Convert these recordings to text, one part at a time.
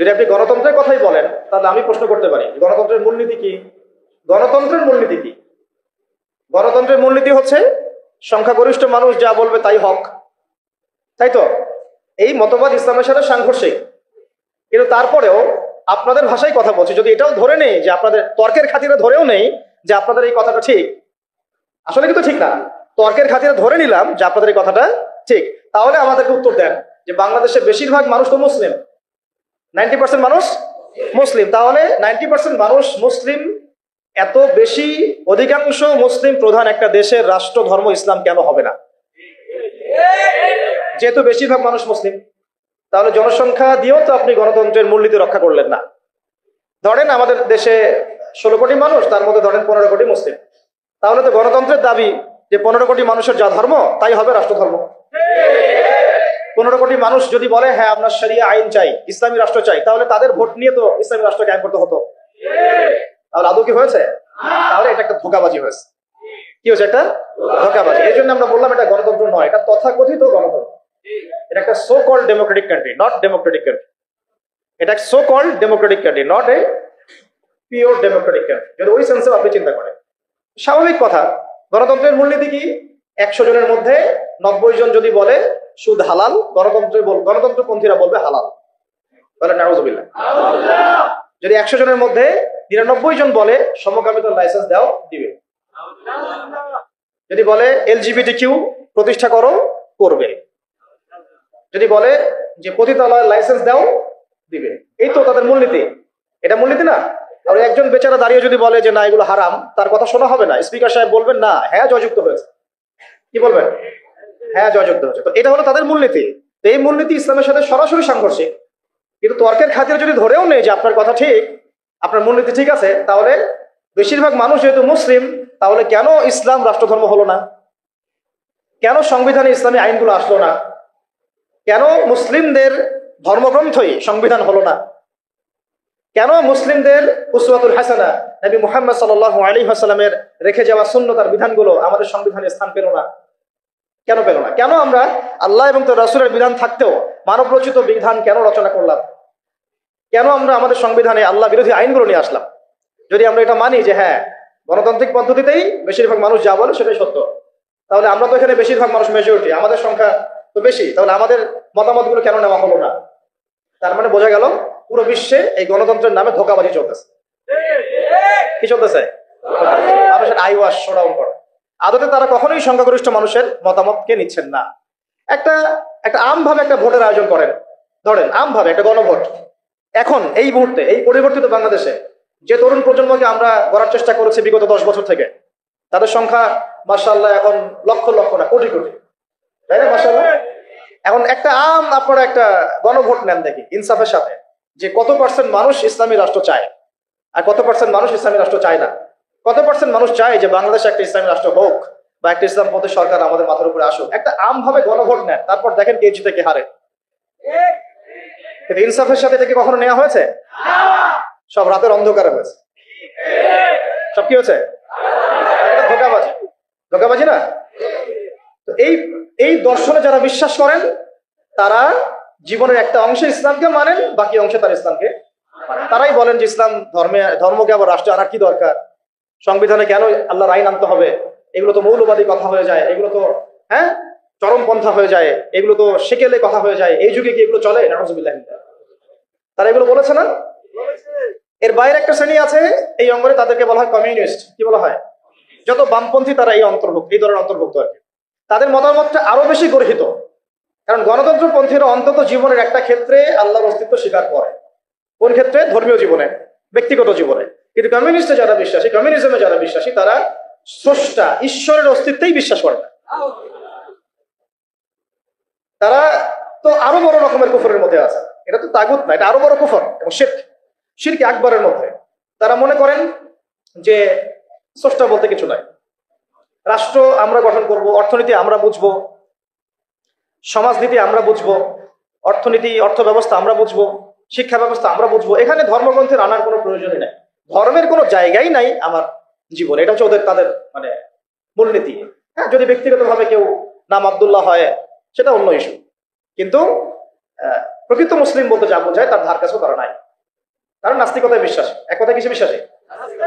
যদি আপনি গণতন্ত্রের কথাই বলেন, তাহলে আমি প্রশ্ন করতে পারি গণতন্ত্রের মূলনীতি কি? গণতন্ত্রের মূলনীতি কি? গণতন্ত্রের মূলনীতি হচ্ছে সংখ্যাগরিষ্ঠ মানুষ যা বলবে তাই হক, তাই তো? এই মতবাদ ইসলামের সাথে সাংঘর্ষিক, কিন্তু তারপরেও আপনাদের ভাষায় কথা বলছি, যদি এটাও ধরে নেই যে আপনাদের তর্কের খাতিরে ধরেও নেই যে আপনাদের এই কথাটা ঠিক, আসলে কিন্তু ঠিক না, তর্কের খাতিরে ধরে নিলাম যে আপনাদের এই কথাটা ঠিক, তাহলে আমাদেরকে উত্তর দেন যে বাংলাদেশের বেশিরভাগ মানুষ তো মুসলিম, 90% মানুষ মুসলিম, তাহলে 90% মানুষ মুসলিম, এত বেশি অধিকাংশ মুসলিম প্রধান একটা দেশের রাষ্ট্র ধর্ম ইসলাম কেন হবে না? যেহেতু বেশিরভাগ মানুষ মুসলিম, তাহলে জনসংখ্যা দিয়েও তো আপনি গণতন্ত্রের মূলনীতি রক্ষা করলেন না। ধরেন আমাদের দেশে 16 কোটি মানুষ, তার মধ্যে ধরেন 15 কোটি মুসলিম, তাহলে তো গণতন্ত্রের দাবি যে 15 কোটি মানুষের যা ধর্ম তাই হবে রাষ্ট্র ধর্ম। 15 কোটি মানুষ যদি বলে হ্যাঁ আমরা শরিয়া আইন চাই, ইসলামী রাষ্ট্র চাই, তাহলে তাদের ভোট নিয়ে তো ইসলামী রাষ্ট্র কায়েম করতে হতো। তাহলে আদৌ কি হয়েছে? তাহলে এটা একটা ধোঁকাবাজি হয়েছে। কি হয়েছে? একটা ধোঁকাবাজি। এই জন্য আমরা বললাম এটা গণতন্ত্র নয়, এটা তথাকথিত গণতন্ত্র। এটা একটা so called democratic country, not democratic country. এটা so called democratic country, not a pure democratic country. যদি ওই সেন্সে আপনি চিন্তা করেন, স্বাভাবিক কথা, গণতন্ত্রের মূলনীতি কি? 100 জনের মধ্যে 90 জন যদি বলে সুদ হালাল, গণতন্ত্রপন্থীরা বলবে হালাল, বলে নাউজুবিল্লাহ। যদি 100 জনের মধ্যে 99 জন বলে সমকামিতার লাইসেন্স দাও, দিবে। যদি বলে LGBTQ প্রতিষ্ঠা করো, করবে। যদি বলে যে পতিতালয়ের লাইসেন্স দাও, দিবে। এই তো তাদের মূলনীতি। এটা মূলনীতি না? আর একজন বেচারা দাঁড়িয়ে যদি বলে যে না এগুলো হারাম, তার কথা শোনা হবে না। স্পিকার সাহেব বলবেন না, হ্যাঁ জয়যুক্ত হয়েছে। কি বলবেন? হ্যাঁ জয়যুক্ত হয়েছে। তো এটা হলো তাদের মূলনীতি। তো এই মূলনীতি ইসলামের সাথে সরাসরি সাংঘর্ষিক, কিন্তু তর্কের খাতিরে যদি ধরেও নেই যে আপনার কথা ঠিক, আপনার মূলনীতি ঠিক আছে, তাহলে বেশিরভাগ মানুষ যেহেতু মুসলিম, তাহলে কেন ইসলাম রাষ্ট্রধর্ম হলো না? কেন সংবিধানে ইসলামী আইনগুলো আসলো না? কেন মুসলিমদের ধর্মগ্রন্থই সংবিধান হলো না? কেন মুসলিমদের উসওয়াতুল হাসানা নবী মুহাম্মদ সাল্লাল্লাহু আলাইহি ওয়াসাল্লামের রেখে যাওয়া সুন্নতার বিধানগুলো আমাদের সংবিধানে স্থান পেল না? কেন পেল না? কেন আমরা আল্লাহ এবং তার রাসূলের বিধান থাকতেও মানব রচিত বিধান কেন রচনা করলাম? কেন আমরা আমাদের সংবিধানে আল্লাহ বিরোধী আইনগুলো নিয়ে আসলাম? যদি আমরা এটা মানি যে হ্যাঁ গণতান্ত্রিক পদ্ধতিতেই বেশিরভাগ মানুষ যা বলে সেটাই সত্য, তাহলে আমরা তো এখানে বেশিরভাগ মানুষ মেজরিটি, আমাদের সংখ্যা তো বেশি, তাহলে আমাদের মতামতগুলো কেন নেওয়া হলো না? তার মানে বোঝা গেল পুরো বিশ্বে এই গণতন্ত্রের নামে ধোঁকাবাজি চলতেছে। কি চলতেছে? মানুষের আই ওয়াশ শোডাউন করে। আদতে তারা কখনোই সংখ্যাগরিষ্ঠ মানুষের মতামতকে নিচ্ছেন না। একটা আমভাবে একটা ভোটের আয়োজন করেন, ধরেন আমভাবে একটা গণভোট। এখন এই মুহূর্তে এই পরিবর্তিত বাংলাদেশে যে তরুণ প্রজন্মকে আমরা গড়ার চেষ্টা করেছি বিগত 10 বছর থেকে, তাদের সংখ্যা মাশাআল্লাহ এখন লক্ষ লক্ষ না কোটি কোটি, তাই না? মাশাআল্লাহ। এখন একটা আপনারা একটা গণভোট নেন, দেখি ইনসাফের সাথে যে কত পার্সেন্ট মানুষ ইসলামী রাষ্ট্র চায় আর কত পার্সেন্ট মানুষ ইসলামী রাষ্ট্র চায় না। কত পার্সেন্ট মানুষ চায় যে বাংলাদেশে একটা ইসলামী রাষ্ট্র হোক বা একটা ইসলামপন্থী সরকার আমাদের মাথার উপরে আসুক। একটা আমভাবে গণভোট নেন, তারপর দেখেন কে জিতে কে হারে। কিন্তু ইনসাফের সাথে এটা কি কখনো নেওয়া হয়েছে? সব রাতের অন্ধকারে হয়েছে। সব কি হয়েছে? এটা ধোঁকাবাজি। ধোঁকাবাজি না? তো এই দর্শনে যারা বিশ্বাস করেন, তারা জীবনের একটা অংশে ইসলামকে মানেন, বাকি অংশে তার ইসলামকে মানেন। তারাই বলেন যে ইসলাম ধর্মকে আবার রাষ্ট্রে আনার কি দরকার, সংবিধানে কেন আল্লাহর আইন আনতে হবে, এগুলো তো মৌলবাদী কথা হয়ে যায়, এগুলো তো হ্যাঁ চরমপন্থা হয়ে যায়, এগুলো তো সেকেলে কথা হয়ে যায়, এই যুগে কি এগুলো চলে? নাউজুবিল্লাহ। তারা এগুলো বলেছে না? এর বাইরে একটা শ্রেণী আছে এই অঙ্গনে, তাদেরকে বলা হয় কমিউনিস্ট। কি বলা হয়? যত বামপন্থী তারা এই ধরনের অন্তর্ভুক্ত আর কি। তাদের মতামতটা আরো বেশি গর্হিত, কারণ গণতন্ত্রপন্থীরা অন্তত জীবনের একটা ক্ষেত্রে আল্লাহর অস্তিত্ব স্বীকার করে। কোন ক্ষেত্রে? ধর্মীয় জীবনে, ব্যক্তিগত জীবনে। কিন্তু কমিউনিস্টে যারা বিশ্বাসী, কমিউনিজমে যারা বিশ্বাসী, তারা স্রষ্টা ঈশ্বরের অস্তিত্বেই বিশ্বাস করে না। তারা তো আরো বড় রকমের কুফরের মধ্যে আছে। এটা তো তাগুত না, এটা আরো বড় কুফর এবং শিরক আকবরের মধ্যে। তারা মনে করেন যে স্রষ্টা বলতে কিছু নাই, রাষ্ট্র আমরা গঠন করব, অর্থনীতি আমরা বুঝবো, সমাজনীতি আমরা বুঝবো, অর্থ ব্যবস্থা আমরা বুঝবো, শিক্ষা ব্যবস্থা আমরা বুঝবো। এখানে ধর্মগ্রন্থের আনার কোনো প্রয়োজনই নাই, ধর্মের কোনো জায়গাই নাই আমার জীবনে। এটা হচ্ছে তাদের মানে মূলনীতি। হ্যাঁ, যদি ব্যক্তিগতভাবে কেউ নাম আব্দুল্লাহ হয় সেটা অন্য ইস্যু, কিন্তু প্রকৃত মুসলিম বলতে যা বোঝায় তার ধার কাছেও তারা নাই। তারা নাস্তিকতায় বিশ্বাসী। এক কথা কিসে বিশ্বাসী?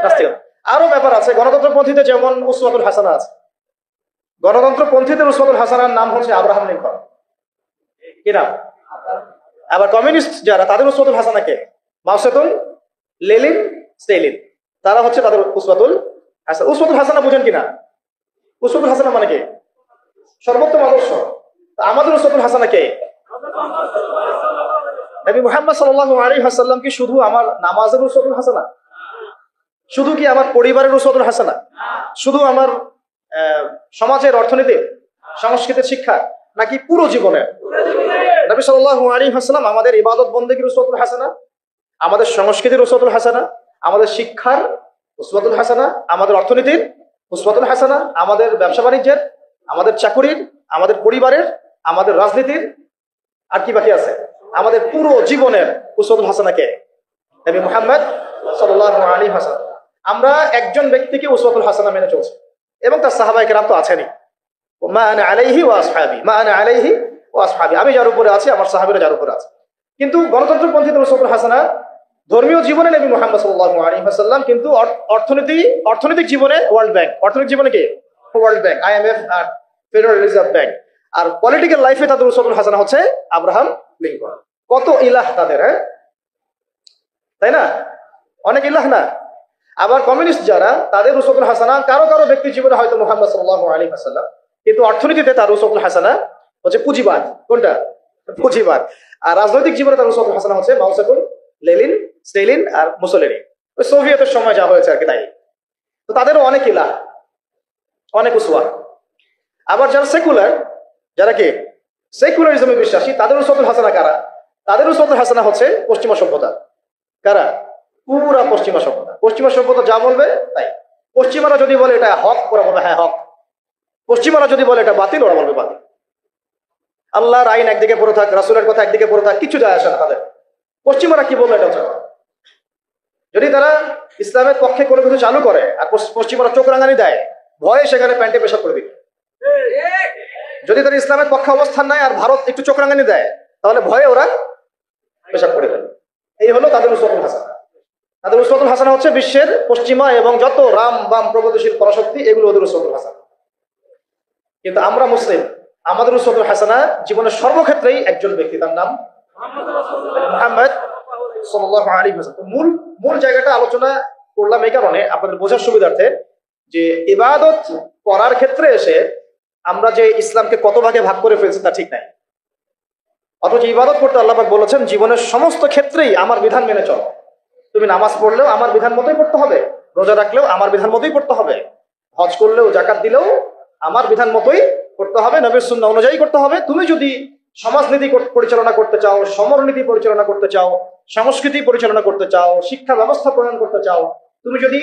নাস্তিকতা। আরো ব্যাপার আছে, গণতন্ত্রপন্থীতে যেমন উসওয়াতুল হাসানা আছে। গণতন্ত্রপন্থীদের উসওয়াতুল হাসানার নাম হচ্ছে আব্রাহাম লিঙ্কন। কি নাম? আবার কমিউনিস্ট যারা, তাদের উসওয়াতুল হাসানা কে? মাও সেতুং, লেনিন, স্টেলিন। তারা হচ্ছে তাদের উসওয়াতুল হাসানা। উসওয়াতুল হাসানা বুঝেন কিনা? উসওয়াতুল হাসানা মানে কি? সর্বোত্তম আদর্শ। আমাদের উসওয়াতুল হাসানা কে? নবী মুহাম্মদ সাল্লাল্লাহু আলাইহি ওয়াসাল্লাম কি শুধু আমার নামাজের উসওয়াতুল হাসানা? শুধু কি আমার পরিবারের উসওয়াতুল হাসানা? শুধু আমার সমাজের, অর্থনীতির, সংস্কৃতির, শিক্ষা, নাকি পুরো জীবনের? নবী সাল্লাল্লাহু আলাইহি ওয়াসাল্লাম আমাদের ইবাদত বন্দেগীর উসওয়াতুল হাসানা, আমাদের সংস্কৃতির উসওয়াতুল হাসানা, আমাদের শিক্ষার উসওয়াতুল হাসানা, আমাদের অর্থনীতির উসওয়াতুল হাসানা, আমাদের ব্যবসা বাণিজ্যের, আমাদের চাকুরির, আমাদের পরিবারের, আমাদের রাজনীতির, আর কি বাকি আছে? আমাদের পুরো জীবনের উসওয়াতুল হাসানা কে? নবী মুহাম্মদ সাল্লাল্লাহু আলাইহি ওয়াসাল্লাম। আমরা একজন ব্যক্তিকে উসওয়াতুল হাসানা মেনে চলছি, এবং তার সাহাবায়ে কেরাম তো আছেনই। মা আনা আলাইহি ওয়া আসহাবি, মা আনা আলাইহি ওয়া আসহাবি, আমি যার উপরে আছি, আমার সাহাবীরা যার উপরে আছে। কিন্তু গণতন্ত্রপন্থীদের উসওয়াতুল হাসানা ধর্মীয় জীবনে নবী মুহাম্মদ সাল্লাল্লাহু আলাইহি ওয়াসাল্লাম, কিন্তু অর্থনৈতিক জীবনে ওয়ার্ল্ড ব্যাংক, অর্থনৈতিক জীবনে কি? ওয়ার্ল্ড ব্যাংক, আইএমএফ আর ফেডারেল রিজার্ভ ব্যাংক। আর পলিটিক্যাল লাইফে তাদের উসওয়াতুল হাসানা হচ্ছে আব্রাহাম লিঙ্কন। কত ইলাহ তাদের, হ্যাঁ তাই না? অনেক ইলাহ না? আবার কমিউনিস্ট যারা, তাদের উসওয়াতুল হাসানা কারো কারো ব্যক্তি জীবনে হয়তো মুহাম্মদ সাল্লাল্লাহু আলাইহি ওয়াসাল্লাম, কিন্তু অর্থনীতিতে তার উসওয়াতুল হাসানা হচ্ছে পুঁজিবাদ। কোনটা? পুঁজিবাদ। আর রাজনৈতিক জীবনে তার উসওয়াতুল হাসানা হচ্ছে মাও সেতুং, লেনিন, স্টেলিন আর মুসোলিনি। ওই সোভিয়েতের সময় যা হয়েছে আর কি, তাই। তো তাদেরও অনেক ইলাহ, অনেক উসওয়া। আবার যারা সেকুলার, যারা কি সেকুলারিজমে বিশ্বাসী, তাদের উসওয়াতুল হাসানা কারা? তাদের উসওয়াতুল হাসানা হচ্ছে পশ্চিমা সভ্যতা। কারা? পুরা পশ্চিমা সভ্যতা। পশ্চিমা সভ্যতা যা বলবে তাই। পশ্চিমারা যদি বলে এটা হক, ওরা বলবে হ্যাঁ হক। পশ্চিমারা যদি বলে এটা বাতিল, ওরা বলবে বাতিল। আল্লাহর আইন একদিকে পড়ে থাক, রাসূলের কথা একদিকে পড়ে থাক, কিছু যায় আসে না তাদের। পশ্চিমারা কি বলবে এটা হচ্ছে। যদি তারা ইসলামের পক্ষে কোনো কিছু চালু করে আর পশ্চিমারা চোখ রাঙানি দেয়, ভয়ে সেখানে প্যান্টে পেশাব করে দিবে। যদি তারা ইসলামের পক্ষে অবস্থান নেয় আর ভারত একটু চোখ রাঙানি দেয়, তাহলে ভয়ে ওরা পেশাব করে দেবে। এই হলো তাদের উসওয়াতুল হাসানা। তাদের উসওয়াতুল হাসানা হচ্ছে বিশ্বের পশ্চিমা এবং যত রাম বাম প্রগতিশীল পরাশক্তি, এগুলো ওদের উসওয়াতুল হাসানা। কিন্তু আমরা মুসলিম, আমাদের উসওয়াতুল হাসানা জীবনের সর্বক্ষেত্রেই একজন ব্যক্তি, তার নাম মুহাম্মদ সাল্লাল্লাহু আলাইহি ওয়াসাল্লাম। মূল জায়গাটা আলোচনা করলাম এই কারণে, আপনাদের বোঝার সুবিধার্থে, যে ইবাদত করার ক্ষেত্রে এসে আমরা যে ইসলামকে কত ভাগে ভাগ করে ফেলছি তা ঠিক নাই। অথচ ইবাদত করতে আল্লাহ পাক বলেছেন জীবনের সমস্ত ক্ষেত্রেই আমার বিধান মেনে চলো। তুমি নামাজ পড়লেও আমার বিধান মতোই পড়তে হবে, রোজা রাখলেও আমার বিধান মতোই পড়তে হবে, হজ করলেও জাকাত দিলেও আমার বিধান মতোই করতে হবে, নবীর সুন্নাহ অনুযায়ী করতে হবে। তুমি যদি সমাজনীতি পরিচালনা করতে চাও, সমরনীতি পরিচালনা করতে চাও, সংস্কৃতি পরিচালনা করতে চাও, শিক্ষা ব্যবস্থা প্রণয়ন করতে চাও, তুমি যদি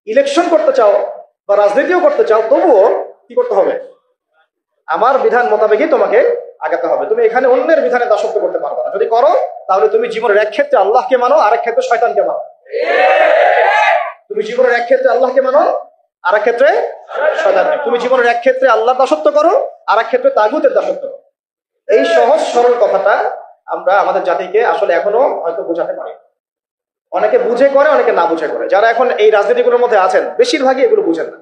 ইলেকশন করতে চাও বা রাজনীতিও করতে চাও, তবুও কি করতে হবে? আমার বিধান মোতাবেকই তোমাকে আগাতে হবে। তুমি এখানে অন্যের বিধানে দাসত্ব করতে পারবে না। যদি করো তাহলে তুমি জীবনের এক ক্ষেত্রে আল্লাহকে মানো, আরেক ক্ষেত্রে শয়তানকে মানো। তুমি জীবনের এক ক্ষেত্রে আল্লাহকে মানো, আরেক ক্ষেত্রে শয়তানকে। তুমি জীবনের এক ক্ষেত্রে আল্লাহর দাসত্ব করো, আরেক ক্ষেত্রে তাগুতের দাসত্ব করো। এই সহজ সরল কথাটা আমরা আমাদের জাতিকে আসলে এখনো হয়তো বোঝাতে পারি। অনেকে বুঝে করে, অনেকে না বুঝে করে। যারা এখন এই রাজনীতিগুলোর মধ্যে আছেন, বেশিরভাগই এগুলো বুঝেন না,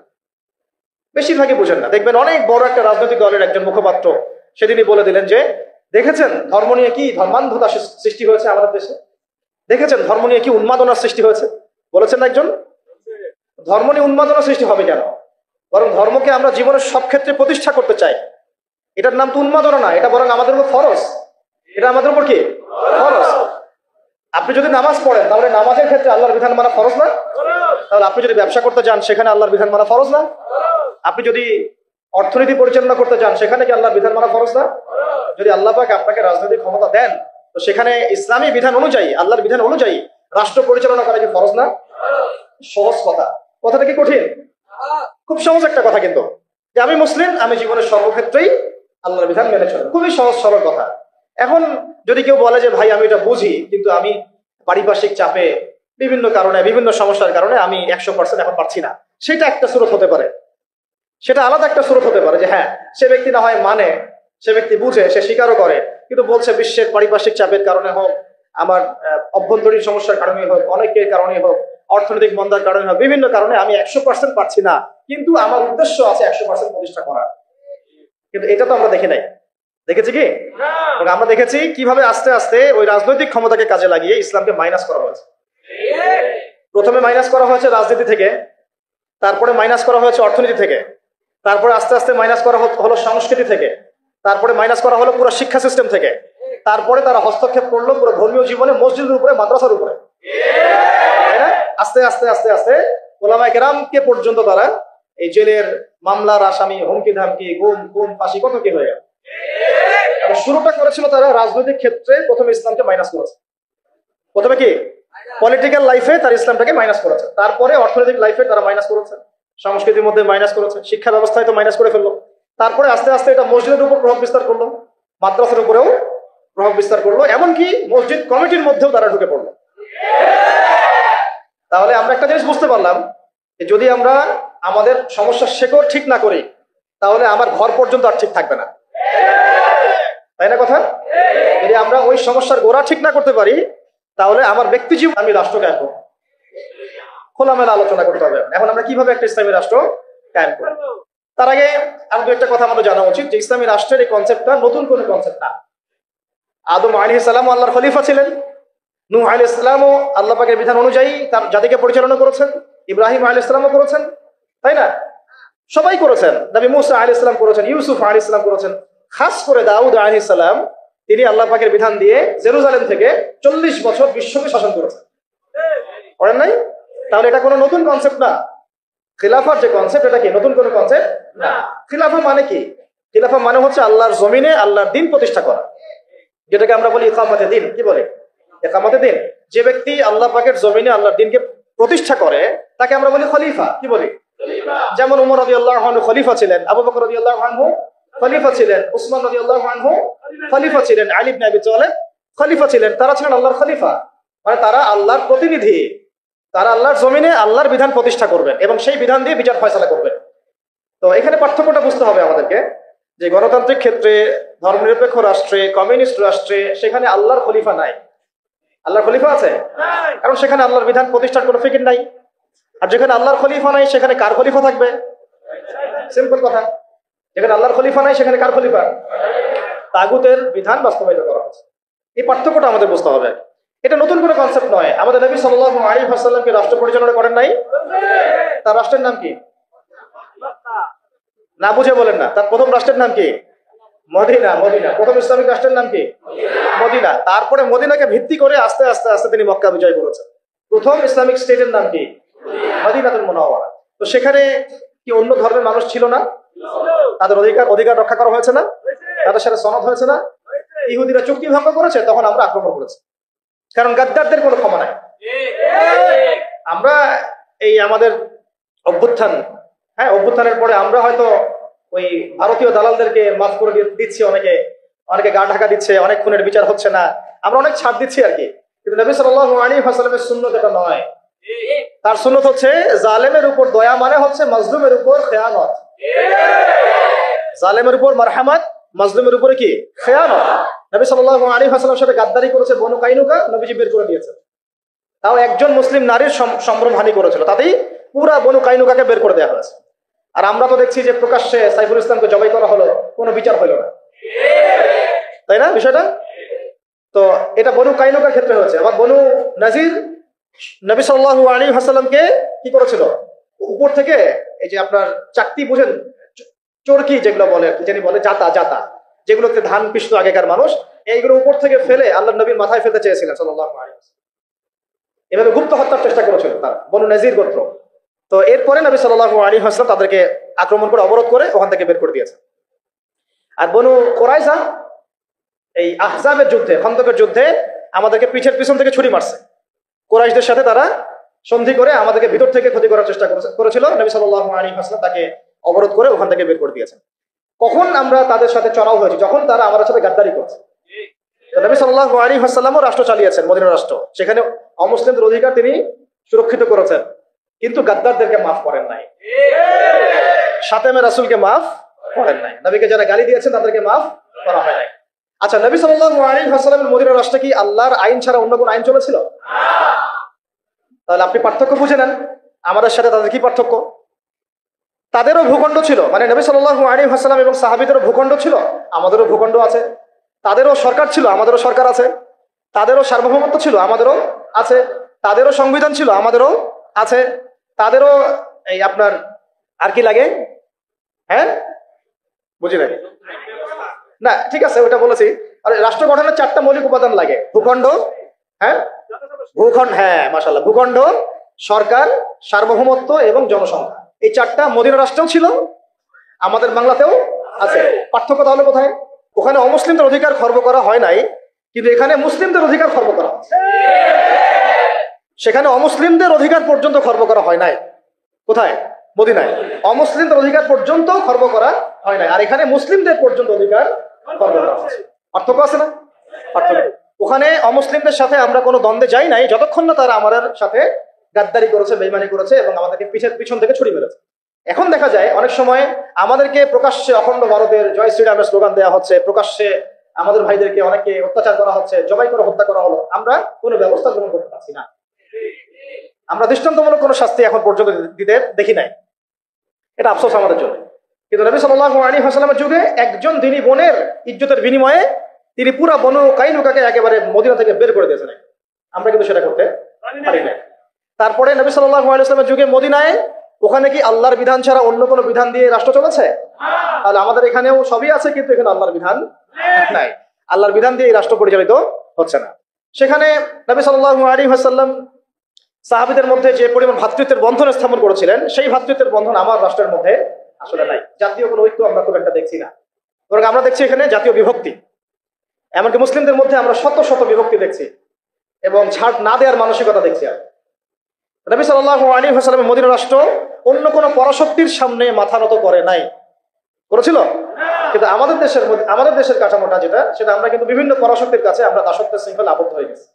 বেশিরভাগই বুঝেন না। দেখবেন অনেক বড় একটা রাজনৈতিক দলের একজন মুখপাত্র সেদিনই বলে দিলেন যে, দেখেছেন ধর্ম নিয়ে কি ধর্মান্ধতা সৃষ্টি হয়েছে আমাদের দেশে, দেখেছেন ধর্ম নিয়ে কি উন্মাদনার সৃষ্টি হয়েছে। বলেছেন না একজন, ধর্ম নিয়ে উন্মাদনা সৃষ্টি হবে কেন? বরং ধর্মকে আমরা জীবনের সব ক্ষেত্রে প্রতিষ্ঠা করতে চাই। এটার নাম তো উন্মাদনা না, এটা বরং আমাদের উপর ফরজ। এটা আমাদের উপর কি ফরজ। আপনি যদি নামাজ পড়েন তাহলে নামাজের ক্ষেত্রে আল্লাহর বিধান মানা ফরজ না? তাহলে আপনি যদি ব্যবসা করতে যান সেখানে আল্লাহর বিধান মানা ফরজ না? আপনি যদি অর্থনীতি পরিচালনা করতে যান সেখানে কি আল্লাহর বিধান মানা ফরজ না? যদি আল্লাহ পাক আপনাকে রাজনৈতিক ক্ষমতা দেন তো সেখানে ইসলামী বিধান অনুযায়ী, আল্লাহর বিধান অনুযায়ী রাষ্ট্র পরিচালনা করা কি ফরজ না? সহজ কথা। কথাটা কি কঠিন? খুব সহজ একটা কথা, কিন্তু যে আমি মুসলিম, আমি জীবনের সর্বক্ষেত্রেই আল্লাহর বিধান মেনে চলব। খুবই সহজ সরল কথা। এখন যদি কেউ বলে যে ভাই আমি এটা বুঝি, কিন্তু আমি পারিপার্শ্বিক চাপে, বিভিন্ন কারণে, বিভিন্ন সমস্যার কারণে আমি 100% এখন পারছি না, সেটা একটা স্রোত হতে পারে, সেটা আলাদা একটা স্রোত হতে পারে। যে হ্যাঁ, সে ব্যক্তি না হয় মানে, সে ব্যক্তি বুঝে, সে স্বীকারও করে, কিন্তু বলছে বিশ্বের পারিপার্শ্বিক চাপের কারণে হোক, আমার অভ্যন্তরীণ সমস্যার কারণে হোক, অনেকের কারণে হোক, অর্থনৈতিক মন্দার কারণে হোক, বিভিন্ন কারণে আমি 100% পারছি না, কিন্তু আমার উদ্দেশ্য আছে 100% প্রতিষ্ঠা করার। কিন্তু এটা তো আমরা দেখি নাই। দেখেছি কি? আমরা দেখেছি কিভাবে আস্তে আস্তে ওই রাজনৈতিক ক্ষমতাকে কাজে লাগিয়ে ইসলামকে মাইনাস করা হয়েছে। প্রথমে মাইনাস করা হয়েছে রাজনীতি থেকে, তারপরে মাইনাস করা হয়েছে অর্থনীতি থেকে, তারপরে আস্তে আস্তে মাইনাস করা হলো সংস্কৃতি থেকে, তারপরে মাইনাস করা হলো পুরো শিক্ষা সিস্টেম থেকে, তারপরে তারা হস্তক্ষেপ করলো পুরো ধর্মীয় জীবনে, মসজিদের উপরে, মাদ্রাসার উপরে, তাই না? আস্তে আস্তে আস্তে আস্তে ওলামায়ে কেরামকে পর্যন্ত তারা এই জেলের মামলার আসামি, হুমকি ধামকি, গুম ফাঁসি, কত কি হয়ে গেল। শুরুটা করেছিল তারা রাজনৈতিক ক্ষেত্রে, প্রথমে ইসলামকে মাইনাস করেছে। প্রথমে কি পলিটিক্যাল লাইফে তার ইসলামটাকে মাইনাস করেছে, তারপরে অর্থনৈতিক লাইফে তারা মাইনাস করেছে, সংস্কৃতির মধ্যে মাইনাস করেছে, শিক্ষা ব্যবস্থায় তো মাইনাস করে ফেললো, তারপরে আস্তে আস্তে এটা মসজিদের উপর প্রভাব বিস্তার করলো, মাদ্রাসার উপরেও প্রভাব বিস্তার করলো, এমনকি মসজিদ কমিটির মধ্যেও তারা ঢুকে পড়লো। তাহলে আমরা একটা জিনিস বুঝতে পারলাম, যদি আমরা আমাদের সমস্যার শেকড় ঠিক না করি, তাহলে আমার ঘর পর্যন্ত আর ঠিক থাকবে না, তাই না কথা? যদি আমরা ওই সমস্যার গোড়া ঠিক না করতে পারি, তাহলে আমার ব্যক্তি জীবন, আমি রাষ্ট্র কায়েম করব। খোলামেলা আলোচনা করতে হবে এখন আমরা কিভাবে একটা ইসলামী রাষ্ট্র কায়েম করব। তার আগে আর দু একটা কথা আমাদের জানা উচিত যে ইসলামী রাষ্ট্রের এই কনসেপ্টটা নতুন কোনো কনসেপ্ট না। আদম আলাইহিস সালাম আল্লাহর খলিফা ছিলেন, নূহ আলাইহিস সালামও আল্লাহ পাকের বিধান অনুযায়ী তার জাতিকে পরিচালনা করেছেন, ইব্রাহিম আলাইহিস সালামও করেছেন, তাই না? সবাই করেছেন, নবী মুসা আলাইহিস সালাম করেছেন, ইউসুফ আলাইহিস সালাম করেছেন, খাস করে দাউদ আলাইহিস সালাম, তিনি আল্লাহ পাকের বিধান দিয়ে জেরুজালেম থেকে 40 বছর বিশ্বকে শাসন করেছেন, করেন নাই? তাহলে এটা কোনো নতুন কনসেপ্ট না। খিলাফার যে কনসেপ্ট, এটা কি নতুন কোনো কনসেপ্ট না। খিলাফা মানে কি? খিলাফা মানে হচ্ছে আল্লাহর জমিনে আল্লাহর দিন প্রতিষ্ঠা করা, যেটাকে আমরা বলি ইকামতে দিন। কি বলে? ইকামতে দিন। যে ব্যক্তি আল্লাহ পাকের জমিনে আল্লাহর দিনকে প্রতিষ্ঠা করে তাকে আমরা বলি খলিফা। কি বলি? যেমন উমর রাদিয়াল্লাহু আনহু খলিফা ছিলেন, আবু বকর রাদিয়াল্লাহু আনহু খলিফা ছিলেন, উসমান রাদিয়াল্লাহু আনহু খলিফা ছিলেন, আলী ইবনে আবি তালেব খলিফা ছিলেন। তারা ছিলেন আল্লাহর খলিফা, মানে তারা আল্লাহর প্রতিনিধি। তারা আল্লাহর জমিনে আল্লাহর বিধান প্রতিষ্ঠা করবেন এবং সেই বিধান দিয়ে বিচার ফয়সালা করবেন। তো এখানে পার্থক্যটা বুঝতে হবে আমাদেরকে, যে গণতান্ত্রিক ক্ষেত্রে, ধর্মনিরপেক্ষ রাষ্ট্রে, কমিউনিস্ট রাষ্ট্রে সেখানে আল্লাহর খলিফা নাই। আল্লাহর খলিফা আছে? কারণ সেখানে আল্লাহর বিধান প্রতিষ্ঠার কোনো ফিকির নাই। আর যেখানে আল্লাহর খলিফা নাই সেখানে কার খলিফা থাকবে? সিম্পল কথা, যেখানে আল্লাহর খলিফা নাই সেখানে কার খলিফা? তাগুতের বিধান বাস্তবায়িত করা হচ্ছে। এই পার্থক্যটা আমাদের বুঝতে হবে। এটা নতুন কোনো কনসেপ্ট নয়। আমাদের নবী সাল্লাল্লাহু আলাইহি ওয়াসাল্লামকে রাষ্ট্র পরিচালনা করেন নাই? তার রাষ্ট্রের নাম কি? না বুঝে বলেন না। তার প্রথম রাষ্ট্রের নাম কি? মদিনা। মদিনা প্রথম ইসলামিক রাষ্ট্রের নাম কি? মদিনা। তারপরে মদিনাকে ভিত্তি করে আস্তে আস্তে আস্তে তিনি মক্কা বিজয় করেছেন। প্রথম ইসলামিক স্টেটের নাম কি? মদিনাতুল মুনাওয়ারা। তো সেখানে কি অন্য ধর্মের মানুষ ছিল না? তাদের অধিকার রক্ষা করা হয়েছে না? তাদের সাথে সনদ হয়েছে না? ইহুদিরা চুক্তি ভঙ্গ করেছে, তখন আমরা আক্রমণ করেছি, কারণ গাদ্দারদের কোনো ক্ষমা নাই। আমরা এই আমাদের অভ্যুত্থান, হ্যাঁ, অভ্যুত্থানের পরে আমরা হয়তো ওই ভারতীয় দালালদেরকে মাফ করে দিচ্ছি, অনেকে গা ঢাকা দিচ্ছে, অনেক খুনের বিচার হচ্ছে না, আমরা অনেক ছাড় দিচ্ছি আর কি। কিন্তু নবী সাল্লাল্লাহু আলাইহি ওয়াসাল্লামের সুন্নাত এটা নয়। তার সুন্নাত হচ্ছে জালেমের উপর দয়া, মানে হচ্ছে মাজলুমের উপর খেয়ানত। জালেমের উপর মারহামাত, মাজলুমের উপরে কি? খেয়ানত। নবী সাল্লাল্লাহু আলাইহি ওয়াসাল্লামের সাথে গাদ্দারি করেছে বনু কাইনুকা, নবীজি বের করে দিয়েছে। তাও একজন মুসলিম নারীর সম্ভ্রমহানি করেছিল, তাতেই পুরা বনু কাইনুকাকে বের করে দেওয়া হয়েছে। আর আমরা তো দেখছি যে প্রকাশ্যে সাইফুল ইসলামকে জবাই করা হলো, কোনো বিচার হইল না, তাই না বিষয়টা? তো এটা বনু কাইনুকার ক্ষেত্রে হয়েছে। আবার বনু নাজির নবী সাল্লাল্লাহু আলাইহি ওয়াসাল্লামকে কি করেছিল? উপর থেকে এই যে আপনার চাকতি বুঝেন, চরকি যেগুলো বলে, যিনি বলে জাতা, জাতা যেগুলোতে ধান পিষত আগেকার মানুষ, এইগুলো উপর থেকে ফেলে আল্লাহ নবীর মাথায় ফেলতে চেয়েছিলেন সাল্লাল্লাহু আলাইহি ওয়াসাল্লাম। এভাবে গুপ্ত হত্যার চেষ্টা করেছিল তারা, বনু নাজির গোত্র। তো এরপরে নবী সাল্লাল্লাহু আলাইহি ওয়াসাল্লাম তাদেরকে আক্রমণ করে অবরোধ করে ওখান থেকে বের করে দিয়েছে। আর বনু কুরাইজা এই আহজাবের যুদ্ধে, খন্দকের যুদ্ধে আমাদেরকে পিঠের পিছন থেকে ছুরি মারছে। কুরাইশদের সাথে তারা সন্ধি করে আমাদেরকে ভিতর থেকে ক্ষতি করার চেষ্টা করেছিল। নবী সাল্লাল্লাহু আলাইহি ওয়াসাল্লাম তাকে অবরোধ করে ওখান থেকে বের করে দিয়েছেন। কখন আমরা তাদের সাথে চড়াও হয়েছি? যখন তারা আমাদের সাথে গাদ্দারি করছে। নবী সাল্লাল্লাহু আলাইহি ওয়াসাল্লামও রাষ্ট্র চালিয়েছেন, মদিনা রাষ্ট্র, সেখানে অমুসলিমদের অধিকার তিনি সুরক্ষিত করেছেন, কিন্তু গাদ্দারদেরকে মাফ করেন নাই, শাতেমে রাসূলকে মাফ করেন নাই, নবীকে যারা গালি দিয়েছেন তাদেরকে মাফ করা হয় নাই। আচ্ছা, নবী সাল্লাল্লাহু আলাইহি ওয়াসাল্লামের মদিনার রাষ্ট্রে কি আল্লাহর আইন ছাড়া অন্য কোন আইন চলেছিল? তাহলে আপনি পার্থক্য বুঝে নেন আমাদের সাথে তাদের কি পার্থক্য। তাদেরও ভূখণ্ড ছিল, মানে নবী সাল্লাল্লাহু আলাইহি ওয়াসাল্লাম এবং সাহাবীদেরও ভূখণ্ড ছিল, আমাদেরও ভূখণ্ড আছে। তাদেরও সরকার ছিল, আমাদেরও সরকার আছে। তাদেরও সার্বভৌমত্ব ছিল, আমাদেরও আছে। তাদেরও সংবিধান ছিল, আমাদেরও আছে। তাদেরও এই আপনার আর কি লাগে, হ্যাঁ বুঝি নাই না, ঠিক আছে ওটা বলেছি। আর রাষ্ট্র গঠনের 4টা মৌলিক উপাদান লাগে, ভূখণ্ড, হ্যাঁ ভূখণ্ড, হ্যাঁ মাশাআল্লাহ, ভূখণ্ড, সরকার, সার্বভৌমত্ব এবং জনসংখ্যা। এই 4টা মদিনা রাষ্ট্রেও ছিল, আমাদের বাংলাতেও আছে। পার্থক্য তাহলে কোথায়? ওখানে অমুসলিমদের অধিকার খর্ব করা হয় নাই, কিন্তু এখানে মুসলিমদের অধিকার খর্ব করা হচ্ছে। সেখানে অমুসলিমদের অধিকার পর্যন্ত খর্ব করা হয় নাই। কোথায়? মদিনায় অমুসলিমদের অধিকার পর্যন্ত খর্ব করা হয় নাই, আর এখানে মুসলিমদের পর্যন্ত অধিকার খর্ব করা হচ্ছে। পার্থক্য আছে না? পার্থক্য। ওখানে অমুসলিমদের সাথে আমরা কোনো দ্বন্দ্বে যাই নাই যতক্ষণ না তারা আমাদের সাথে গাদ্দারি করেছে, বেইমানি করেছে এবং আমাদেরকে পিছন থেকে ছুরি মেরেছে। এখন দেখা যায় অনেক সময় আমাদেরকে প্রকাশ্যে অখণ্ড ভারতের জয় শ্রীরামের স্লোগান দেওয়া হচ্ছে, প্রকাশ্যে আমাদের ভাইদেরকে অনেকে অত্যাচার করা হচ্ছে, জবাই করে হত্যা করা হলো, আমরা কোনো ব্যবস্থা গ্রহণ করতে পারছি না। আমরা দৃষ্টান্তমূলক কোনো শাস্তি এখন পর্যন্ত দিতে দেখি নাই, এটা আফসোস আমাদের জন্য। কিন্তু নবী সাল্লাল্লাহু আলাইহি ওয়াসাল্লামের যুগে একজন দিনী বোনের ইজ্জতের বিনিময়ে তিনি পুরা বনু কাইনুকাকে একেবারে মদিনা থেকে বের করে দিয়েছেন। আমরা কিন্তু সেটা করতে পারি না। তারপরে নবী সাল্লাল্লাহু আলাইহি ওয়াসাল্লামের যুগে মদিনায় ওখানে কি আল্লাহর বিধান ছাড়া অন্য কোনো বিধান দিয়ে রাষ্ট্র চলেছে? তাহলে আমাদের এখানেও সবই আছে, কিন্তু এখানে আল্লাহর বিধান নাই। আল্লাহর বিধান দিয়ে এই রাষ্ট্র পরিচালিত হচ্ছে না। সেখানে নবী সাল্লাল্লাহু আলাইহি ওয়াসাল্লাম সাহাবীদের মধ্যে যে পরিমাণ ভ্রাতৃত্বের বন্ধন স্থাপন করেছিলেন, সেই ভ্রাতৃত্বের বন্ধন আমার রাষ্ট্রের মধ্যে আসলে নাই। জাতীয় কোনো ঐক্য আমরা খুব একটা দেখছি না, বরং আমরা দেখছি এখানে জাতীয় বিভক্তি। এমনকি মুসলিমদের মধ্যে আমরা শত শত বিভক্তি দেখছি এবং ছাড় না দেওয়ার মানসিকতা দেখছি। আর নবী সাল্লাল্লাহু আলাইহি ওয়াসাল্লামের মদিনা রাষ্ট্র অন্য কোনো পরাশক্তির সামনে মাথা নত করে নাই, করেছিল। কিন্তু আমাদের দেশের কাঠামোটা যেটা, সেটা আমরা কিন্তু বিভিন্ন পরাশক্তির কাছে আমরা দাসত্বের শৃঙ্খলা আবদ্ধ হয়ে গেছি,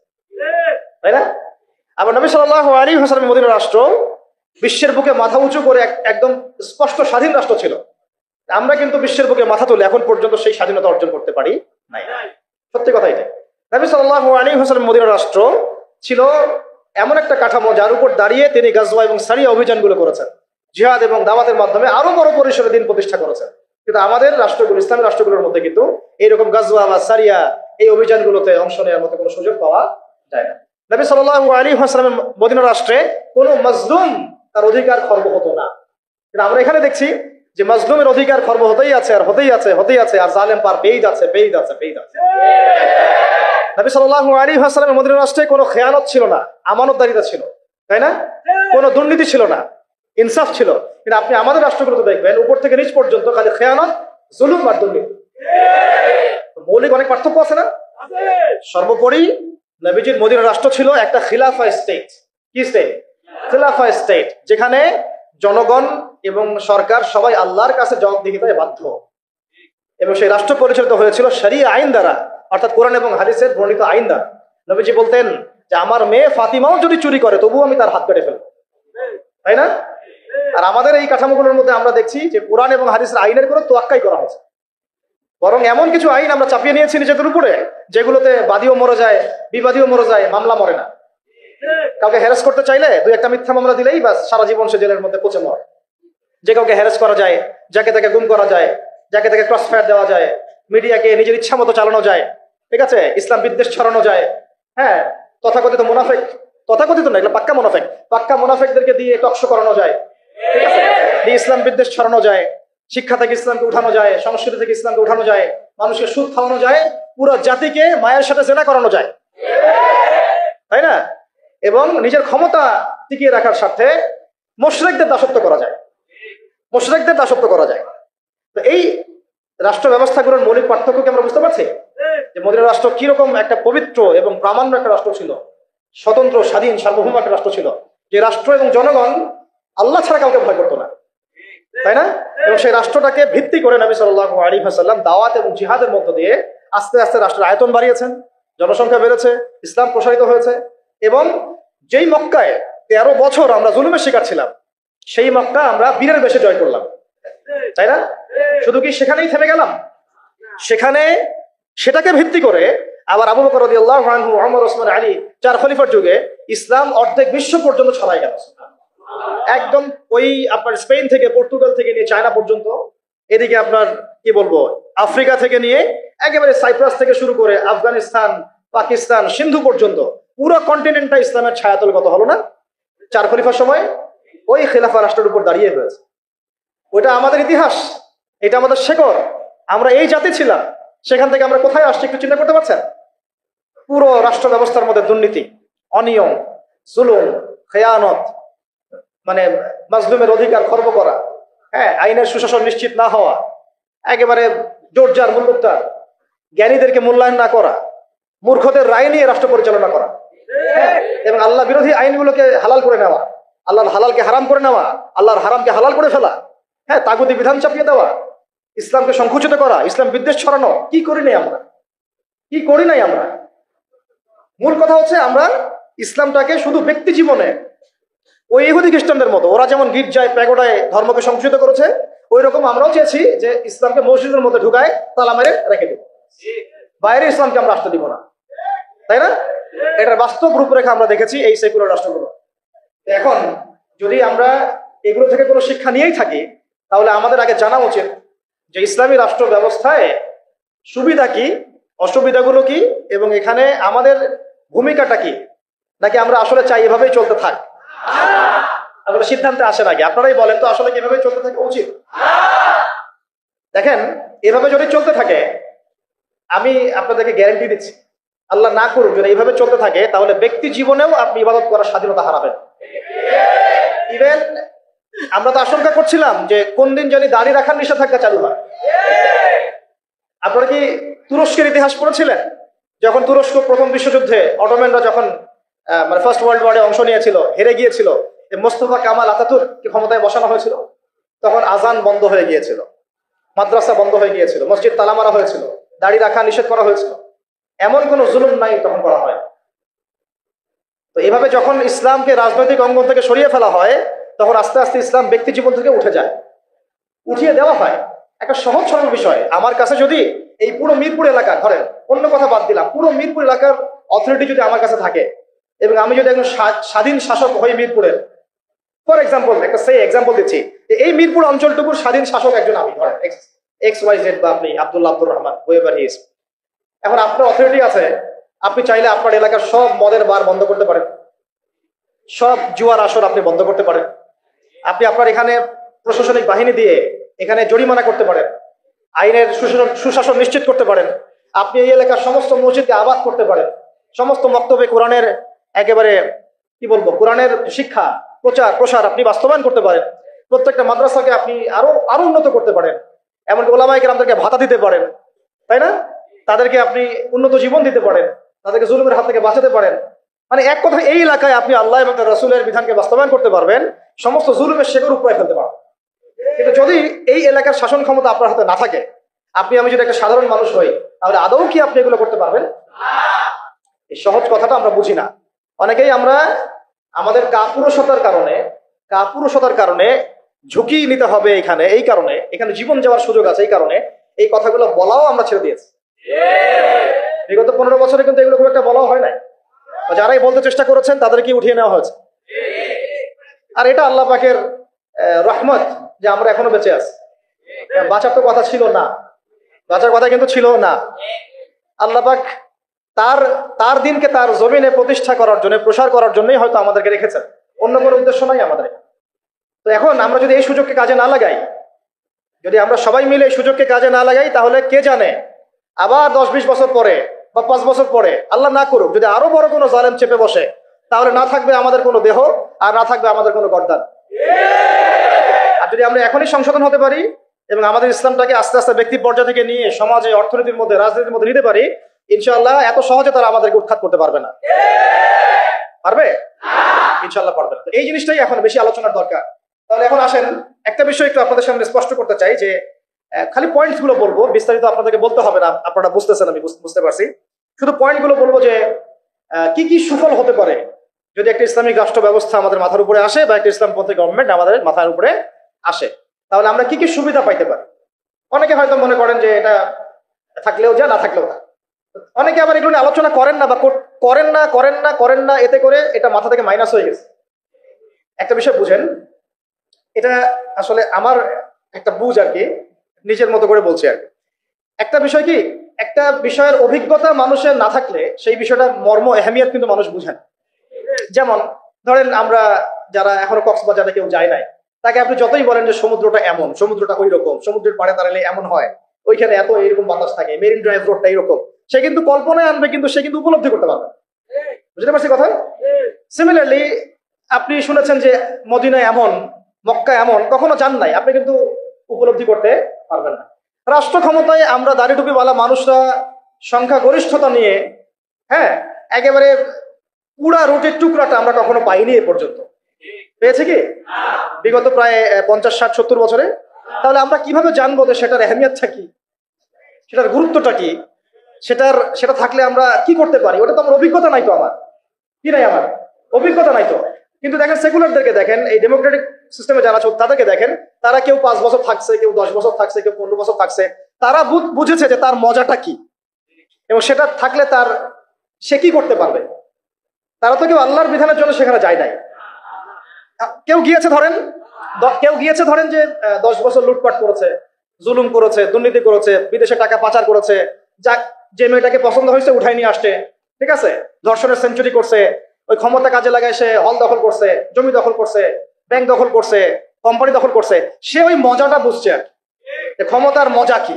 তাই না? আবার নবী সাল্লাল্লাহু আলাইহি ওয়াসাল্লামের মদিনা রাষ্ট্র বিশ্বের বুকে মাথা উঁচু করে একদম স্পষ্ট স্বাধীন রাষ্ট্র ছিল। আমরা কিন্তু বিশ্বের বুকে মাথা তুলে এখন পর্যন্ত সেই স্বাধীনতা অর্জন করতে পারি নাই। সত্যি কথা এটা। নবী সাল্লাল্লাহু আলাইহি ওয়াসাল্লামের মদিনা রাষ্ট্র ছিল এমন একটা কাঠামো যার উপর দাঁড়িয়ে তিনি গাজওয়া এবং সারিয়া অভিযানগুলো করেছেন, জিহাদ এবং দাওয়াতের মাধ্যমে আরো বড় পরিসরে দিন প্রতিষ্ঠা করেছেন। কিন্তু আমাদের রাষ্ট্রগুলো, ইসলামী রাষ্ট্রগুলোর মধ্যে কিন্তু এইরকম গাজওয়া বা সারিয়া এই অভিযানগুলোতে অংশ নেওয়ার মতো কোনো সুযোগ পাওয়া যায় না। নবী সাল্লাল্লাহু আলাইহি ওয়াসাল্লামের মদিনা রাষ্ট্রে কোনো মাজলুম তার অধিকার খর্ব হতো না। কিন্তু আমরা এখানে দেখছি যে মাজলুমের অধিকার খর্ব হতেই আছে আর হতেই আছে, আর জালেম পার পেয়ে যাচ্ছে। নবী সাল্লাল্লাহু আলাইহি ওয়াসাল্লামের মদিনা রাষ্ট্রে কোনো খেয়ানত ছিল না, আমানতদারিতা ছিল, তাই না? কোনো দুর্নীতি ছিল না, ইনসাফ ছিল। কিন্তু আপনি আমাদের রাষ্ট্রগুলোতে দেখবেন উপর থেকে নিচ পর্যন্ত খালি খেয়ানত, জুলুম আর দুর্নীতি। মৌলিক অনেক পার্থক্য আছে না? সর্বোপরি নবীজির মদিনা রাষ্ট্র ছিল একটা খিলাফা স্টেট। কি স্টেট? খিলাফা স্টেট, যেখানে জনগণ এবং সরকার সবাই আল্লাহর কাছে জবাবদিহিতায় বাধ্য, এবং সেই রাষ্ট্র পরিচালিত হয়েছিল শরিয়া আইন দ্বারা, অর্থাৎ কোরআন এবং হাদিসের বর্ণিত আইন দ্বারা। নবীজি বলতেন যে আমার মেয়ে ফাতিমাও যদি চুরি করে তবুও আমি তার হাত কেটে ফেলবো, তাই না? আর আমাদের এই কাঠামোগুলোর মধ্যে আমরা দেখছি যে কোরআন এবং হাদিসের আইনের কোনো তোয়াক্কাই করা হয়েছে, বরং এমন কিছু আইন আমরা চাপিয়ে নিয়েছি নিজেদের উপরে যেগুলোতে বাদীও মরে যায়, বিবাদীও মরে যায়, মামলা মরে না। কাউকে হ্যারাস করতে চাইলে 2-1টা মিথ্যা মামলা দিলেই বাস সারা জীবন সে জেলের মধ্যে পচে মরে। যে কাউকে হ্যারাস করা যায়, যাকে তাকে গুম করা যায়, যাকে তাকে ক্রস ফায়ার দেওয়া যায়, মিডিয়াকে নিজের ইচ্ছা মতো চালানো যায়, ঠিক আছে, ইসলাম বিদ্বেষ ছড়ানো যায়। হ্যাঁ, তথাকথিত মুনাফিক, তথাকথিত না, এগুলো পাক্কা মুনাফিকদেরকে দিয়ে টকশো করানো যায়, ঠিক আছে, দিয়ে ইসলাম বিদ্বেষ ছড়ানো যায়, শিক্ষা থেকে ইসলামকে উঠানো যায়, সংস্কৃতি থেকে ইসলামকে উঠানো যায়, মানুষকে সুদ খাওয়ানো যায়, পুরো জাতিকে মায়ের সাথে জেনা করানো যায়, তাই না? এবং নিজের ক্ষমতা টিকিয়ে রাখার স্বার্থে মুশরিকদের দাসত্ব করা যায়। তো এই রাষ্ট্র ব্যবস্থাগুলোর মৌলিক পার্থক্যকে আমরা বুঝতে পারছি যে মদিনা রাষ্ট্র কিরকম একটা পবিত্র এবং প্রামাণ্য একটা রাষ্ট্র ছিল, স্বতন্ত্র, স্বাধীন, সার্বভৌম একটা রাষ্ট্র ছিল, যে রাষ্ট্র এবং জনগণ আল্লাহ ছাড়া কাউকে ভয় করতো না, তাই না? এবং সেই রাষ্ট্রটাকে ভিত্তি করে নবী সাল্লাল্লাহু আলাইহি ওয়াসাল্লাম দাওয়াত এবং জিহাদের মধ্য দিয়ে আস্তে আস্তে রাষ্ট্রের আয়তন বাড়িয়েছেন, জনসংখ্যা বেড়েছে, ইসলাম প্রসারিত হয়েছে। এবং যেই মক্কায় 13 বছর আমরা জুলুমের শিকার ছিলাম, সেই মক্কা আমরা বীরের বেশে জয় করলাম, তাই না? শুধু কি সেখানেই থেমে গেলাম? সেখানে সেটাকে ভিত্তি করে আবার আবু বকর রাদিয়াল্লাহু আনহু, ওমর, ওসমান, আলী 4 খলিফার যুগে ইসলাম অর্ধেক বিশ্ব পর্যন্ত ছড়াই গেল। একদম ওই আপনার স্পেন থেকে, পর্তুগাল থেকে নিয়ে চায়না পর্যন্ত, এদিকে আপনার কি বলবো আফ্রিকা থেকে নিয়ে একেবারে সাইপ্রাস থেকে শুরু করে আফগানিস্তান, পাকিস্তান, সিন্ধু পর্যন্ত পুরো কন্টিনেন্টটা ইসলামের ছায়াতলগত হলো না 4 খলিফার সময়? ওই খেলাফা রাষ্ট্রের উপর দাঁড়িয়ে হয়েছে। ওইটা আমাদের ইতিহাস, এটা আমাদের শেকড়। আমরা এই জাতি ছিলাম, সেখান থেকে আমরা কোথায় আসছি একটু চিন্তা করতে পারছেন? পুরো রাষ্ট্র ব্যবস্থার মধ্যে দুর্নীতি, অনিয়ম, জুলুম, খেয়ানত, মানে মাজলুমের অধিকার খর্ব করা, হ্যাঁ, আইনের সুশাসন নিশ্চিত না হওয়া, একেবারে জোরজার মুল্লুকতার, জ্ঞানীদেরকে মূল্যায়ন না করা, মূর্খদের রায় নিয়ে রাষ্ট্র পরিচালনা করা, হ্যাঁ, এবং আল্লাহ বিরোধী আইনগুলোকে হালাল করে নেওয়া, আল্লাহর হালালকে হারাম করে নেওয়া, আল্লাহর হারামকে হালাল করে ফেলা, হ্যাঁ, তাগুতি বিধান চাপিয়ে দেওয়া, ইসলামকে সংকুচিত করা, ইসলাম বিদ্বেষ ছড়ানো। কি করি নাই আমরা? কি করি নাই আমরা? মূল কথা হচ্ছে আমরা ইসলামটাকে শুধু ব্যক্তি জীবনে ওই ইহুদি খ্রিস্টানদের মতো, ওরা যেমন গির্জায় প্যাগোডায় ধর্মকে সংকুচিত করেছে, ওই রকম আমরাও চেয়েছি যে ইসলামকে মসজিদের মধ্যে ঢুকায় তালা মেরে রেখে দেব, বাইরে ইসলামকে আমরা আসতে দিব না, তাই না? এটার বাস্তব রূপরেখা আমরা দেখেছি এই সেকুলার রাষ্ট্রগুলো। এখন যদি আমরা এগুলো থেকে কোনো শিক্ষা নিয়েই থাকি, তাহলে আমাদের আগে জানা উচিত যে ইসলামী রাষ্ট্র ব্যবস্থায় সুবিধা কি, অসুবিধাগুলো কি, এবং এখানে আমাদের ভূমিকাটা কি, নাকি আমরা আসলে চাই এভাবেই চলতে থাক। আসলে সিদ্ধান্তে আসে নাকি আপনারাই বলেন তো, আসলে কিভাবে চলতে থাকা উচিত? দেখেন, এভাবে যদি চলতে থাকে, আমি আপনাদেরকে গ্যারান্টি দিচ্ছি, আল্লাহ না করুক যদি এইভাবে চলতে থাকে, তাহলে ব্যক্তি জীবনেও আপনি ইবাদত করার স্বাধীনতা হারাবেন। ইভেন আমরা তো আশঙ্কা করছিলাম যে কোন দিন যদি দাড়ি রাখার নিষেধাজ্ঞা চালু হয়। আপনারা কি তুরস্কের ইতিহাস পড়েছিলেন? যখন তুরস্ক প্রথম বিশ্বযুদ্ধে অটোম্যানরা যখন মানে ফার্স্ট ওয়ার্ল্ড ওয়ারে অংশ নিয়েছিল, হেরে গিয়েছিল, মোস্তফা কামাল আতাতুর্ককে ক্ষমতায় বসানো হয়েছিল, তখন আজান বন্ধ হয়ে গিয়েছিল, মাদ্রাসা বন্ধ হয়ে গিয়েছিল, মসজিদ তালা মারা হয়েছিল, দাড়ি রাখা নিষেধ করা হয়েছিল। এমন কোন জুলুম নাই তখন করা হয়। তো এভাবে যখন ইসলামকে রাজনৈতিক অঙ্গন থেকে সরিয়ে ফেলা হয়, তখন আস্তে আস্তে ইসলাম ব্যক্তি জীবন থেকে উঠে যায়, উঠিয়ে দেওয়া হয়। একটা সহজ সরল বিষয়, আমার কাছে যদি এই পুরো মিরপুর এলাকা, ধরেন অন্য কথা বাদ দিলাম, পুরো মিরপুর এলাকার অথরিটি যদি আমার কাছে থাকে, এবং আমি যদি একজন স্বাধীন শাসক হই মিরপুরের, ফর এক্সাম্পল, একটা এক্সাম্পল দিচ্ছি, এই মিরপুর অঞ্চলটুকুর স্বাধীন শাসক একজন আমি, ধরেন XYZ, বা আপনি Abdullah Abdur Rahman, whoever he is. এখন আপনার অথরিটি আছে, আপনি চাইলে আপনার এলাকার সব মদের বার বন্ধ করতে পারেন, সব জুয়ার আসর আপনি বন্ধ করতে পারেন, আপনি আপনার এখানে প্রশাসনিক বাহিনী দিয়ে এখানে জরিমানা করতে পারেন, আইনের সুশাসন নিশ্চিত করতে পারেন, আপনি এই এলাকার সমস্ত মসজিদকে আবাদ করতে পারেন, সমস্ত মক্তবে কোরআনের একেবারে কি বলবো কোরআনের শিক্ষা প্রচার প্রসার আপনি বাস্তবায়ন করতে পারেন, প্রত্যেকটা মাদ্রাসাকে আপনি আরো উন্নত করতে পারেন, এমনকি ওলামায়ে কেরামদেরকে ভাতা দিতে পারেন, তাই না? তাদেরকে আপনি উন্নত জীবন দিতে পারেন, তাদেরকে জুলুমের হাত থেকে বাঁচাতে পারেন। মানে এক কথা, এই এলাকায় আপনি আল্লাহ এবং তার রাসূলের বিধানকে বাস্তবায়ন করতে পারবেন, সমস্ত জুলুমের শেকড় উপরে ফেলতে পারবেন। কিন্তু যদি এই এলাকার শাসন ক্ষমতা আপনার হাতে না থাকে, আমি যদি একটা সাধারণ মানুষ হই, তাহলে আদৌ কি আপনি এগুলো করতে পারবেন? এই সহজ কথাটা আমরা বুঝি না। অনেকেই আমরা আমাদের কাপুরুষতার কারণে ঝুঁকি নিতে হবে এখানে, এই কারণে এখানে জীবন যাওয়ার সুযোগ আছে, এই কারণে এই কথাগুলো বলাও আমরা ছেড়ে দিয়েছি। বিগত 15 বছরে কিন্তু এগুলো খুব একটা বলাও হয় নাই, যারাই বলতে চেষ্টা করেছেন তাদেরকে উঠিয়ে নেওয়া হয়েছে। আর এটা আল্লাহ পাকের রহমত যে আমরা এখনো বেঁচে আছি। বাঁচার তো কথা ছিল না, বাঁচার কথা কিন্তু ছিল না। আল্লাহ পাক তার দিনকে তার জমিনে প্রতিষ্ঠা করার জন্য, প্রসার করার জন্যই হয়তো আমাদেরকে রেখেছেন, অন্য কোনো উদ্দেশ্য নাই আমাদের। তো এখন আমরা যদি এই সুযোগকে কাজে না লাগাই, যদি আমরা সবাই মিলে এই সুযোগকে কাজে না লাগাই, তাহলে কে জানে আবার 10-20 বছর পরে বা 5 বছর পরে, আল্লাহ না করুক, যদি আরো বড় কোনো জালেম চেপে বসে, তাহলে না থাকবে আমাদের কোনো দেহ, আর না থাকবে আমাদের কোনো গর্দান। আর যদি আমরা এখনই সংশোধন হতে পারি এবং আমাদের ইসলামটাকে আস্তে আস্তে ব্যক্তি পর্যায় থেকে নিয়ে সমাজে, অর্থনীতির মধ্যে, রাজনীতির মধ্যে নিতে পারি, ইনশাআল্লাহ এত সহজে তারা আমাদেরকে উৎখাত করতে পারবে না। পারবে? ইনশাআল্লাহ পারবে না। এই জিনিসটাই এখন বেশি আলোচনার দরকার। তাহলে এখন আসেন, একটা বিষয় একটু আপনাদের সামনে স্পষ্ট করতে চাই, যে খালি পয়েন্টস গুলো বলবো, বিস্তারিত আপনাদেরকে বলতে হবে না, আপনারা বুঝতেছেন, আমি বুঝতে পারছি। শুধু পয়েন্ট গুলো বলবো যে কি কি সুফল হতে পারে যদি একটা ইসলামিক রাষ্ট্র ব্যবস্থা আমাদের মাথার উপরে আসে, বা একটা ইসলামপন্থী গভর্নমেন্ট আমাদের মাথার উপরে আসে, তাহলে আমরা কি কি সুবিধা পাইতে পারি। অনেকে হয়তো মনে করেন যে এটা থাকলেও যা, না থাকলেও না। অনেকে আবার এগুলো নিয়ে আলোচনা করেন না বা করেন না, এতে করে এটা মাথা থেকে মাইনাস হয়ে গেছে। একটা বিষয় বুঝেন, এটা আসলে আমার একটা বুঝ আর কি, নিজের মতো করে বলছি আর কি। একটা বিষয় কি, একটা বিষয়ের অভিজ্ঞতা মানুষের না থাকলে সেই বিষয়টা মর্ম এহমিয়ত কিন্তু মানুষ বুঝেন। যেমন ধরেন আমরা যারা এখনো কক্সবাজারে কেউ যায় নাই, তাকে আপনি যতই বলেন যে সমুদ্রটা এমন, সমুদ্রটা ওই রকম, সমুদ্রের পাড়ে দাঁড়ালে এমন হয়, ওইখানে এত এরকম বাতাস থাকে, মেরিন ড্রাইভ রোডটা এইরকম, সে কিন্তু কল্পনায় আনবে, কিন্তু সে কিন্তু উপলব্ধি করতে পারবে। বুঝতে পারছি কথা? সিমিলারলি আপনি শুনেছেন যে মদিনা এমন, মক্কা এমন, কখনো যান নাই, আপনি কিন্তু উপলব্ধি করতে পারবেন না। রাষ্ট্র ক্ষমতায় আমরা দাড়ি টুপিওয়ালা মানুষরা সংখ্যাগরিষ্ঠতা নিয়ে, হ্যাঁ, একেবারে পুরা রুটির টুকরাটা আমরা কখনো পাইনি এ পর্যন্ত। পেয়েছে কি বিগত প্রায় 50, 60, 70 বছরে? তাহলে আমরা কিভাবে জানবো যে সেটার এহমিয়তটা কি, সেটার গুরুত্বটা কি, সেটা থাকলে আমরা কি করতে পারি? ওটা তো আমার অভিজ্ঞতা নাই, তো আমার কি নাই, আমার অভিজ্ঞতা নাই তো। কিন্তু দেখেন সেকুলারদেরকে দেখেন, এই ডেমোক্রেটিক সিস্টেমে যারা তাদেরকে দেখেন, তারা কেউ 5 বছর থাকছে, কেউ 10 বছর থাকছে, কেউ 15 বছর থাকছে। তারা বুঝেছে যে তার মজাটা কি, এবং সেটা থাকলে সে কি করতে পারবে। তারা তো কেউ আল্লাহর বিধানের জন্য সেখানে যায় নাই। কেউ গিয়েছে ধরেন যে 10 বছর লুটপাট করেছে, জুলুম করেছে, দুর্নীতি করেছে, বিদেশে টাকা পাচার করেছে, যে মেয়েটাকে পছন্দ হয়েছে উঠাই নিয়ে আসছে, ঠিক আছে, ধর্ষণের সেঞ্চুরি করছে, ওই ক্ষমতা কাজে লাগায় সে হল দখল করছে, জমি দখল করছে, ব্যাংক দখল করছে, কোম্পানি দখল করছে। সে ওই মজাটা বুঝছে আর কি, ক্ষমতার মজা কি।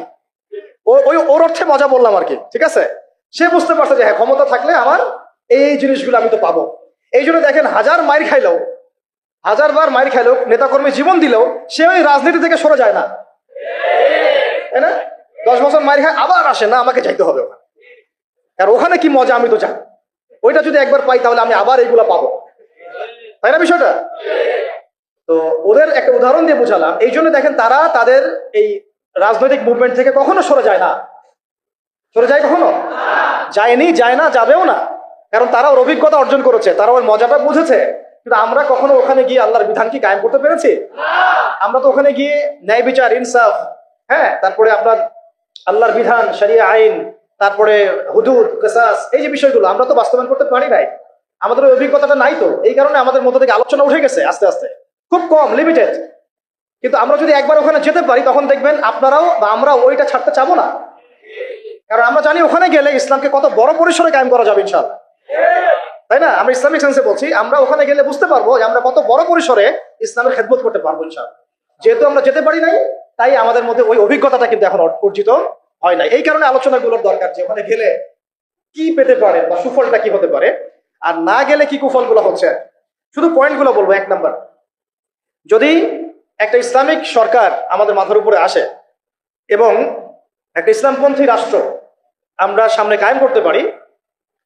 ওর অর্থে মজা বললাম আর কি, ঠিক আছে। সে বুঝতে পারছে যে হ্যাঁ, ক্ষমতা থাকলে আমার এই জিনিসগুলো আমি তো পাবো। এই জন্য দেখেন, হাজার বার মাইর খাইলেও, নেতাকর্মী জীবন দিলেও, সে ওই রাজনীতি থেকে সরে যায় না, তাই না? 10 বছর মাইর খায়, আবার আসে না, আমাকে যাইতে হবে ওখানে, আর ওখানে কি মজা আমি তো জানি। ওইটা যদি একবার পাই তাহলে আমি আবার এইগুলা পাবো, তাই না বিষয়টা? তো ওদের একটা উদাহরণ দিয়ে বুঝালাম। এই জন্য দেখেন, তারা তাদের এই রাজনৈতিক মুভমেন্ট থেকে কখনো সরে যায় না। সরে যায় কখনো? যায়নি, যায় না, যাবেও না। কারণ তারা ওর অভিজ্ঞতা অর্জন করেছে, তারা ওর মজাটা বুঝেছে। কিন্তু আমরা কখনো ওখানে গিয়ে আল্লাহর বিধান কি কায়েম করতে পেরেছি? আমরা তো ওখানে গিয়ে ন্যায় বিচার, ইনসাফ, হ্যাঁ, তারপরে আপনার আল্লাহর বিধান, শরিয়া আইন, তারপরে হুদুদ, কিসাস, এই যে বিষয়গুলো আমরা তো বাস্তবায়ন করতে পারি নাই। আমাদের ওই অভিজ্ঞতাটা নাই তো, এই কারণে আমাদের মধ্যে থেকে আলোচনা উঠে গেছে আস্তে আস্তে, খুব কম, লিমিটেড। কিন্তু আমরা যদি একবার ওখানে যেতে পারি, তখন দেখবেন আপনারাও বা আমরা ওইটা ছাড়তে চাবো না। কারণ আমরা জানি ওখানে গেলে ইসলামকে কত বড় পরিসরে কায়েম করা যাবে ইনশাআল্লাহ, তাই না? আমরা ইসলামিক সেন্সে বলছি, আমরা ওখানে গেলে বুঝতে পারবো যে আমরা কত বড় পরিসরে ইসলামের খেদমত করতে পারবো ইনশাআল্লাহ। যেহেতু আমরা যেতে পারি নাই, তাই আমাদের মধ্যে ওই অভিজ্ঞতাটা কিন্তু এখন অর্জিত হয় না। এই কারণে আলোচনাগুলোর দরকার, যে ওখানে গেলে কি পেতে পারে বা সুফলটা কি হতে পারে, আর না গেলে কি কুফলগুলো হচ্ছে। শুধু পয়েন্টগুলো বলবো। 1 নাম্বার, যদি একটা ইসলামিক সরকার আমাদের মাথার উপরে আসে এবং একটা ইসলামপন্থী রাষ্ট্র আমরা সামনে কায়েম করতে পারি,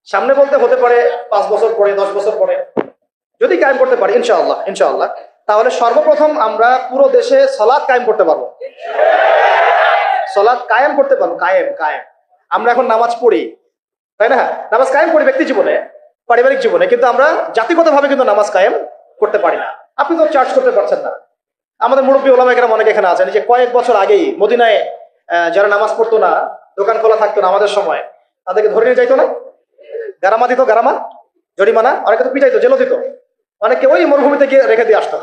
সামনে বলতে হতে পারে 5 বছর পরে, 10 বছর পরে, যদি কায়েম করতে পারি ইনশাআল্লাহ, তাহলে সর্বপ্রথম আমরা পুরো দেশে সালাত কায়েম করতে পারবো। সালাত কায়েম করতে পারবো, কায়েম। আমরা এখন নামাজ পড়ি, তাই না? নামাজ কায়েম করি ব্যক্তি জীবনে, পারিবারিক জীবনে, কিন্তু আমরা জাতিগতভাবে কিন্তু নামাজ কায়েম করতে পারি না। আপনি তো চার্জ করতে পারছেন না। আমাদের মুরব্বী ওলামা কেরাম অনেকে এখানে আছেন, যে কয়েক বছর আগেই মদিনায় যারা নামাজ পড়তো না, দোকান খোলা থাকতো না আমাদের সময়, তাদেরকে ধরে নিয়ে যাইতো না, গারামা দিত, জরিমানা, অনেকে তো পিটাইতো, জেলও দিত, অনেকে ওই মরুভূমিতে গিয়ে রেখে দিয়ে আসতো,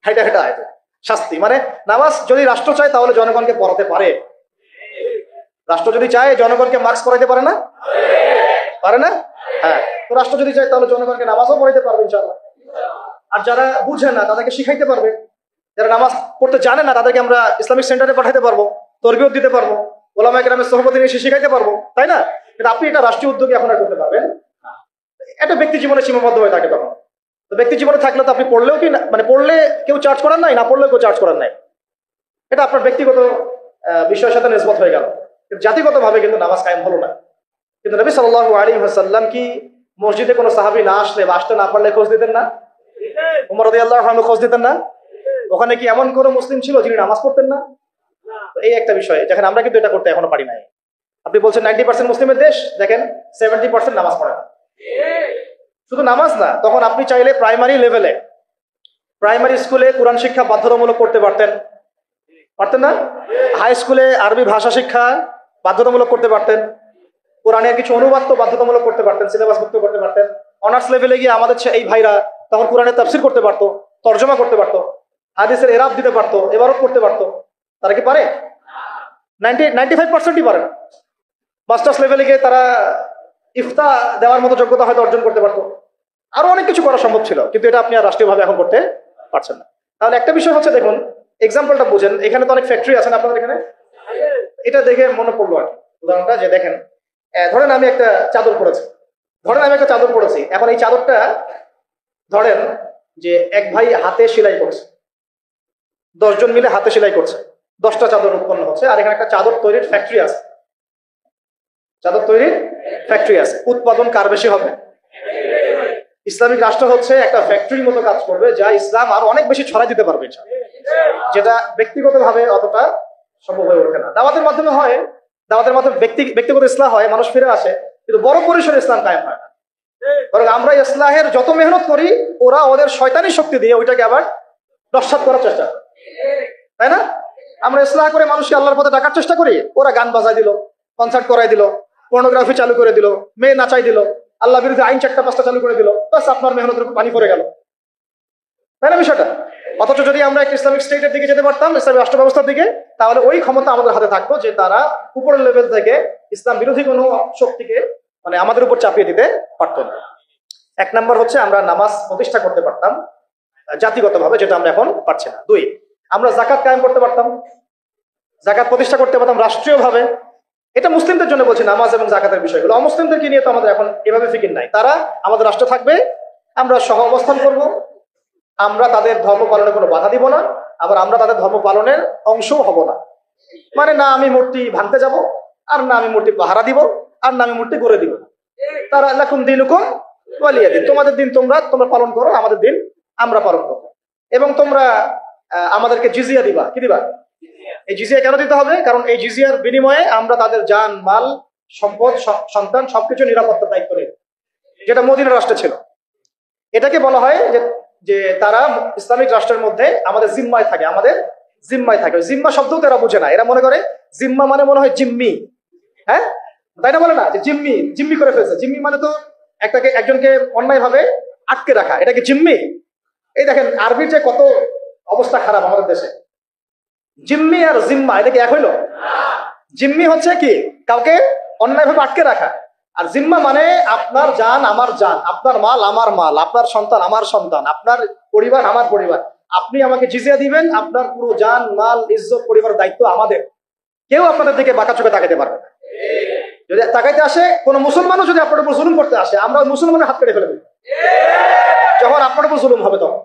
হেঁটে আয়তো শাস্তি। মানে নামাজ যদি রাষ্ট্র চায় তাহলে জনগণকে পড়াতে পারে। রাষ্ট্র যদি চায় জনগণকে মার্কস পড়াইতে পারে না? হ্যাঁ, তো রাষ্ট্র যদি চায় তাহলে জনগণকে নামাজও পড়াইতে পারবে ইনশাআল্লাহ। আর যারা বুঝে না তাদেরকে শিখাইতে পারবে, যারা নামাজ পড়তে জানে না তাদেরকে আমরা ইসলামিক সেন্টারে পাঠাইতে পারবো, তরবিয়ত দিতে পারবো, ওলামা কেরামের সোহবতে নিয়ে শিখাইতে পারবো, তাই না? কিন্তু আপনি এটা রাষ্ট্রীয় উদ্যোগে আপনারা করতে পারবেন, এটা ব্যক্তি জীবনে সীমাবদ্ধ হয়ে থাকে তখন। তো ব্যক্তি জীবনে থাকলে তো আপনি পড়লেও কি, মানে পড়লে কেউ চার্জ করার নাই, না পড়লেও কেউ চার্জ করার নাই, এটা আপনার ব্যক্তিগত বিষয়ের সাথে নিসবত হয়ে গেল। কিন্তু জাতিগতভাবে কিন্তু নামাজ কায়েম হলো না। কিন্তু নবী সাল্লাল্লাহু আলাইহি ওয়াসাল্লাম কি মসজিদে কোনো সাহাবী না আসলে বা আসতে না পারলে খোঁজ দিতেন না? ওমর রাদিয়াল্লাহু আনহু খোঁজ দিতেন না? ওখানে কি এমন কোনো মুসলিম ছিল যিনি নামাজ পড়তেন না? এই একটা বিষয়, যেখানে আমরা কিন্তু এটা করতে এখনো পারি নাই। আপনি বলছেন 90% মুসলিমের দেশ, দেখেন 70% নামাজ পড়ে না। শুধু নামাজ না, তখন আপনি চাইলে প্রাইমারি লেভেলে, প্রাইমারি স্কুলে কোরআন শিক্ষা বাধ্যতামূলক করতে পারতেন না? হাই স্কুলে আরবি ভাষা শিক্ষা বাধ্যতামূলক করতে পারতেন, কোরআনের কিছু অনুবাদ তো বাধ্যতামূলক করতে পারতেন, সিলেবাস মুক্ত করতে পারতেন। অনার্স লেভেলে গিয়ে আমাদের এই ভাইরা তখন কোরআনের তাফসির করতে পারতো, তর্জমা করতে পারতো, হাদিসের এরাব দিতে পারতো, ইবারত করতে পারতো। তারা কি পারে? 95%ই পারে না। মাস্টার্স লেভেলে গিয়ে তারা ইফতা দেওয়ার মতো যোগ্যতা হয়তো অর্জন করতে পারতো, আরো অনেক কিছু করা সম্ভব ছিল, কিন্তু এটা আপনি আর রাষ্ট্রীয়ভাবে এখন করতে পারছেন না। তাহলে একটা বিষয় হচ্ছে, দেখুন এক্সাম্পলটা বুঝেন, এখানে তো অনেক ফ্যাক্টরি আছেন আপনাদের এখানে, এটা দেখে মনে পড়লো আর কি উদাহরণটা, যে দেখেন ধরেন আমি একটা চাদর পরেছি, এখন এই চাদরটা ধরেন যে এক ভাই হাতে সেলাই করছে, 10 জন মিলে হাতে সেলাই করছে, 10টা চাদর উৎপন্ন হচ্ছে, আর এখানে একটা চাদর তৈরির ফ্যাক্টরি আছে। উৎপাদন কার বেশি হবে? ইসলামিক রাষ্ট্র হচ্ছে একটা ফ্যাক্টরির মতো কাজ করবে, যা ইসলাম আরো অনেক বেশি ছড়াই দিতে পারবে, যেটা ব্যক্তিগতভাবে অতটা সম্ভব হয়ে ওঠে না। দাওয়াতের মাধ্যমে ব্যক্তিগত ইসলাম হয়, মানুষ ফিরে আসে, কিন্তু বড় পরিসরে ইসলাম কায়েম হয় না। বরং আমরা ইসলাহের যত মেহনত করি, ওরা ওদের শয়তানি শক্তি দিয়ে ওইটাকে আবার নস্যাৎ করার চেষ্টা করে, তাই না? আমরা ইসলাহ করে মানুষকে আল্লাহর পথে ডাকার চেষ্টা করি, ওরা গান বাজাই দিল, কনসার্ট করাই দিল, পর্নোগ্রাফি চালু করে দিল, মেয়ে নাচাই দিল, আল্লাহ বিরুদ্ধে আইন 4টা-5টা চালু করে দিল, বাস আপনার মেহনতের উপর পানি পড়ে গেল, তাই না বিষয়টা? অথচ যদি আমরা একটা ইসলামিক স্টেটের দিকে যেতে পারতাম, ইসলামিক রাষ্ট্র ব্যবস্থার দিকে, তাহলে ওই ক্ষমতা আমাদের হাতে থাকতো যে তারা উপরের লেভেল থেকে ইসলাম বিরোধী কোনো শক্তিকে আমাদের উপর চাপিয়ে দিতে পারতো না। 1 নম্বর হচ্ছে আমরা নামাজ প্রতিষ্ঠা করতে পারতাম জাতিগতভাবে, যেটা আমরা এখন পারছি না। 2, আমরা যাকাত কায়েম করতে পারতাম, যাকাত প্রতিষ্ঠা করতে পারতাম রাষ্ট্রীয়ভাবে। এটা মুসলিমদের জন্য বলছি, নামাজ এবং যাকাতের বিষয়গুলো। অমুসলিমদেরকে নিয়ে তো আমাদের এখন এভাবে ফিকির নাই। তারা আমাদের রাষ্ট্র থাকবে, আমরা সহ অবস্থান করব, আমরা তাদের ধর্ম পালনে কোনো বাধা দিব না, আবার আমরা তাদের ধর্ম পালনের অংশও হব না। না আমি মূর্তি ভাঙতে যাব, আর না আমি মূর্তি পাহারা দিব, আর না আমি মূর্তি গড়ে দিব। তারা লাকুম দিনুকুম ওয়ালিয়া দিন, তোমাদের দিন তোমরা পালন করো, আমাদের দিন আমরা পালন করব। এবং তোমরা আমাদেরকে জিজিয়া দিবা। কি দিবা? এই জিজিয়া কেন দিতে হবে? কারণ এই জিজিয়ার বিনিময়ে আমরা তাদের জান, মাল, সম্পদ, সন্তান সবকিছু নিরাপত্তার দায়িত্ব নেই, যেটা মদিনা রাষ্ট্রে ছিল। এটাকে বলা হয় যে তারা ইসলামিক রাষ্ট্রের মধ্যে আমাদের জিম্মায় থাকে, জিম্মা শব্দও তারা বুঝে না। এরা মনে করে জিম্মা মানে মনে হয় জিম্মি, হ্যাঁ তাই না? বলে না যে জিম্মি করে ফেলছে। জিম্মি মানে তো একজনকে অন্যায় ভাবে আটকে রাখা, এটাকে জিম্মি। এই দেখেন আরবির যে কত অবস্থা খারাপ আমাদের দেশে। জিম্মি আর জিম্মা এটা কি এক হইলো? জিম্মি হচ্ছে কি কাউকে অন্যায় ভাবে আটকে রাখা, আর জিম্মা মানে আপনার জান আমার জান, আপনার মাল আমার মাল, আপনার সন্তান আমার সন্তান, আপনার পরিবার আমার পরিবার। আপনি আমাকে জিজিয়া দিবেন, আপনার পুরো জান, মাল, ইজ্জত, পরিবারের দায়িত্ব আমাদের। কেউ আপনাদের দিকে বাঁকা চোখে তাকাইতে পারবে না। যদি তাকাইতে আসে কোনো মুসলমানও যদি আপনার উপর জুলুম করতে আসে, আমরা ওই মুসলমানের হাত কেটে ফেলে দেব যখন আপনার উপর জুলুম হবে। তখন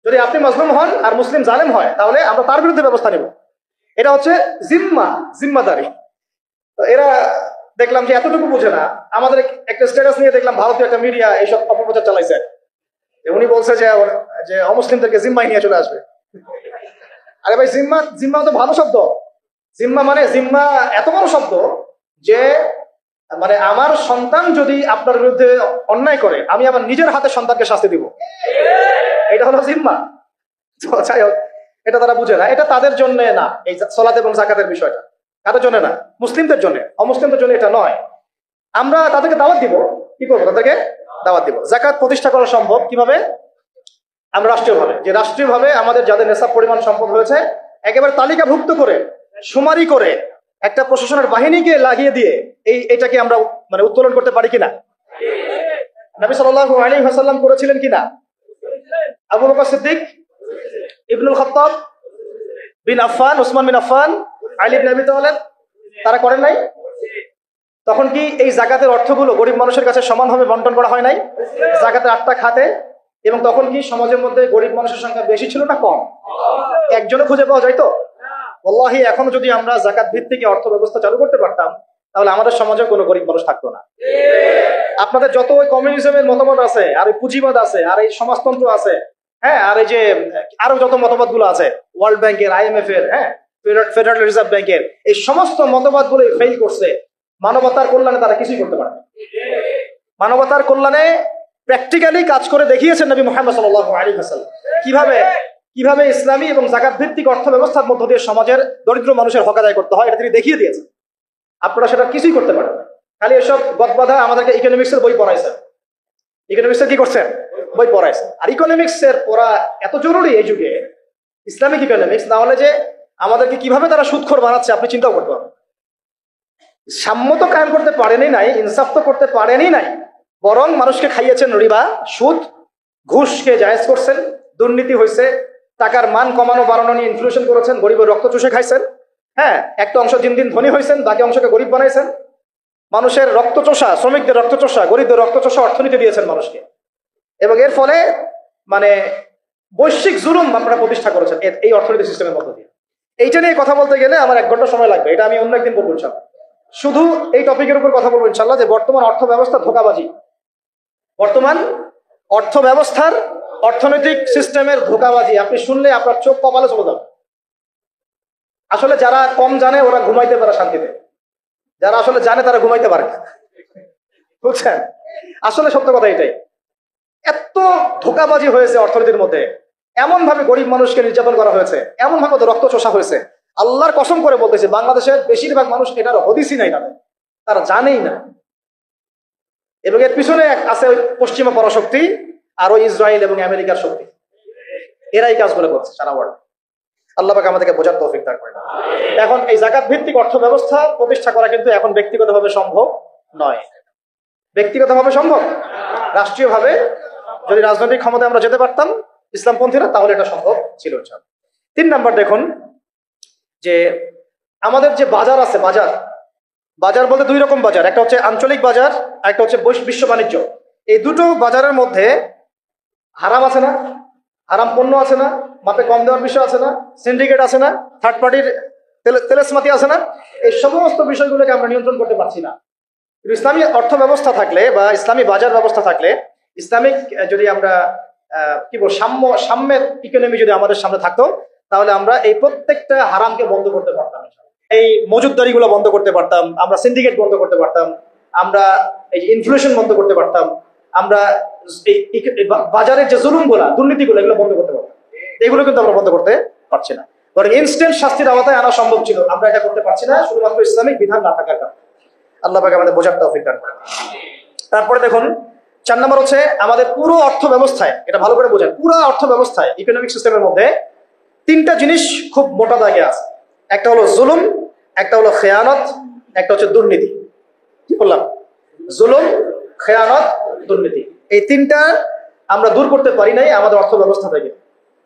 যদি আপনি মাজলুম হন আর মুসলিম জালেম হয়, তাহলে আমরা তার বিরুদ্ধে ব্যবস্থা নেব। এটা হচ্ছে জিম্মাদারি। তো এরা দেখলাম যে এতটুকু বুঝে না। আমাদের একটা স্ট্যাটাস নিয়ে দেখলাম ভারতীয় একটা মিডিয়া এইসব অপপ্রচার চালাইছে। উনি বলছে যে অমুসলিমদেরকে জিম্মায় নিয়ে চলে আসবে। আরে ভাই, জিম্মা তো ভালো শব্দ। জিম্মা এত বড় শব্দ যে আমার সন্তান যদি আপনার বিরুদ্ধে অন্যায় করে, আমি আমার নিজের হাতে সন্তানকে শাস্তি দিব, এটা হলো জিম্মা। যাই হোক, এটা তারা বুঝে না। এটা তাদের জন্য না, এই সালাত এবং যাকাতের বিষয়টা কাদের জন্য না? মুসলিমদের জন্য। অমুসলিমদের জন্য এটা নয়। আমরা তাদেরকে দাওয়াত দিব। কি করবো? তাদেরকে দাওয়াত দিব। যাকাত প্রতিষ্ঠা করা সম্ভব কিভাবে? আমরা রাষ্ট্রীয়ভাবে আমাদের যাদের নেশাব পরিমাণ সম্পদ হয়েছে, একেবারে তালিকাভুক্ত করে, শুমারি করে, একটা প্রশাসনের বাহিনীকে লাগিয়ে দিয়ে এটাকে আমরা উত্তোলন করতে পারি কিনা? নবী সাল্লাল্লাহু আলাইহি ওয়াসাল্লাম করেছিলেন কিনা? আবু বকর সিদ্দিক, ইবনুল খাত্তাব বিন আফফান, উসমান বিন আফফান, আলী ইবনে আবি তালেব, তারা করেন নাই? তখন কি এই যাকাতের অর্থগুলো গরিব মানুষের কাছে সমানভাবে বন্টন করা হয় নাই? যাকাতের 8টা খাতে। এবং তখন কি সমাজের মধ্যে গরিব মানুষের সংখ্যা বেশি ছিল না কম? একজনও খুঁজে পাওয়া যাইতো? ওয়াল্লাহি, এখন যদি আমরা যাকাত ভিত্তিক অর্থ ব্যবস্থা চালু করতে পারতাম, তাহলে আমাদের সমাজে কোনো গরিব মানুষ থাকতো না। আপনাদের যত ওই কমিউনিজমের মতবাদ আছে, আর ওই পুঁজিবাদ আছে, আর এই সমাজতন্ত্র আছে, হ্যাঁ, আর এই যে আরো যত মতবাদ গুলো আছে, ওয়ার্ল্ড ব্যাংকের, IMF এর, হ্যাঁ, ফেডারেল রিজার্ভ ব্যাংকের, এই সমস্ত মতবাদ গুলো ফেল করছে। মানবতার কল্যাণে তারা কিছুই করতে পারে না। মানবতার কল্যাণে প্র্যাকটিক্যালি কাজ করে দেখিয়েছেন নবী মুহাম্মদ সাল্লাল্লাহু আলাইহি ওয়াসাল্লাম। কিভাবে ইসলামী এবং যাকাত ভিত্তিক অর্থ ব্যবস্থার মধ্য দিয়ে সমাজের দরিদ্র মানুষের হক আদায় করতে হয়, এটা তিনি দেখিয়ে দিয়েছেন। আপনারা সেটা কিছুই করতে পারেন না। খালি এসব গদবাধা আমাদেরকে ইকোনমিক্সের বই পড়াইছেন, ইকোনমিক্সের কি করছেন, বই পড়াইছেন। আর ইকোনমিক্সের পড়া এত জরুরি এই যুগে, ইসলামিক ইকোনমিক্স, না হলে যে আমাদেরকে কিভাবে তারা সুদখোর বানাচ্ছে আপনি চিন্তাও করতে পারেন। সাম্য তো কায়েম করতে পারেনি নাই, ইনসাফ তো করতে পারেনি নাই, বরং মানুষকে খাইয়েছেন রিবা, সুদ, ঘুষকে জায়েজ করছেন, দুর্নীতি হয়েছে, টাকার মান কমানো বাড়ানো নিয়ে ইনফ্লেশন করেছেন, গরিবের রক্ত চুষে খাইছেন। হ্যাঁ, একটা অংশ দিন দিন ধনী হয়েছেন, বাকি অংশকে গরিব বানাইছেন। মানুষের রক্তচোষা, শ্রমিকদের রক্তচোষা, গরিবদের রক্তচোষা অর্থনীতি দিয়েছেন মানুষকে, এবং এর ফলে মানে বৈশ্বিক জুলুম আপনারা প্রতিষ্ঠা করেছেন এই অর্থনীতি সিস্টেমের মধ্য দিয়ে। এইটা নিয়ে কথা বলতে গেলে আমার 1 ঘন্টা সময় লাগবে, এটা আমি অন্য একদিন বলবো ইনশাল্লাহ। শুধু এই টপিকের উপর কথা বলবো ইনশাল্লাহ, যে বর্তমান অর্থ ব্যবস্থা ধোঁকাবাজি, বর্তমান অর্থ ব্যবস্থার, অর্থনৈতিক সিস্টেমের ধোঁকাবাজি আপনি শুনলে আপনার চোখ কপালে চলে যাবে। আসলে যারা কম জানে ওরা ঘুমাইতে পারে শান্তিতে, যারা আসলে জানে তারা ঘুমাইতে পারে না, বুঝছেন? আসলে সত্য কথা এটাই, এত ধোঁকাবাজি হয়েছে অর্থনীতির মধ্যে, এমন ভাবে গরিব মানুষকে নির্যাতন করা হয়েছে, এমন ভাবে রক্ত চোষা হয়েছে। আল্লাহর কসম করে বলতেছে, বাংলাদেশের বেশিরভাগ মানুষ এটার হদিসই নাই, তারা জানেই না। এবং এর পিছনে আছে ওই পশ্চিমা পরাশক্তি আর ওই ইসরায়েল এবং আমেরিকার শক্তি, এরাই কাজগুলো করছে সারা ওয়ার্ল্ড। আল্লাহ পাক আমাদেরকে বোঝার তৌফিক দান করেন। এখন এই যাকাত ভিত্তিক অর্থ ব্যবস্থা প্রতিষ্ঠা করা কিন্তু এখন ব্যক্তিগতভাবে সম্ভব নয়। ব্যক্তিগতভাবে সম্ভব, রাষ্ট্রীয়ভাবে যদি রাজনৈতিক ক্ষমতায় আমরা যেতে পারতাম ইসলামপন্থীরা, তাহলে এটা সম্ভব ছিল। 3 নাম্বার দেখুন, যে আমাদের যে বাজার আছে, বাজার বলতে 2 রকম বাজার, একটা হচ্ছে আঞ্চলিক বাজার, একটা হচ্ছে বিশ্ব বাণিজ্য। এই দুটো বাজারের মধ্যে হারাম আছে না, হারাম পণ্য আছে না, মাপে কম দেওয়ার বিষয় আছে না, সিন্ডিকেট আছে না, থার্ড পার্টির তেলেসমাতি আছে না, এই সমস্ত বিষয়গুলোকে আমরা নিয়ন্ত্রণ করতে পারছি না। ইসলামী অর্থ ব্যবস্থা থাকলে বা ইসলামী বাজার ব্যবস্থা থাকলে, ইসলামিক যদি আমরা কি বল সাম্যের ইকোনমি যদি আমাদের সামনে থাকতো, তাহলে আমরা এই প্রত্যেকটা হারামকে বন্ধ করতে পারতাম, এই মজুদদারি গুলো বন্ধ করতে পারতাম, আমরা সিন্ডিকেট বন্ধ করতে পারতাম, আমরা এই ইনফ্লেশন বন্ধ করতে পারতাম, আমরা বাজারের যে জুলুমগুলা, দুর্নীতিগুলো, এগুলো বন্ধ করতে পারতাম। এগুলো কিন্তু আমরা বন্ধ করতে পারছি না, বরং ইনস্ট্যান্ট শাস্তির আওতায় আনা সম্ভব ছিল, আমরা এটা করতে পারছি না শুধুমাত্র ইসলামিক বিধান না থাকার কারণে। আল্লাহ পাক আমাদের বোঝার তৌফিক দান করেন। তারপরে দেখুন 4 নম্বর হচ্ছে আমাদের পুরো অর্থ ব্যবস্থায়, এটা ভালো করে বোঝেন, পুরো অর্থ ব্যবস্থায় ইকোনমিক সিস্টেমের মধ্যে 3টা জিনিস খুব মোটা দাগে আছে। একটা হলো জুলুম, একটা হলো খেয়ানত, একটা হচ্ছে দুর্নীতি। কি বললাম? জুলুম, খেয়ানত, দুর্নীতি। এই 3টা আমরা দূর করতে পারি নাই আমাদের অর্থ ব্যবস্থা থেকে।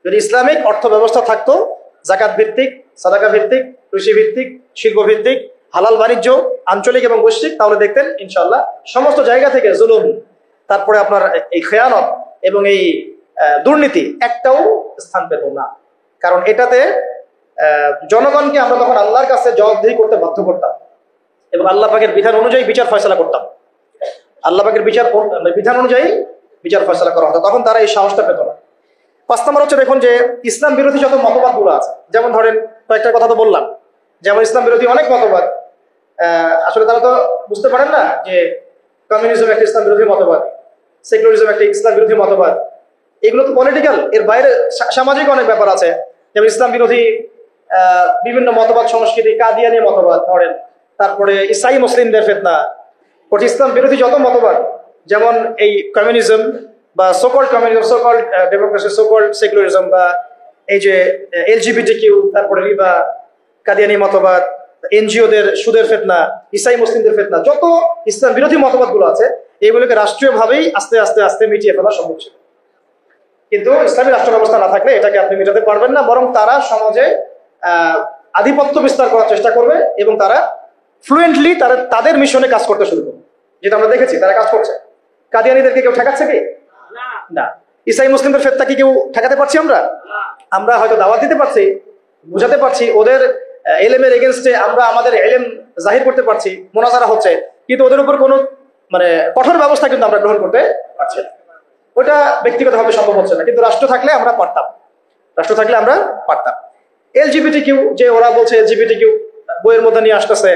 যদি ইসলামিক অর্থ ব্যবস্থা থাকতো, যাকাত ভিত্তিক, সাদাকা ভিত্তিক, কৃষি ভিত্তিক, শিল্প ভিত্তিক, হালাল বাণিজ্য, আঞ্চলিক এবং বৈশ্বিক, তাহলে দেখতেন ইনশাআল্লাহ সমস্ত জায়গা থেকে জুলুম, তারপরে আপনার এই খেয়ানত এবং এই দুর্নীতি একটাও স্থান পেত না। কারণ এটাতে জনগণকে আমরা তখন আল্লাহর কাছে জবাবদিহি করতে বাধ্য করতাম এবং আল্লাহ পাকের বিধান অনুযায়ী বিচার ফয়সালা করতাম। আল্লাহ পাকের বিধান অনুযায়ী বিচার ফয়সালা করা হতো, তখন তারা এই সাহসটা পেত না। 5 নম্বর হচ্ছে দেখুন, যে ইসলাম বিরোধী যত মতবাদগুলো আছে, যেমন ধরেন কয়েকটা কথা তো বললাম, যেমন ইসলাম বিরোধী অনেক মতবাদ, আসলে তারা তো বুঝতে পারেন না যে কমিউনিজম একটা ইসলাম বিরোধী মতবাদ, সেকুলারিজম একটা ইসলাম বিরোধী মতবাদ। এগুলো তো পলিটিক্যাল, এর বাইরে সামাজিক অনেক ব্যাপার আছে, যেমন ইসলাম বিরোধী বিভিন্ন মতবাদ, সংস্কৃতি, কাদিয়ানি মতবাদ ধরেন, তারপরে ইসাই মুসলিমদের ফিতনা, ইসলাম বিরোধী যত মতবাদ, যেমন এই কমিউনিজম বা so-called communism, so-called democracy, so-called secularism, বা এই যে LGBTQ, তারপরে রিবা, কাদিয়ানি মতবাদ, এনজিওদের সুদের ফিতনা, ইসাই মুসলিমদের ফিতনা, যত ইসলাম বিরোধী মতবাদগুলো আছে, এগুলোকে রাষ্ট্রীয়ভাবেই আস্তে আস্তে আস্তে মিটিয়ে ফেলা সম্ভব ছিল। কিন্তু ইসলামী রাষ্ট্র ব্যবস্থা না থাকলে এটাকে আপনি মেটাতে পারবেন না, বরং তারা সমাজে আধিপত্য বিস্তার করার চেষ্টা করবে এবং তারা ফ্লুয়েন্টলি তাদের মিশনে কাজ করতে শুরু করবে, যেটা আমরা দেখেছি তারা কাজ করছে। কাদিয়ানিদেরকে কেউ ঠেকাচ্ছে কি? না। ইসাই মুসলিমদের ফিতনা কি কেউ ঠেকাতে পারছি? আমরা হয়তো দাওয়াত দিতে পারছি, বুঝাতে পারছি, ওদের এলেমের এগেনস্টে আমরা আমাদের এলেম জাহির করতে পারছি, মোনাজারা হচ্ছে, কিন্তু ওদের উপর কোনো মানে কঠোর ব্যবস্থা কিন্তু আমরা গ্রহণ করতে পারছি না। ওটা ব্যক্তিগতভাবে সম্ভব হচ্ছে না, কিন্তু রাষ্ট্র থাকলে আমরা পারতাম, LGBTQ, যে ওরা বলছে LGBTQ বইয়ের মধ্যে নিয়ে আসতেছে,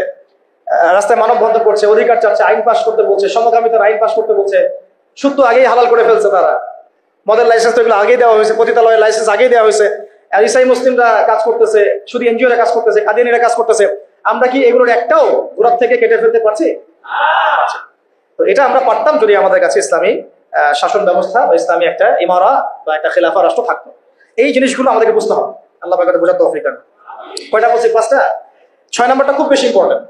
রাস্তায় মানববন্ধন করছে, অধিকার চাচ্ছে, আইন পাস করতে বলছে, সমকামিতার আইন পাস করতে বলছে, সুদ তো আগেই হালাল করে ফেলছে তারা, মদের লাইসেন্স তো এগুলো আগেই দেওয়া হয়েছে, পতিতালয়ের লাইসেন্স আগেই দেওয়া হয়েছে। আর ইসাই মুসলিমরা কাজ করতেছে, শুধু এনজিওরা কাজ করতেছে, কাদিয়ানিরা কাজ করতেছে। আমরা কি এগুলোর একটাও ঘোরার থেকে কেটে ফেলতে পারছি? আচ্ছা, তো এটা আমরা পারতাম যদি আমাদের কাছে ইসলামী শাসন ব্যবস্থা বা ইসলামী একটা ইমারা বা একটা খেলাফা রাষ্ট্র থাকতো। এই জিনিসগুলো আমাদেরকে বুঝতে হবে, আল্লাহ পাকের বোঝার তৌফিক দান। কয়টা বলছি? 5টা। 6 নম্বরটা খুব বেশি ইম্পর্টেন্ট।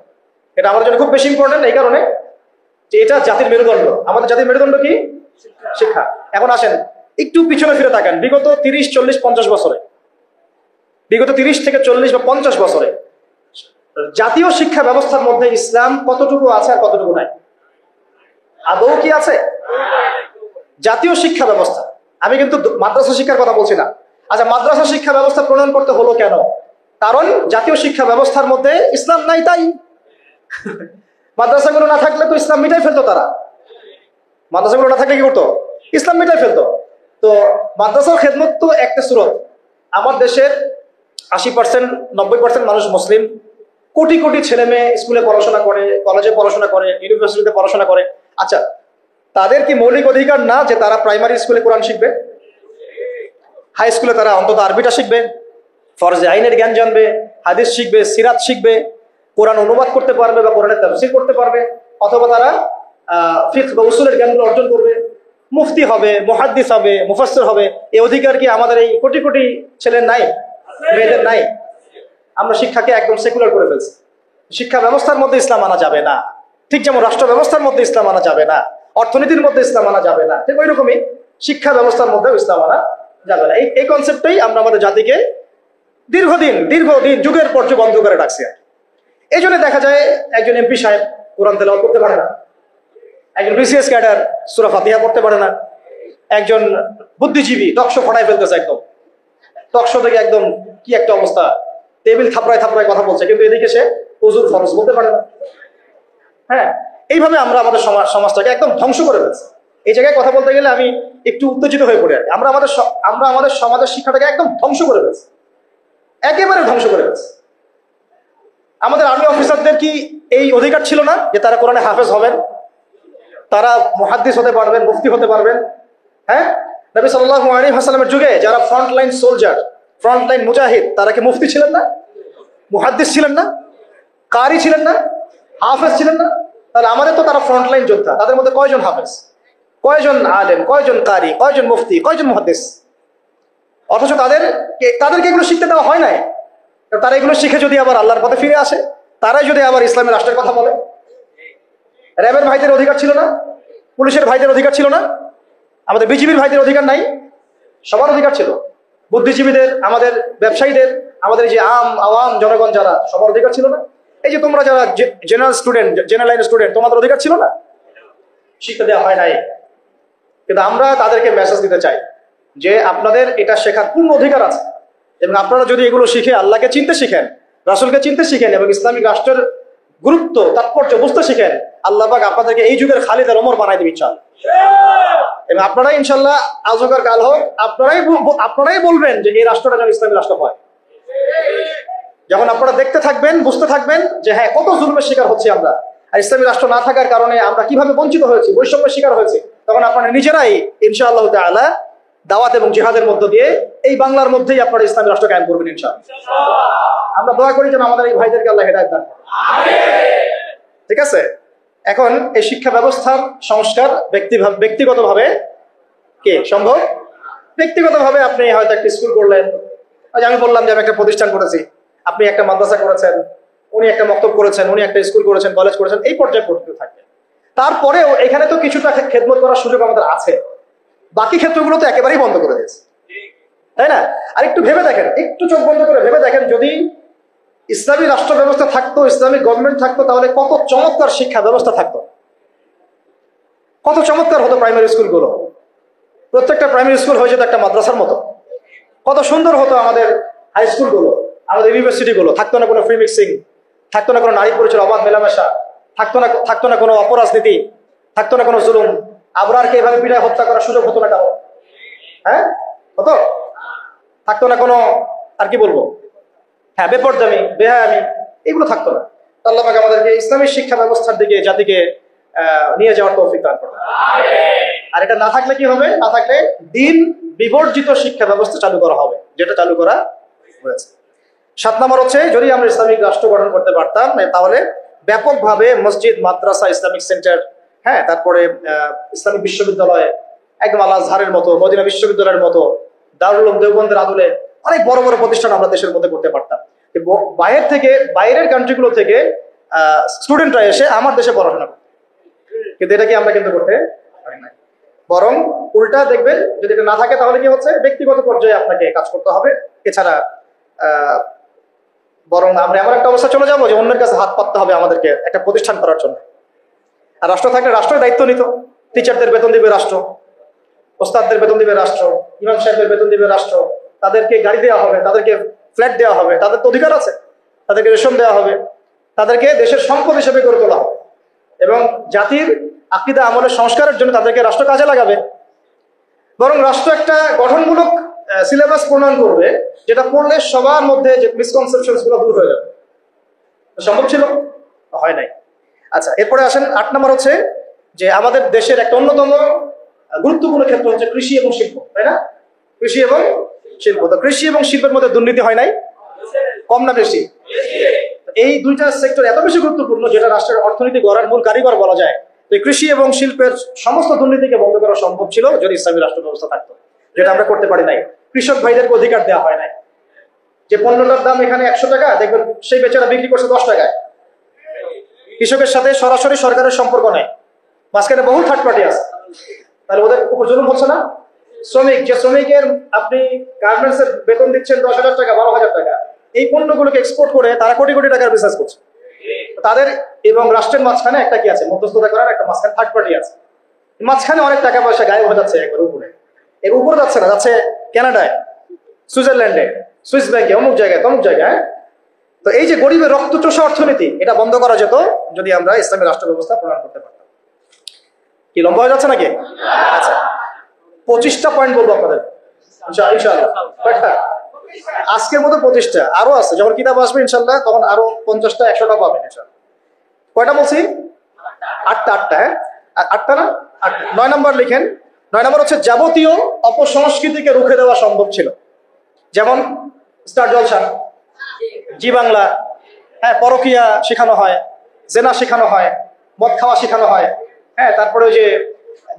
এটা আমাদের জন্য খুব বেশি ইম্পর্টেন্ট এই কারণে যে এটা জাতির মেরুদণ্ড। আমাদের জাতির মেরুদণ্ড কি? শিক্ষা। এখন আসেন একটু পিছনে ফিরে তাকান, বিগত 30, 40, 50 বছরে, বিগত 30 থেকে 40 বা 50 বছরে জাতীয় শিক্ষা ব্যবস্থার মধ্যে ইসলাম কতটুকু আছে আর কতটুকু নাই? আদৌ কি আছে? জাতীয় শিক্ষা ব্যবস্থা, আমি কিন্তু মাদ্রাসা শিক্ষার কথা বলছি না। আচ্ছা, মাদ্রাসা শিক্ষা ব্যবস্থা প্রণয়ন করতে হলো কেন? কারণ জাতীয় শিক্ষা ব্যবস্থার মধ্যে ইসলাম নাই, তাই। মাদ্রাসাগুলো না থাকলে তো ইসলাম মিটাই ফেলতো তারা। মাদ্রাসাগুলো না থাকলে কি করতো? ইসলাম মিটাই ফেলতো। তো মাদ্রাসার খেদমত তো একটা সুরত। আমার দেশের 80%, 90% মানুষ মুসলিম। কোটি কোটি ছেলে মেয়ে স্কুলে পড়াশোনা করে, কলেজে পড়াশোনা করে, ইউনিভার্সিটিতে পড়াশোনা করে। আচ্ছা, তাদের কি মৌলিক অধিকার না যে তারা প্রাইমারি স্কুলে কোরআন শিখবে? হাই স্কুলে তারা অন্তত আরবিটা শিখবে, ফরজে আইনের জ্ঞান জানবে, হাদিস শিখবে, সিরাত শিখবে, কোরআন অনুবাদ করতে পারবে বা কোরআনের তাফসীর করতে পারবে, অথবা তারা ফিকহ বা উসুলের জ্ঞানগুলো অর্জন করবে, মুফতি হবে, মুহাদ্দিস হবে, মুফাসসির হবে। এই অধিকার কি আমাদের এই কোটি কোটি ছেলের নাই, মেয়েদের নাই? আমরা শিক্ষাকে একদম সেকুলার করে ফেলছি। শিক্ষা ব্যবস্থার মধ্যে ইসলাম আনা যাবে না, ঠিক যেমন রাষ্ট্র ব্যবস্থার মধ্যে ইসলাম আনা যাবে না, অর্থনীতির মধ্যে ইসলাম আনা যাবে না, ঠিক ওই রকমই শিক্ষা ব্যবস্থার মধ্যেও ইসলাম আনা যাবে না। এই কনসেপ্টটাই আমরা আমাদের জাতিকে দীর্ঘদিন যুগের পর যুগ বন্ধ করে রাখছি। এই জন্য দেখা যায় একজন এমপি সাহেব কোরআন তেলাওয়াত করতে পারে না, একজন বিসিএস ক্যাডার সূরা ফাতিহা পড়তে পারে না, একজন বুদ্ধিজীবী টকশো ফাটাই ফেলতেছে, একদম টকশো থেকে একদম কি একটা অবস্থা, টেবিল থাপড়ায় থাপড়ায় কথা বলছে, কিন্তু এদিকে সে হুজুর ফরজ বলতে পারে না। হ্যাঁ, এইভাবে আমরা আমাদের সমাজটাকে একদম ধ্বংস করে ফেলছি। এই জায়গায় কথা বলতে গেলে আমি একটু উত্তেজিত হয়ে পড়ি। আমরা আমাদের সমাজের শিক্ষাটাকে একদম ধ্বংস করে ফেলছি, একেবারে ধ্বংস করে ফেলছি। আমাদের আর্মি অফিসারদের কি এই অধিকার ছিল না যে তারা কোরআনে হাফেজ হবেন, তারা মুহাদ্দিস হতে পারবেন, মুফতি হতে পারবেন? হ্যাঁ, নবী সাল্লাল্লাহু আলাইহি ওয়াসাল্লামের যুগে যারা ফ্রন্টলাইন সোলজার, ফ্রন্টলাইন মুজাহিদ, তারা কি মুফতি ছিলেন না? মুহাদ্দিস ছিলেন না? কারি ছিলেন না? হাফেজ ছিলেন না? তাহলে আমাদের তো তারা ফ্রন্টলাইন যোদ্ধা। তাদের মধ্যে কয়জন হাফেজ, কয়জন আলেম, কয়জন কারি, কয়জন মুফতি, কয়জন মুহাদ্দিস? অথচ তাদেরকে এগুলো শিখতে দেওয়া হয় নাই। তারা এগুলো শিখে যদি আবার আল্লাহর পথে ফিরে আসে, তারাই যদি আবার ইসলামের রাষ্ট্রের কথা বলে। র্যাবের ভাইদের অধিকার ছিল না? পুলিশের ভাইদের অধিকার ছিল না? আমাদের বিজিবির ভাইদের অধিকার নাই? সবার অধিকার ছিল। বুদ্ধিজীবীদের, আমাদের ব্যবসায়ীদের, আমাদের যে আওয়াম জনগণ যারা, সবার অধিকার ছিল না? এই যে তোমরা যারা জেনারেল লাইন স্টুডেন্ট, তোমাদের অধিকার ছিল না? শিক্ষা দেওয়া হয় নাই। কিন্তু আমরা তাদেরকে মেসেজ দিতে চাই যে আপনাদের এটা শেখার পূর্ণ অধিকার আছে, এবং আপনারা যদি এগুলো শিখে আল্লাহকে চিনতে শিখেন, রাসূলকে চিনতে শিখেন, এবং ইসলামিক রাষ্ট্রের গুরুত্ব তাৎপর্য বুঝতে শিখেন, আল্লাহ পাক আপনাদেরকে এই যুগের খালিদ আর ওমর বানাই দেবে ইনশাআল্লাহ। এবং আপনারাই ইনশাআল্লাহ আজ হোক আর কাল হোক আপনারাই বলবেন যে এই রাষ্ট্রটা যেন ইসলামী রাষ্ট্র হয়। যখন আপনারা দেখতে থাকবেন, বুঝতে থাকবেন যে হ্যাঁ, কত জুলুমের শিকার হচ্ছে আমরা, আর ইসলামী রাষ্ট্র না থাকার কারণে আমরা কিভাবে বঞ্চিত হয়েছি, বৈষম্যের শিকার হয়েছি, তখন আপনারা নিজেরাই ইনশাআল্লাহ তাআলা দাওয়াত এবং জিহাদের মধ্য দিয়ে এই বাংলার মধ্যেই আপনারা ইসলামী রাষ্ট্র কায়েম করবেন ইনশাআল্লাহ। আমরা দোয়া করি যেন আমাদের এই ভাইদেরকে আল্লাহ হেদায়েত দান করেন। ঠিক আছে? এখন এই শিক্ষা ব্যবস্থার সংস্কার ব্যক্তিগতভাবে কে সম্ভব? ব্যক্তিগতভাবে আপনি হয়তো একটা স্কুল করলেন, আমি বললাম যে আমি একটা প্রতিষ্ঠান করেছি, আপনি একটা মাদ্রাসা করেছেন, উনি একটা মক্তব করেছেন, উনি একটা স্কুল করেছেন, কলেজ করেছেন, এই পর্যায়ে পড়তে থাকবে। তারপরেও এখানে তো কিছুটা খেদমত করার সুযোগ আমাদের আছে, বাকি ক্ষেত্রগুলো তো একেবারেই বন্ধ করে দিয়েছে, তাই না? আর একটু ভেবে দেখেন, একটু চোখ বন্ধ করে ভেবে দেখেন, যদি ইসলামী রাষ্ট্র ব্যবস্থা থাকতো, ইসলামিক গভর্নমেন্ট থাকতো, তাহলে কত চমৎকার শিক্ষা ব্যবস্থা থাকতো, কত চমৎকার হতো প্রাইমারি স্কুলগুলো। প্রত্যেকটা প্রাইমারি স্কুল হয়ে যেত একটা মাদ্রাসার মতো, কত সুন্দর হতো আমাদের হাই স্কুলগুলো, আমাদের ইউনিভার্সিটিগুলো। থাকতো না কোনো ফ্রি মিক্সিং, থাকতো না কোনো নারী পুরুষের অবাধ মেলামেশা, থাকতো না কোনো অপরাজনীতি, থাকতো না কোনো জুলুম, আবরারকে এভাবে পিটায় হত্যা করার সুযোগ হতো না কারো। হ্যাঁ, হতো? থাকতো না কোনো, আর কি বলবো, হ্যাঁ, বেপরদামি, বেহায়ামি, এগুলো থাকতো না। আল্লাহ পাক আমাদেরকে ইসলামী শিক্ষা ব্যবস্থার দিকে জাতিকে নিয়ে যাওয়ার তৌফিক দান করুন। আর এটা না থাকলে কি হবে? না থাকলে দিন বিবর্জিত শিক্ষা ব্যবস্থা চালু করা হবে, যেটা চালু করা হয়েছে। 7 নম্বর হচ্ছে, যদি আমরা ইসলামিক রাষ্ট্র গঠন করতে পারতাম, তাহলে ব্যাপকভাবে মসজিদ, মাদ্রাসা, ইসলামিক সেন্টার, হ্যাঁ, তারপরে ইসলামিক বিশ্ববিদ্যালয়, একদম আল আজহারের মতো, মদিনা বিশ্ববিদ্যালয়ের মতো, দারুল উলুম দেওবন্দের আদলে অনেক বড় বড় প্রতিষ্ঠান আমরা দেশের মধ্যে করতে পারতাম। বাইরের কান্ট্রিগুলো থেকে স্টুডেন্টরা এসে আমার দেশে পড়াশোনা করত, কিন্তু এটা কি আমরা কিন্তু করতে পারি না। বরং উল্টা দেখবেন, যদি এটা না থাকে তাহলে কি হচ্ছে, ব্যক্তিগত পর্যায়ে আপনাকে কাজ করতে হবে। এছাড়া বরং আমরা এমন একটা অবস্থা চলে যাবো যে অন্যের কাছে হাত পাততে হবে আমাদেরকে একটা প্রতিষ্ঠান করার জন্য। আর রাষ্ট্র থাকলে রাষ্ট্রের দায়িত্ব নিত। টিচারদের বেতন দিবে রাষ্ট্র, ওস্তাদদের বেতন দিবে রাষ্ট্র, ইমাম সাহেবদের বেতন দিবে রাষ্ট্র, তাদেরকে গাড়ি দেওয়া হবে, তাদেরকে ফ্ল্যাট দেওয়া হবে, তাদের তো অধিকার আছে, তাদেরকে রেশন দেওয়া হবে, তাদেরকে দেশের সম্পদ হিসেবে গড়ে তোলা হবে এবং জাতির আকীদা আমলের সংস্কারের জন্য তাদেরকে রাষ্ট্র কাজে লাগাবে। বরং রাষ্ট্র একটা গঠনমূলক সিলেবাস প্রণয়ন করবে, যেটা পড়লে সবার মধ্যে যে মিসকনসেপশনস গুলো দূর হয়ে যাবে। সম্ভব ছিল? হয় নাই। আচ্ছা, এরপরে আসেন 8 নম্বর হচ্ছে যে আমাদের দেশের একটা অন্যতম গুরুত্বপূর্ণ ক্ষেত্র হচ্ছে কৃষি এবং শিল্প, তাই না? কৃষি এবং শিল্প। তো কৃষি এবং শিল্পের মধ্যে দুর্নীতি হয় নাই? কম না বেশি? এই দুইটা সেক্টর এত বেশি গুরুত্বপূর্ণ, যেটা রাষ্ট্রের অর্থনীতি গড়ার মূল কারিগর বলা যায়। তো কৃষি এবং শিল্পের সমস্ত দুর্নীতিকে বন্ধ করা সম্ভব ছিল যদি ইসলামী রাষ্ট্র ব্যবস্থা থাকতো, যেটা আমরা করতে পারি নাই। কৃষক ভাইদেরকে অধিকার দেওয়া হয় নাই। যে পণ্যটার দাম এখানে 100 টাকা, দেখবেন সেই বেচারা বিক্রি করছে 10 টাকায়। কৃষকের সাথে সরাসরি সরকারের সম্পর্ক নেই, মাঝখানে বহু থার্ড পার্টি আছে। তাহলে ওদের উপর জুলুম হচ্ছে না? যে শ্রমিকের আপনি গার্মেন্টস এর বেতন দিচ্ছেন 10,000 টাকা, 12,000 টাকা, এই পণ্যগুলোকে এক্সপোর্ট করে তারা কোটি কোটি টাকার বিজনেস করছে। তাদের এবং রাষ্ট্রের মাঝখানে একটা কি আছে, মধ্যস্থতা করার একটা মাঝখানে থার্ড পার্টি আছে। মাঝখানে অনেক টাকা পয়সা গায়েব হয়ে যাচ্ছে একবার উপরে। এর উপরে যাচ্ছে না, যাচ্ছে কানাডায়, সুইজারল্যান্ডে, সুইস ব্যাংকে, অমুক জায়গায়, তমুক জায়গায়। তো এই যে গরিবের রক্তচোষা অর্থনীতি, এটা বন্ধ করা যেত যদি আমরা ইসলামী রাষ্ট্র ব্যবস্থা প্রণয়ন করতে পারতাম। কি লম্বা হয়ে যাচ্ছে নাকি? আচ্ছা, 25টা পয়েন্ট বলবো আপনাদের ইনশাআল্লাহ। আজকের মতো 25টা, আরো আছে। যখন কিতাব আসবে ইনশাআল্লাহ তখন আরো 50টা 100টা পাবেন ইনশাআল্লাহ। কয়টা বলছি? 8টা। হ্যাঁ, 8টা না? 8টা। 9 নম্বর লিখেন। 9 নম্বর হচ্ছে যাবতীয় অপসংস্কৃতিকে রুখে দেওয়া সম্ভব ছিল। যেমন স্টার জলসা, জি বাংলা, হ্যাঁ, পরকিয়া শেখানো হয়, জেনা শেখানো হয়, মদ খাওয়া শেখানো হয়, হ্যাঁ, তারপরে ওই যে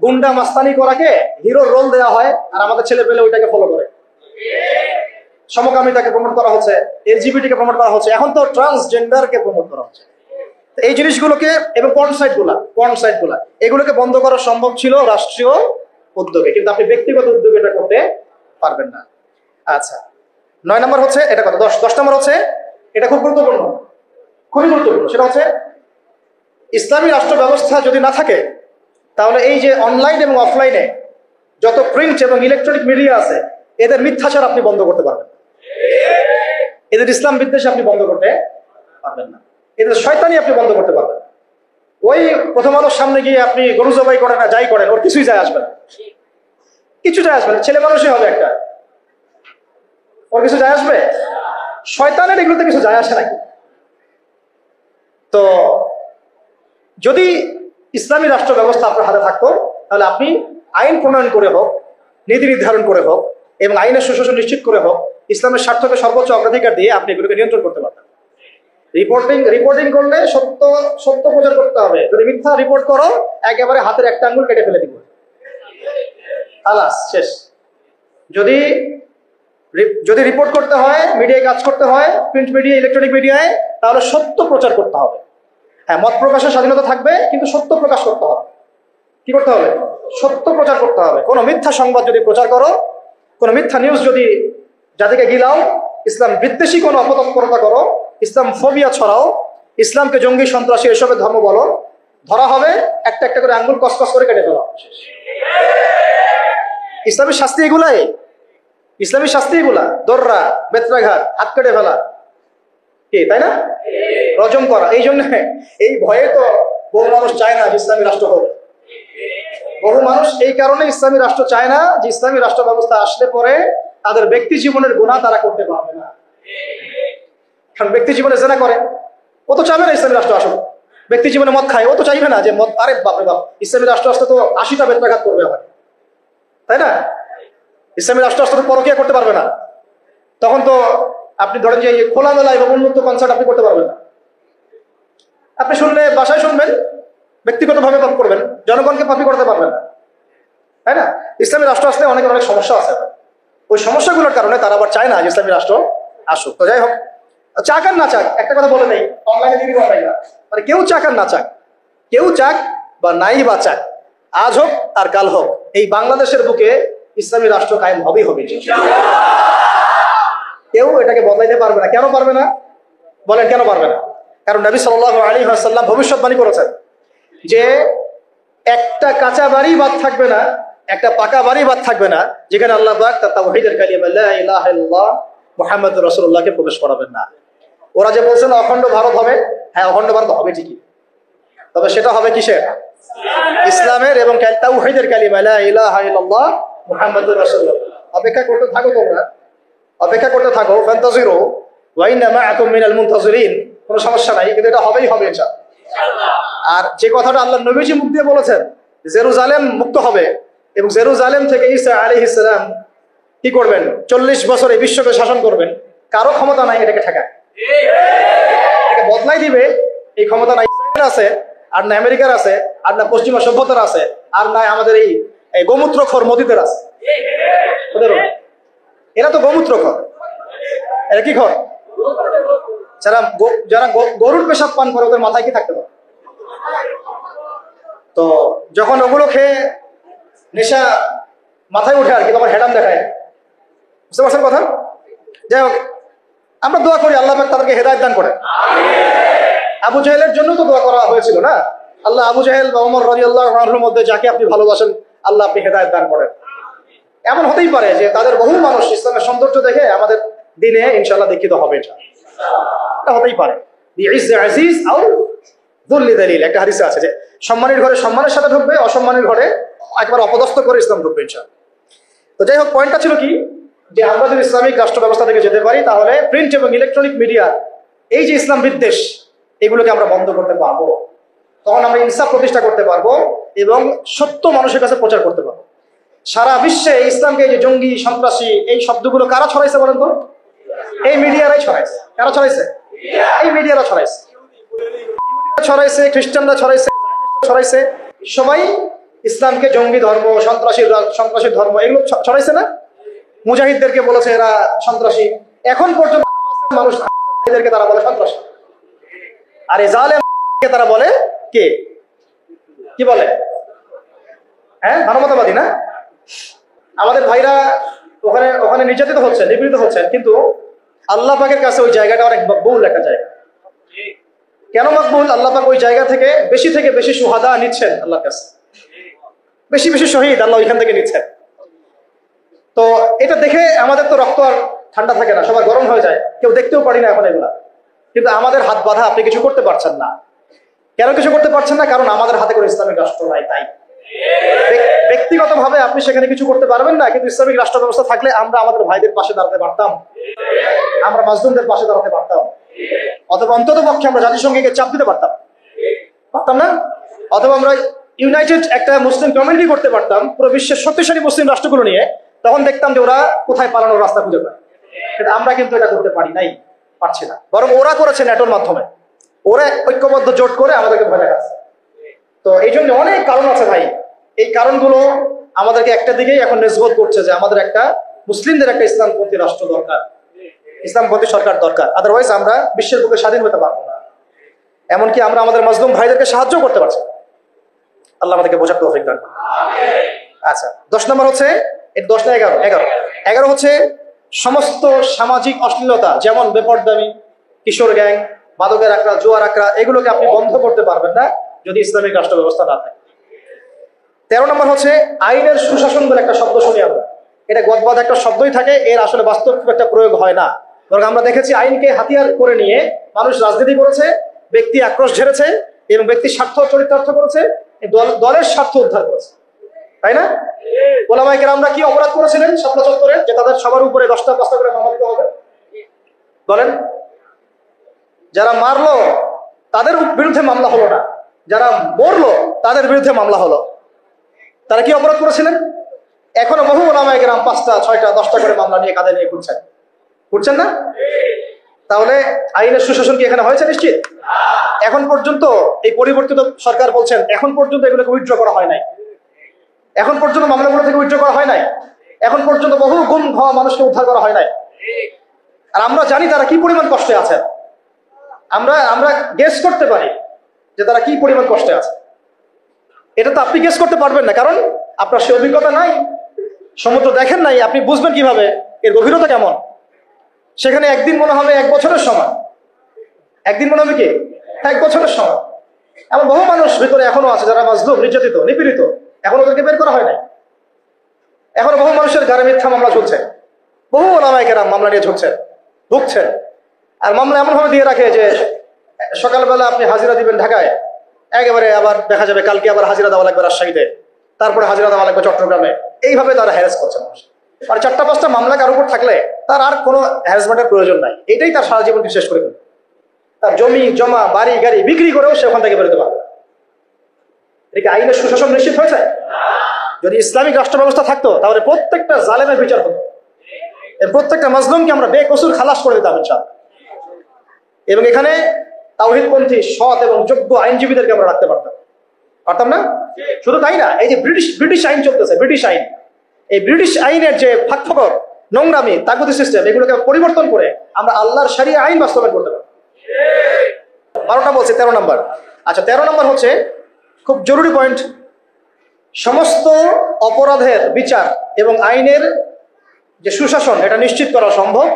গুন্ডা মাস্তানি করাকে হিরোর রোল দেওয়া হয়, আর আমাদের ছেলে পেলে ওইটাকে ফলো করে। সমকামিতাকে প্রমোট করা হচ্ছে, এলজিবিটি কে প্রমোট করা হচ্ছে, এখন তো ট্রান্সজেন্ডারকে প্রমোট করা হচ্ছে। এই জিনিসগুলোকে এবং পর্ন সাইট গুলা এগুলোকে বন্ধ করা সম্ভব ছিল রাষ্ট্রীয় উদ্যোগে, কিন্তু আপনি ব্যক্তিগত উদ্যোগে এটা করতে পারবেন না। আচ্ছা, 9 নম্বর হচ্ছে এটা কথা। 10 নম্বর হচ্ছে, এটা খুব গুরুত্বপূর্ণ, খুবই গুরুত্বপূর্ণ। সেটা হচ্ছে ইসলামী রাষ্ট্র ব্যবস্থা যদি না থাকে, তাহলে এই যে অনলাইন এবং অফলাইনে যত প্রিন্ট এবং ইলেকট্রনিক মিডিয়া আছে, এদের মিথ্যাচার আপনি বন্ধ করতে পারবেন, এদের ইসলাম বিদ্বেষ আপনি বন্ধ করতে পারবেন না, এদের শয়তানি আপনি বন্ধ করতে পারবেন। ওই প্রথম আলোর সামনে গিয়ে আপনি গরু জবাই করেন না যাই করেন, ওর কিছুই যায় আসবে না, কিছু যায় আসবে না। ছেলে মানুষই হবে একটা, ওর কিছু যায় আসবে? শয়তানের এগুলোতে কিছু যায় আসে নাকি? তো যদি ইসলামী রাষ্ট্র ব্যবস্থা আপনার হাতে থাকতো, তাহলে আপনি আইন প্রণয়ন করে হোক, নীতি নির্ধারণ করে হোক এবং আইনের সুশাসন নিশ্চিত করে হোক, ইসলামের স্বার্থকে সর্বোচ্চ অগ্রাধিকার দিয়ে আপনি এগুলোকে নিয়ন্ত্রণ করতে পারতেন। রিপোর্টিং করলে সত্য প্রচার করতে হবে। যদি মিথ্যা রিপোর্ট করো, একেবারে হাতের একটা আঙ্গুল কেটে ফেলে দিব, খালাস, শেষ। যদি রিপোর্ট করতে হয়, মিডিয়ায় কাজ করতে হয়, প্রিন্ট মিডিয়া, ইলেকট্রনিক মিডিয়ায়, তাহলে সত্য প্রচার করতে হবে। হ্যাঁ, মত প্রকাশের স্বাধীনতা থাকবে, কিন্তু সত্য প্রকাশ করতে হবে। কি করতে হবে? সত্য প্রচার করতে হবে। কোনো মিথ্যা সংবাদ যদি প্রচার করো, কোনো মিথ্যা নিউজ যদি জাতিকে গিলাও, ইসলাম বিদ্বেষী কোনো অপতৎপরতা করো, ইসলাম ফোবিয়া ছড়াও, ইসলামকে জঙ্গি, সন্ত্রাসী এসবের ধর্ম বলো, ধরা হবে, একটা একটা করে আঙ্গুল কসকস করে কেটে ফেলা। ইসলামী শাস্তি এগুলা, দর্রা, বেত্রাঘাত, হাত কেটে ফেলা, কি তাই না? রজম করা। এই জন্য এই ভয়ে তো বহু মানুষ চায় না যে ইসলামী রাষ্ট্র হোক। বহু মানুষ এই কারণে ইসলামী রাষ্ট্র চায় না যে ইসলামী রাষ্ট্র ব্যবস্থা আসলে পরে তাদের ব্যক্তি জীবনের গুনাহ তারা করতে পারবে না। কারণ ব্যক্তি জীবনে জেনা করে, ও তো চাইবে না ইসলামী রাষ্ট্র আসুক। ব্যক্তি জীবনে মদ খায়, ও তো চাইবে না যে মদ, আরে বাপরে বাপ, ইসলামী রাষ্ট্র আসলে তো 80টা বেত্রাঘাত করবে আবার, তাই না? ইসলামী রাষ্ট্র আসলে তো পরকিয়া করতে পারবে না, তখন তো আপনি ধরেন যে খোলামেলা এবং উন্মুক্ত কনসার্ট আপনি করতে পারবেন না। আপনি শুনলে বাসায় শুনবেন, ব্যক্তিগতভাবে পাপ করবেন, জনগণকে পাপী করতে পারবেন না, তাই না? ইসলামী রাষ্ট্র আসলে অনেক অনেক সমস্যা আছে। ওই সমস্যাগুলোর কারণে তারা আবার চায় না যে ইসলামী রাষ্ট্র আসুক। তো যাই হোক, চাক আর না চাক, একটা কথা বলে নেই, অনলাইনে দিবি অনলাইন না, মানে কেউ চাক আর না চাক, কেউ চাক বা নাই বা চাক, আজ হোক আর কাল হোক, এই বাংলাদেশের বুকে ইসলামী রাষ্ট্র কায়েম হবেই হবে। কেউ এটাকে বদলাইতে পারবে না। কেন পারবে না বলেন? কেন পারবে না? কারণ নবী সাল্লাল্লাহু আলাইহি ওয়াসাল্লাম ভবিষ্যৎবাণী করেছেন যে একটা কাঁচা বাড়ি বাদ থাকবে না, একটা পাকা বাড়ি বাদ থাকবে না, যেখানে আল্লাহ পাক তার তাওহীদের কালিমা লা ইলাহা ইল্লাল্লাহ মুহাম্মাদুর রাসূলুল্লাহকে প্রবেশ করাবেন না। ওরা যে বলছেন অখণ্ড ভারত হবে, হ্যাঁ অখণ্ড ভারত হবে ঠিকই, তবে সেটা হবে কিসের? ইসলামের এবং তাওহীদের কালিমা লা ইলাহা ইল্লাল্লাহ মুহাম্মাদুর রাসূলুল্লাহ। অপেক্ষা করতে থাকো, তোমরা অপেক্ষা করতে থাকো, ফান্তাজিরু ওয়া ইন্না মাআকুম মিনাল মুনতাজিরিন। কোনো সমস্যা নাই, কিন্তু এটা হবেই হবে ইনশাআল্লাহ। আর যে কথাটা আল্লাহ নবীজি মুখ দিয়ে বলেছেন, জেরুজালেম মুক্ত হবে এবং জেরুজালেম থেকে ঈসা আলাইহিস সালাম কি করবেন? 40 বছর এই বিশ্বকে শাসন করবেন। কারো ক্ষমতা নাই এটাকে ঠেকায়, এটাকে বদলাই দিবে। এই ক্ষমতা নাই ইসরায়েলের আছে, আর না আমেরিকার আছে, আর না পশ্চিমা সভ্যতার আছে, আর না আমাদের এই গোমূত্রখোর মোদিদের আছে। এরা তো গোমূত্রখোর, এরা কি খোর? যারা যারা গরুর পেশাব পান করে ওদের মাথায় কি থাকতে পারে? তো যখন ওগুলো খেয়ে নেশা মাথায় উঠে আর কি, তখন হেডাম দেখায়। বুঝতে পারছেন কথা? যাই হোক, আমরা দোয়া করি আল্লাহ পাক তাদেরকে হেদায়েত দান করে। আবু জাহেলের জন্য তো দোয়া করা হয়েছিল না? আল্লাহ আবু জাহেল বা ওমর রাদিয়াল্লাহু আনহুর মধ্যে যাকে আপনি ভালোবাসেন আল্লাহ আপনি হেদায়েত দান করেন। এমন হতেই পারে যে তাদের বহু মানুষ ইসলামের সৌন্দর্য দেখে আমাদের দিনে ইনশাআল্লাহ দীক্ষিত হবে। এটা হতেই পারে। আজিজ আও যুল্লি দালিল, একটা হাদিসে আছে যে সম্মানের ঘরে সম্মানের সাথে ঢুকবে, অসম্মানের ঘরে একবার অপদস্থ করে ইসলাম ঢুকবে ইনশাআল্লাহ। তো যাই হোক, পয়েন্টটা ছিল কি, যে আমরা যদি ইসলামিক রাষ্ট্র ব্যবস্থা থেকে যেতে পারি তাহলে প্রিন্ট এবং ইলেকট্রনিক মিডিয়া এই যে ইসলাম বিদ্বেষ এগুলোকে আমরা বন্ধ করতে পারবো। তখন আমরা ইনসাফ প্রতিষ্ঠা করতে পারবো এবং সত্য মানুষের কাছে প্রচার করতে পারবো। সারা বিশ্বে ইসলামকে যে জঙ্গি, সন্ত্রাসী এই শব্দগুলো কারা ছড়াইছে বলেন তো? এই মিডিয়ারাই ছড়াইছে। কারা ছড়াইছে? এই মিডিয়ারা ছড়াইছে। ছড়াইছে, খ্রিস্টানরা ছড়াইছে, ছড়াইছে, সবাই ইসলামকে জঙ্গি ধর্ম, সন্ত্রাসী ধর্ম এগুলো ছড়াইছে না? মুজাহিদদেরকে বলেছে এরা সন্ত্রাসী। এখন পর্যন্ত মানুষ এদেরকে তারা বলে সন্ত্রাসী, আর এই জালেমকে তারা বলে কে? কি বলে? হ্যাঁ, মানবতাবাদী না? আমাদের ভাইরা ওখানে ওখানে নির্যাতিত হচ্ছে, নিপীড়িত হচ্ছে, কিন্তু আল্লাহ পাকের কাছে ওই জায়গাটা অনেক মকবুল একটা জায়গা। কেন মকবুল? আল্লাহ পাক ওই জায়গা থেকে বেশি সুহাদা নিচ্ছেন আল্লাহর কাছে, বেশি শহীদ আল্লাহ ওইখান থেকে নিচ্ছেন। তো এটা দেখে আমাদের তো রক্ত আর ঠান্ডা থাকে না, সবার গরম হয়ে যায়, কেউ দেখতেও পারি না এখন এগুলা। কিন্তু আমাদের হাত বাঁধা, আপনি কিছু করতে পারছেন না। কেন কিছু করতে পারছেন না? কারণ আমাদের হাতে কোনো ইসলামিক রাষ্ট্র নাই। তাই ব্যক্তিগতভাবে আপনি সেখানে কিছু করতে পারবেন না, কিন্তু ইসলামিক রাষ্ট্র ব্যবস্থা থাকলে আমরা আমাদের ভাইদের পাশে দাঁড়াতে পারতাম, আমরা মাজলুমদের পাশে দাঁড়াতে পারতাম, অথবা অন্তত পক্ষে আমরা জাতিসংঘকে চাপ দিতে পারতাম না? অথবা আমরা ইউনাইটেড একটা মুসলিম কমিউনিটি করতে পারতাম পুরো বিশ্বের শক্তিশালী মুসলিম রাষ্ট্রগুলো নিয়ে। তখন দেখতাম যে ওরা কোথায় পালানোর রাস্তা খুঁজে পায়। কিন্তু আমরা কিন্তু এটা করতে পারছি না। বরং ওরা করেছে ন্যাটোর মাধ্যমে, ওরা ঐক্যবদ্ধ জোট করে আমাদেরকে ভয় দেখাচ্ছে। তো এই জন্য অনেক কারণ আছে ভাই। এই কারণগুলো আমাদেরকে একটা দিকেই এখন নিসবত করছে যে আমাদের একটা মুসলিমদের একটা ইসলামপন্থী রাষ্ট্র দরকার, ইসলামপন্থী সরকার দরকার। আদারওয়াইজ আমরা বিশ্বের বুকে স্বাধীন হতে পারবো না। এমনকি আমরা আমাদের মাজলুম ভাইদেরকে সাহায্য করতে পারছি। আল্লাহ আমাদেরকে বোঝার তৌফিক দান করুন। আচ্ছা, 10 নম্বর হচ্ছে, 10 না 11 হচ্ছে সমস্ত সামাজিক অশ্লীলতা, যেমন বেপরদামি, কিশোর গ্যাং, মাদকের আকড়া, জুয়ার আকড়া, এগুলোকে আপনি বন্ধ করতে পারবেন না যদি ইসলামিক রাষ্ট্র ব্যবস্থা না থাকে। 13 নম্বর হচ্ছে আইনের সুশাসন বলে একটা শব্দ শুনি আমরা। এটা গদবাদ একটা শব্দই থাকে, এর আসলে বাস্তব খুব একটা প্রয়োগ হয় না। বরং আমরা দেখেছি আইনকে হাতিয়ার করে নিয়ে মানুষ রাজনীতি করেছে, ব্যক্তি আক্রোশ ঝেড়েছে এবং ব্যক্তির স্বার্থ চরিতার্থ করেছে, দলের স্বার্থ উদ্ধার করেছে, তাই না? ওলামায়ে কেরামরা কি অপরাধ করেছিলেন শাপলা চত্বরে, যে তাদের সবার উপরে 10টা 5টা করে মামলা দিতে হবে? বলেন। যারা মারলো তাদের বিরুদ্ধে মামলা হলো না, যারা মরলো তাদের বিরুদ্ধে মামলা হলো। তারা কি অপরাধ করেছিলেন? এখনো বহু ওলামায়ে কেরাম 5টা 6টা 10টা করে মামলা নিয়ে কাঁধে নিয়ে ঘুরছেন না? তাহলে আইনের সুশাসন কি এখানে হয়েছে? নিশ্চিত এখন পর্যন্ত এই পরিবর্তিত সরকার বলছেন এখন পর্যন্ত এগুলোকে উইথড্র করা হয় নাই, এখন পর্যন্ত মামলাগুলো থেকে উইথড্র করা হয় নাই, এখন পর্যন্ত বহু গুম হওয়া মানুষকে উদ্ধার করা হয় নাই। আর আমরা জানি তারা কি পরিমাণ কষ্টে আছেন, আমরা গেস করতে পারি যে তারা কি পরিমাণ কষ্টে আছে। এটা তো আপনি গেস করতে পারবেন না, কারণ আপনার সে অভিজ্ঞতা নাই, সমুদ্র দেখেন নাই, আপনি বুঝবেন কিভাবে এর গভীরতা কেমন। সেখানে একদিন মনে হবে 1 বছরের সমান, একদিন মনে হবে কি 1 বছরের সমান। এমন বহু মানুষ ভিতরে এখনো আছে যারা মাজলুম, নির্যাতিত, নিপীড়িত, এখনো ওদেরকে বের করা হয় নাই। এখনো বহু মানুষের গায়ে মিথ্যা মামলা চলছে, বহু ওলামায়ে কেরাম মামলা নিয়ে ঝুঁকছেন, ভুগছেন। আর মামলা এমন ভাবে দিয়ে রাখে যে সকালবেলা আপনি হাজিরা দিবেন ঢাকায়, একেবারে আবার দেখা যাবে কালকে আবার হাজিরা দেওয়া লাগবে রাজশাহীতে, তারপরে হাজিরা দেওয়া লাগবে চট্টগ্রামে। এইভাবে তারা হ্যারাস করছে মানুষ। আর 4টা-5টা মামলা কার উপর থাকলে তার আর কোনো হ্যারাসমেন্টের প্রয়োজন নাই, এটাই তার সারা জীবনকে শেষ করে দেবে। তার জমি জমা বাড়ি গাড়ি বিক্রি করেও সে ওখান থেকে বেরোতে পারবে। এদিকে আইনের সুশাসন নিশ্চিত হয়েছে। যদি ইসলামিক রাষ্ট্র ব্যবস্থা থাকতো তাহলে প্রত্যেকটা জালেমের বিচার হতো, প্রত্যেকটা মাজলুমকে আমরা বেকসুর খালাস করে দিতাম ইনশাআল্লাহ। এবং এখানে তাওহীদপন্থী সৎ এবং যোগ্য আইনজীবীদেরকে আমরা রাখতে পারতাম না? শুধু তাই না, এই যে ব্রিটিশ আইন চলতেছে, ব্রিটিশ আইন, এই ব্রিটিশ আইনের যে ফাঁকফোকর, নোংরামি, তাগুতি সিস্টেম, এগুলোকে পরিবর্তন করে আমরা আল্লাহর শরিয়া আইন বাস্তবায়ন করতে পারি। 12টা বলছে, 13 নম্বর। আচ্ছা, 13 নম্বর হচ্ছে খুব জরুরি পয়েন্ট। সমস্ত অপরাধের বিচার এবং আইনের যে সুশাসন এটা নিশ্চিত করা সম্ভব,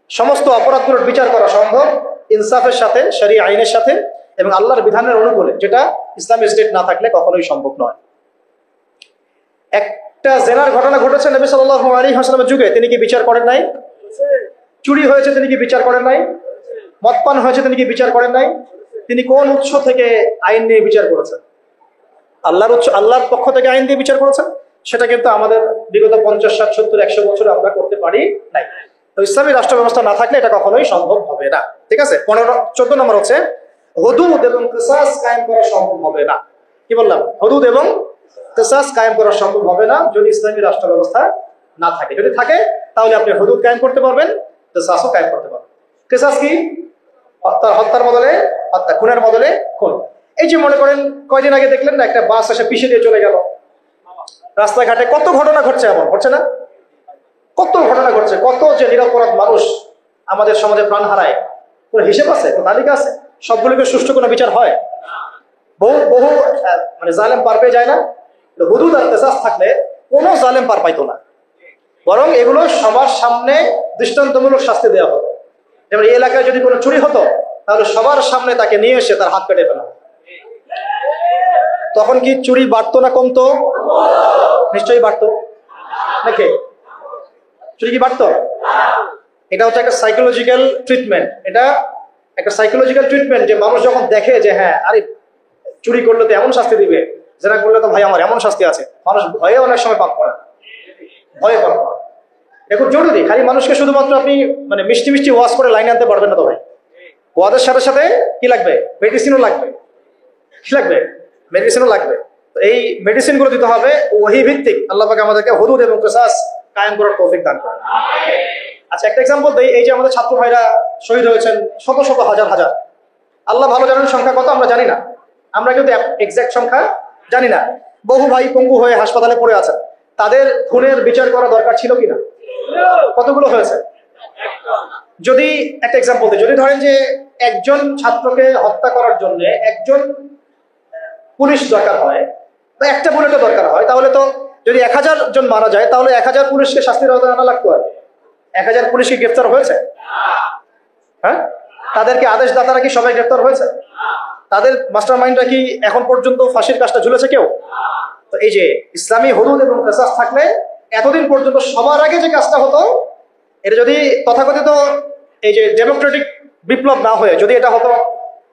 সমস্ত অপরাধগুলোর বিচার করা সম্ভব ইনসাফের সাথে, শরিয়া আইনের সাথে এবং আল্লাহর বিধানের অনুকূলে, যেটা ইসলামিক স্টেট না থাকলে কখনোই সম্ভব নয়। একটা জেনার ঘটনা ঘটেছে নবী সাল্লাল্লাহু আলাইহি ওয়াসাল্লামের যুগে, তিনি কি বিচার করেন নাই? চুরি হয়েছে, তিনি কি বিচার করেন নাই? মদপান হয়েছে, তিনি কি বিচার করেন নাই? তিনি কোন উৎস থেকে আইন নিয়ে বিচার করেছেন? আল্লাহর পক্ষ থেকে আইন দিয়ে বিচার করেছেন। সেটা কিন্তু আমাদের বিগত 50, 60, 70, 100 বছর আমরা করতে পারি নাই। তো ইসলামী রাষ্ট্র ব্যবস্থা না থাকলে এটা কখনোই সম্ভব হবে না। ঠিক আছে। 14 নম্বর হচ্ছে হুদুদ এবং কিসাস কায়েম করা সম্ভব হবে না। কি বললাম? হুদুদ এবং কিসাস কায়েম করা সম্ভব হবে না যদি ইসলামী রাষ্ট্র ব্যবস্থা না থাকে। যদি থাকে তাহলে আপনি হুদুদ কায়েম করতে পারবেন, কিসাসও কায়েম করতে পারবেন। কিসাস কি? হত্যার বদলে হত্যা, খুনের বদলে খুন। এই যে মনে করেন কয়দিন আগে দেখলেন না, একটা বাস এসে পিষে দিয়ে চলে গেল। রাস্তাঘাটে কত ঘটনা ঘটছে, এমন ঘটছে না? কত ঘটনা ঘটছে, কত যে নিরপরাধ মানুষ আমাদের সমাজে প্রাণ হারায়, কোনো হিসেব আছে, কোনো তালিকা আছে? সবগুলোকে সুষ্ঠু কোনো বিচার হয়? বহু বহু মানে জালেম পার পেয়ে যায় না? হুদুদ আর কিসাস থাকলে কোনো জালেম পার পাইতো না, বরং এগুলো সবার সামনে দৃষ্টান্তমূলক শাস্তি দেওয়া হতো। যেমন এই এলাকায় যদি কোনো চুরি হতো তাহলে সবার সামনে তাকে নিয়ে এসে তার হাত কেটে ফেলা। তখন কি চুরি বাড়তো না কমতো? নিশ্চয়ই বাড়তো নাকি? চুরি কি বাড়তো? এটা হচ্ছে একটা সাইকোলজিক্যাল ট্রিটমেন্ট। এটা একটা সাইকোলজিক্যাল ট্রিটমেন্ট যে মানুষ যখন দেখে যে হ্যাঁ, আরে চুরি করলে তো এমন শাস্তি দিবে, জেনা করলে তো ভাই আমার এমন শাস্তি আছে, মানুষ ভয়ে অনেক সময় পাপ করে, ভয়ে পাপ করে। এখন জরুরি, খালি মানুষকে শুধুমাত্র আপনি মানে মিষ্টি মিষ্টি ওয়াশ করে লাইনে আনতে পারবেন না তো ভাই। ওয়াদের সাথে সাথে কি লাগবে? মেডিসিনও লাগবে। কি লাগবে? মেডিসিনও লাগবে। তো এই মেডিসিন গুলো দিতে হবে ওহী ভিত্তিক। আল্লাহ পাক আমাদেরকে হুদুদ এবং কিসাস কায়েম করার তৌফিক দান করুন। আচ্ছা, একটা এক্সাম্পল দেই। এই যে আমাদের ছাত্র ভাইরা শহীদ হয়েছেন, শত শত হাজার হাজার, আল্লাহ ভালো জানেন সংখ্যা কত, আমরা জানি না। আমরা কিন্তু এক্সাক্ট সংখ্যা জানি না। বহু ভাই পঙ্গু হয়ে হাসপাতালে পড়ে আছেন, তাদের খুনের বিচার করা দরকার ছিল কিনা? কতগুলো হয়েছে? যদি একটা এক্সাম্পল দিই, যদি ধরেন যে একজন ছাত্রকে হত্যা করার জন্য একজন পুলিশ দরকার হয় বা একটা বুলেটও দরকার হয়, তাহলে তো যদি 1000 জন মারা যায় তাহলে 1000 পুলিশকে শাস্তির আওতায় আনা লাগতো। আর 1000 পুলিশকে গ্রেফতার হয়েছে? হ্যাঁ, তাদেরকে আদেশদাতারা কি সবাই গ্রেফতার হয়েছে? তাদের মাস্টার মাইন্ডরা কি এখন পর্যন্ত ফাঁসির কাজটা ঝুলেছে কেউ? তো এই যে ইসলামী হুদুদ এবং কিসাস থাকলে এতদিন পর্যন্ত সবার আগে যে কাজটা হতো, এটা যদি তথাকথিত এই যে ডেমোক্রেটিক বিপ্লব না হয়ে যদি এটা হতো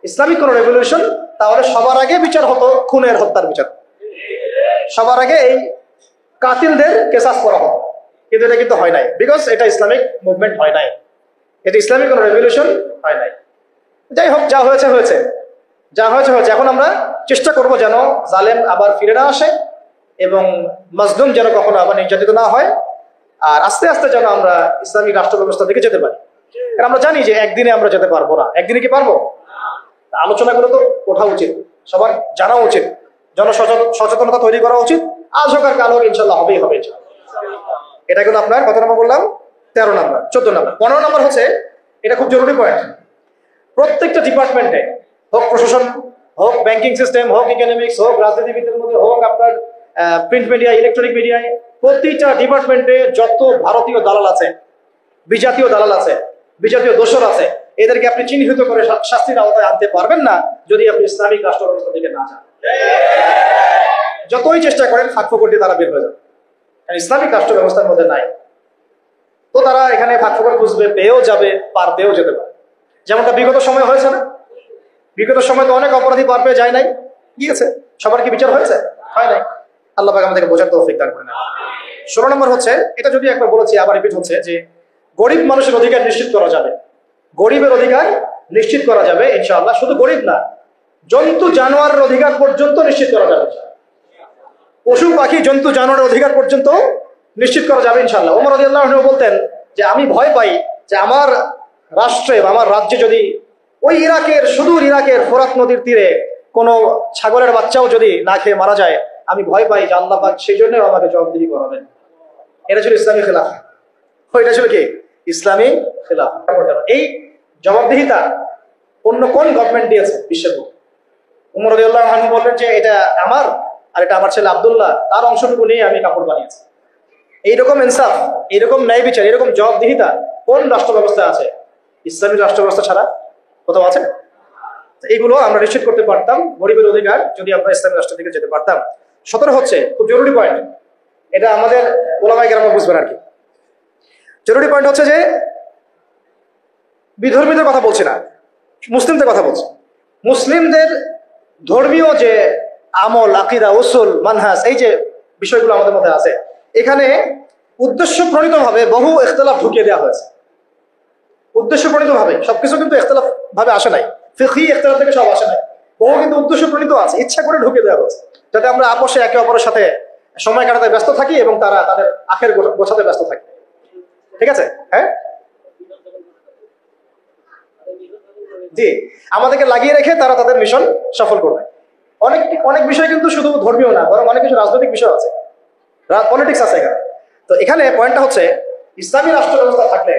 ইসলামিক কোন রেভলিউশন, তাহলে সবার আগে বিচার হতো খুনের, হত্যার বিচার। সবার আগে এই কাতিলদের কিসাস করা হতো। কিন্তু এটা কিন্তু হয় নাই, বিকজ এটা ইসলামিক মুভমেন্ট হয় নাই, এটা ইসলামিক কোন রেভলিউশন হয় নাই। যাই হোক, যা হয়েছে হয়েছে, যা হয়েছে হয়েছে। এখন আমরা চেষ্টা করব যেন জালেম আবার ফিরে না আসে এবং মাজলুম যেন কখনো আবার নির্যাতিত না হয়, আর আস্তে আস্তে যেন আমরা ইসলামিক রাষ্ট্র ব্যবস্থা দিকে যেতে পারি। কারণ আমরা জানি যে একদিনে আমরা যেতে পারবো না। একদিনে কি পারবো? আলোচনাগুলো তো ওঠা উচিত, সবার জানা উচিত, সচেতনতা তৈরি করা উচিত। আজ হোক আর কাল হোক ইনশাল্লাহ হবেই হবে। এটা কিন্তু আপনার কত নম্বর বললাম? 13 নম্বর। 14 নম্বর। 15 নম্বর হচ্ছে, এটা খুব জরুরি পয়েন্ট, প্রত্যেকটা ডিপার্টমেন্টে, হোক প্রশাসন, হোক ব্যাংকিং সিস্টেম, হোক ইকোনমিক্স, হোক রাজনীতিবিদদের মধ্যে, হোক আপনার প্রিন্ট মিডিয়া, ইলেকট্রনিক মিডিয়ায়, প্রতিটা ডিপার্টমেন্টে যত ভারতীয় দালাল আছে, বিজাতীয় দালাল আছে, বিজাতীয় দোসর আছে, এদেরকে আপনি চিহ্নিত করে শাস্তির আওতায় আনতে পারবেন না যদি আপনি ইসলামিক রাষ্ট্র ব্যবস্থার দিকে না যান। যতই চেষ্টা করেন ফাঁক ফোকর দিয়ে তারা বের হয়ে যাবে, ইসলামিক রাষ্ট্র ব্যবস্থার মধ্যে নাই। তো তারা এখানে ফাঁক ফোকর খুঁজবে, পেয়েও যাবে, পার পেয়েও যেতে পারে। যেমনটা বিগত সময় হয়েছে না? বিগত সময় তো অনেক অপরাধী পার পেয়ে যায় নাই, গিয়েছে। সবার কি বিচার হয়েছে? হয় নাই। আল্লাহ পাক আমাদেরকে বোঝার তৌফিক দান করেন। 16 নম্বর হচ্ছে, এটা যদি একবার বলেছি আবার রিপিট হচ্ছে, যে গরিব মানুষের অধিকার নিশ্চিত করা যাবে, গরিবের অধিকার নিশ্চিত করা যাবে ইনশাআল্লাহ। শুধু গরিব না, জন্তু জানোয়ারের অধিকার পর্যন্ত নিশ্চিত করা যাবে, পশু পাখি জন্তু জানোয়ারের অধিকার পর্যন্ত নিশ্চিত করা যাবে ইনশাআল্লাহ। ওমর রাদিয়াল্লাহু আনহু বলতেন যে আমি ভয় পাই যে আমার রাষ্ট্রে বা আমার রাজ্যে যদি ওই ইরাকের, সুদূর ইরাকের ফোরাত নদীর তীরে কোনো ছাগলের বাচ্চাও যদি না খেয়ে মারা যায়, আমি ভয় পাই যে আল্লাহ পাক সেই জন্য আমাকে জবাবদিহি করাবেন। এটা ছিল ইসলামী খেলাফ। এটা ছিল কি? ইসলামী খেলাফ। এই জবাবদিহিতা অন্য কোন গভর্নমেন্ট দিয়েছে বিশ্বের বুকে? ওমর রাদিয়াল্লাহু আনহু বললেন যে এটা আমার, আর এটা আমার ছেলে আব্দুল্লাহ, তার অংশটুকু নিয়ে আমি কাপড় বানিয়েছি। এইরকম ইনসাফ, এইরকম ন্যায় বিচার, এরকম জবাবদিহিতা কোন রাষ্ট্র ব্যবস্থা আছে? ইসলামী রাষ্ট্র ব্যবস্থা ছাড়া কোথাও আছে? এইগুলো আমরা নিশ্চিত করতে পারতাম গরিবের অধিকার যদি আমরা ইসলামী রাষ্ট্রের দিকে যেতে পারতাম। 17 হচ্ছে খুব জরুরি পয়েন্ট, এটা আমাদের ওলামায়ে কেরাম বুঝবেন আর কি। জরুরি পয়েন্ট হচ্ছে যে বিধর্মীদের কথা বলছি না, মুসলিমদের কথা বলছি। মুসলিমদের ধর্মীয় যে আমল, আকীদা, উসুল, মানহাজ, এই যে বিষয়গুলো আমাদের মধ্যে আছে, এখানে উদ্দেশ্য প্রণীতভাবে বহু ইখতিলাফ ঢুকিয়ে দেওয়া হয়েছে। উদ্দেশ্য প্রণীতভাবে সবকিছু কিন্তু ইখতিলাফ ভাবে আসে নাই, ফিকহি ইখতিলাফ থেকে সব আসে নাই, বহু কিন্তু উদ্দেশ্য প্রণীত আছে, ইচ্ছা করে ঢুকিয়ে দেওয়া হয়েছে যাতে আমরা আপোষে একে অপরের সাথে সময় কাটাতে ব্যস্ত থাকি এবং তারা তাদের আখের গোছাতে ব্যস্ত থাকে। ঠিক আছে? হ্যাঁ, জি, আমাদেরকে লাগিয়ে রেখে তারা তাদের মিশন সফল করবে। অনেক বিষয় কিন্তু শুধু ধর্মীয় না, বরং অনেক কিছু রাজনৈতিক বিষয় আছে, পলিটিক্স আছে এখানে। তো এখানে পয়েন্টটা হচ্ছে, ইসলামী রাষ্ট্র ব্যবস্থা থাকলে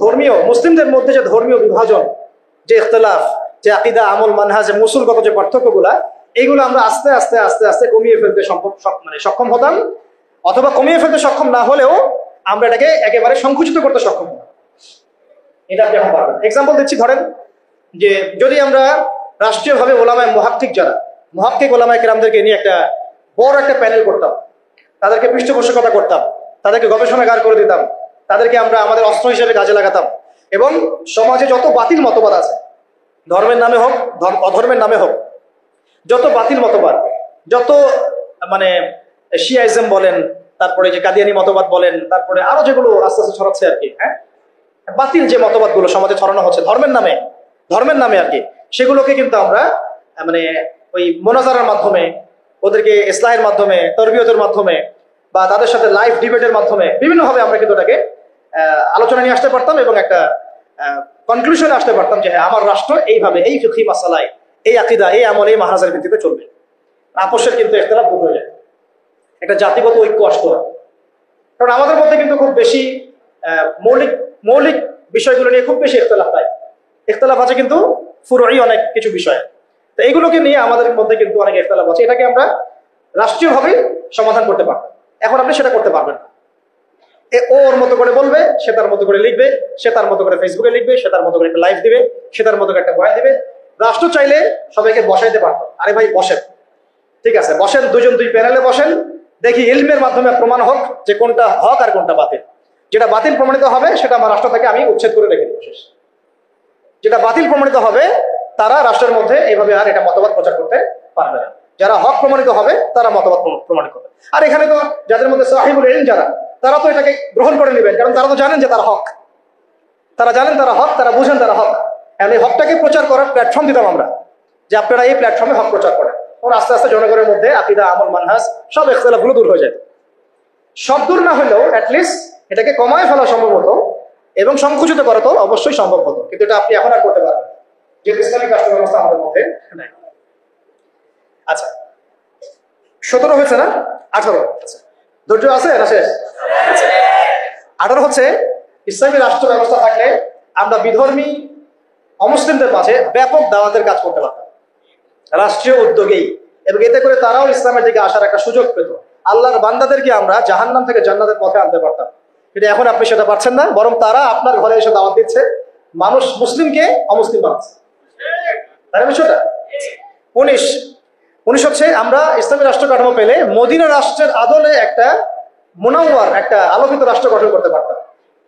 ধর্মীয়, মুসলিমদের মধ্যে যে ধর্মীয় বিভাজন, যে ইখতিলাফ, যে আকীদা, আমল, মানহাজ, মুসুলগত যে পার্থক্যগুলা, এইগুলো আমরা আস্তে আস্তে আস্তে আস্তে কমিয়ে ফেলতে সক্ষম হতাম, অথবা কমিয়ে ফেলতে সক্ষম না হলেও আমরা এটাকে একেবারে সংকুচিত করতে সক্ষম হতাম। এটা আপনি এখন পারবেন। এক্সাম্পল দিচ্ছি, ধরেন যে যদি আমরা রাষ্ট্রীয়ভাবে ওলামায়ে মুহাক্কিক, যারা মুহাক্কিক ওলামায়ে কেরামদেরকে নিয়ে একটা বড় একটা প্যানেল করতাম, তাদেরকে পৃষ্ঠপোষকতা করতাম, তাদেরকে গবেষণাগার করে দিতাম, তাদেরকে আমরা আমাদের অস্ত্র হিসেবে কাজে লাগাতাম, এবং সমাজে যত বাতিল মতবাদ আছে, ধর্মের নামে হোক, অধর্মের নামে হোক, যত বাতিল মতবাদ, যত মানে শিয়াইজম বলেন, তারপরে যে কাদিয়ানি মতবাদ বলেন, তারপরে আরো যেগুলো আস্তে আস্তে ছড়াচ্ছে আর কি, হ্যাঁ, বাতিল যে মতবাদগুলো সমাজে ছড়ানো হচ্ছে ধর্মের নামে আর কি, সেগুলোকে কিন্তু আমরা মানে ওই মোনাজারার মাধ্যমে, ওদেরকে ইসলাহের মাধ্যমে, তরবিয়তের মাধ্যমে, বা তাদের সাথে লাইভ ডিবেটের মাধ্যমে বিভিন্নভাবে আমরা কিন্তু এটাকে আলোচনা নিয়ে আসতে পারতাম এবং একটা কনক্লুশনে আসতে পারতাম যে হ্যাঁ, আমার রাষ্ট্র এইভাবে, এই ফিকহি মাসালায়, এই আকীদা, এই আমল, এই মানহাজের ভিত্তিতে চলবে। আপোষের কিন্তু ইখতিলাফ দূর হয়ে যায়, একটা জাতিগত ঐক্য আসতো। কারণ আমাদের মধ্যে কিন্তু খুব বেশি মৌলিক বিষয়গুলো নিয়ে খুব বেশি ইখতিলাফ নাই, ইখতিলাফ আছে কিন্তু ফুরুই অনেক কিছু বিষয়। তো এইগুলোকে নিয়ে আমাদের মধ্যে কিন্তু অনেক ইখতিলাফ আছে, এটাকে আমরা রাষ্ট্রীয়ভাবে সমাধান করতে পারতাম। এখন আপনি সেটা করতে পারবেন না। ওর মতো করে বলবে, সে তার মতো করে লিখবে, সে তার মতো করে ফেসবুকে লিখবে, সে তার মতো করে একটা লাইভ দিবে, সে তার মতো করে একটা বয়ান দিবে। রাষ্ট্র চাইলে সবাইকে বসাইতে পারতো, আরে ভাই বসেন, ঠিক আছে বসেন, দুই প্যানেলে বসেন, দেখি ইলমের মাধ্যমে প্রমাণ হোক যে কোনটা হক আর কোনটা বাতিল। যেটা বাতিল প্রমাণিত হবে সেটা আমার রাষ্ট্র থেকে আমি উচ্ছেদ করে রেখে দেবো, শেষ। যেটা বাতিল প্রমাণিত হবে তারা রাষ্ট্রের মধ্যে এইভাবে আর এটা মতবাদ প্রচার করতে পারবে না। যারা হক প্রমাণিত হবে তারা মতবাদ প্রমাণিত হবে। আর এখানে তো যাদের মধ্যে সাহিবুল ইলম যারা, তারা তো এটাকে গ্রহণ করে নেবেন, কারণ তারা তো জানেন যে তারা হক, তারা জানেন তারা হক, তারা বুঝেন তারা হক। এই হকটাকে প্রচার করার প্ল্যাটফর্ম দিতাম আমরা, যে আপনারা এই প্ল্যাটফর্মে হক প্রচার করেন। ওর আস্তে আস্তে জনগণের মধ্যে আকীদা, আমল, মানহাজ সব ইখতিলাফগুলো দূর হয়ে যায়। সব দূর না হলেও অ্যাটলিস্ট এটাকে কমায় ফেলা সম্ভব হতো এবং সংকুচিত করা তো অবশ্যই সম্ভব হতো, কিন্তু এটা আপনি এখন আর করতে পারবেন। যে ইসলামিক রাষ্ট্র ব্যবস্থা আমাদের মধ্যে নাই। আচ্ছা 17 হয়েছে না? 18। আচ্ছা ধৈর্য আছে না শেষ? 18 হচ্ছে ইসলামী রাষ্ট্র ব্যবস্থা থাকলে আমরা বিধর্মী অমুসলিমদের মাঝে ব্যাপক দাওয়াতের কাজ করতে পারতাম রাষ্ট্রীয় উদ্যোগেই, এবং এতে করে তারাও ইসলামের দিকে আসার একটা সুযোগ পেত। আল্লাহর বান্দাদেরকে আমরা জাহান্নাম থেকে জান্নাতের পথে আনতে পারতাম। কিন্তু এখন আপনি সেটা পারছেন না, বরং তারা আপনার ঘরে এসে দাওয়াত দিচ্ছে, মানুষ মুসলিমকে অমুসলিম বানাচ্ছে। তাই না বিষয়টা? 19 হচ্ছে আমরা ইসলামী রাষ্ট্র কাঠামো পেলে মদিনা রাষ্ট্রের আদলে একটা মুনাওয়ার, একটা আলোকিত রাষ্ট্র গঠন করতে পারতাম,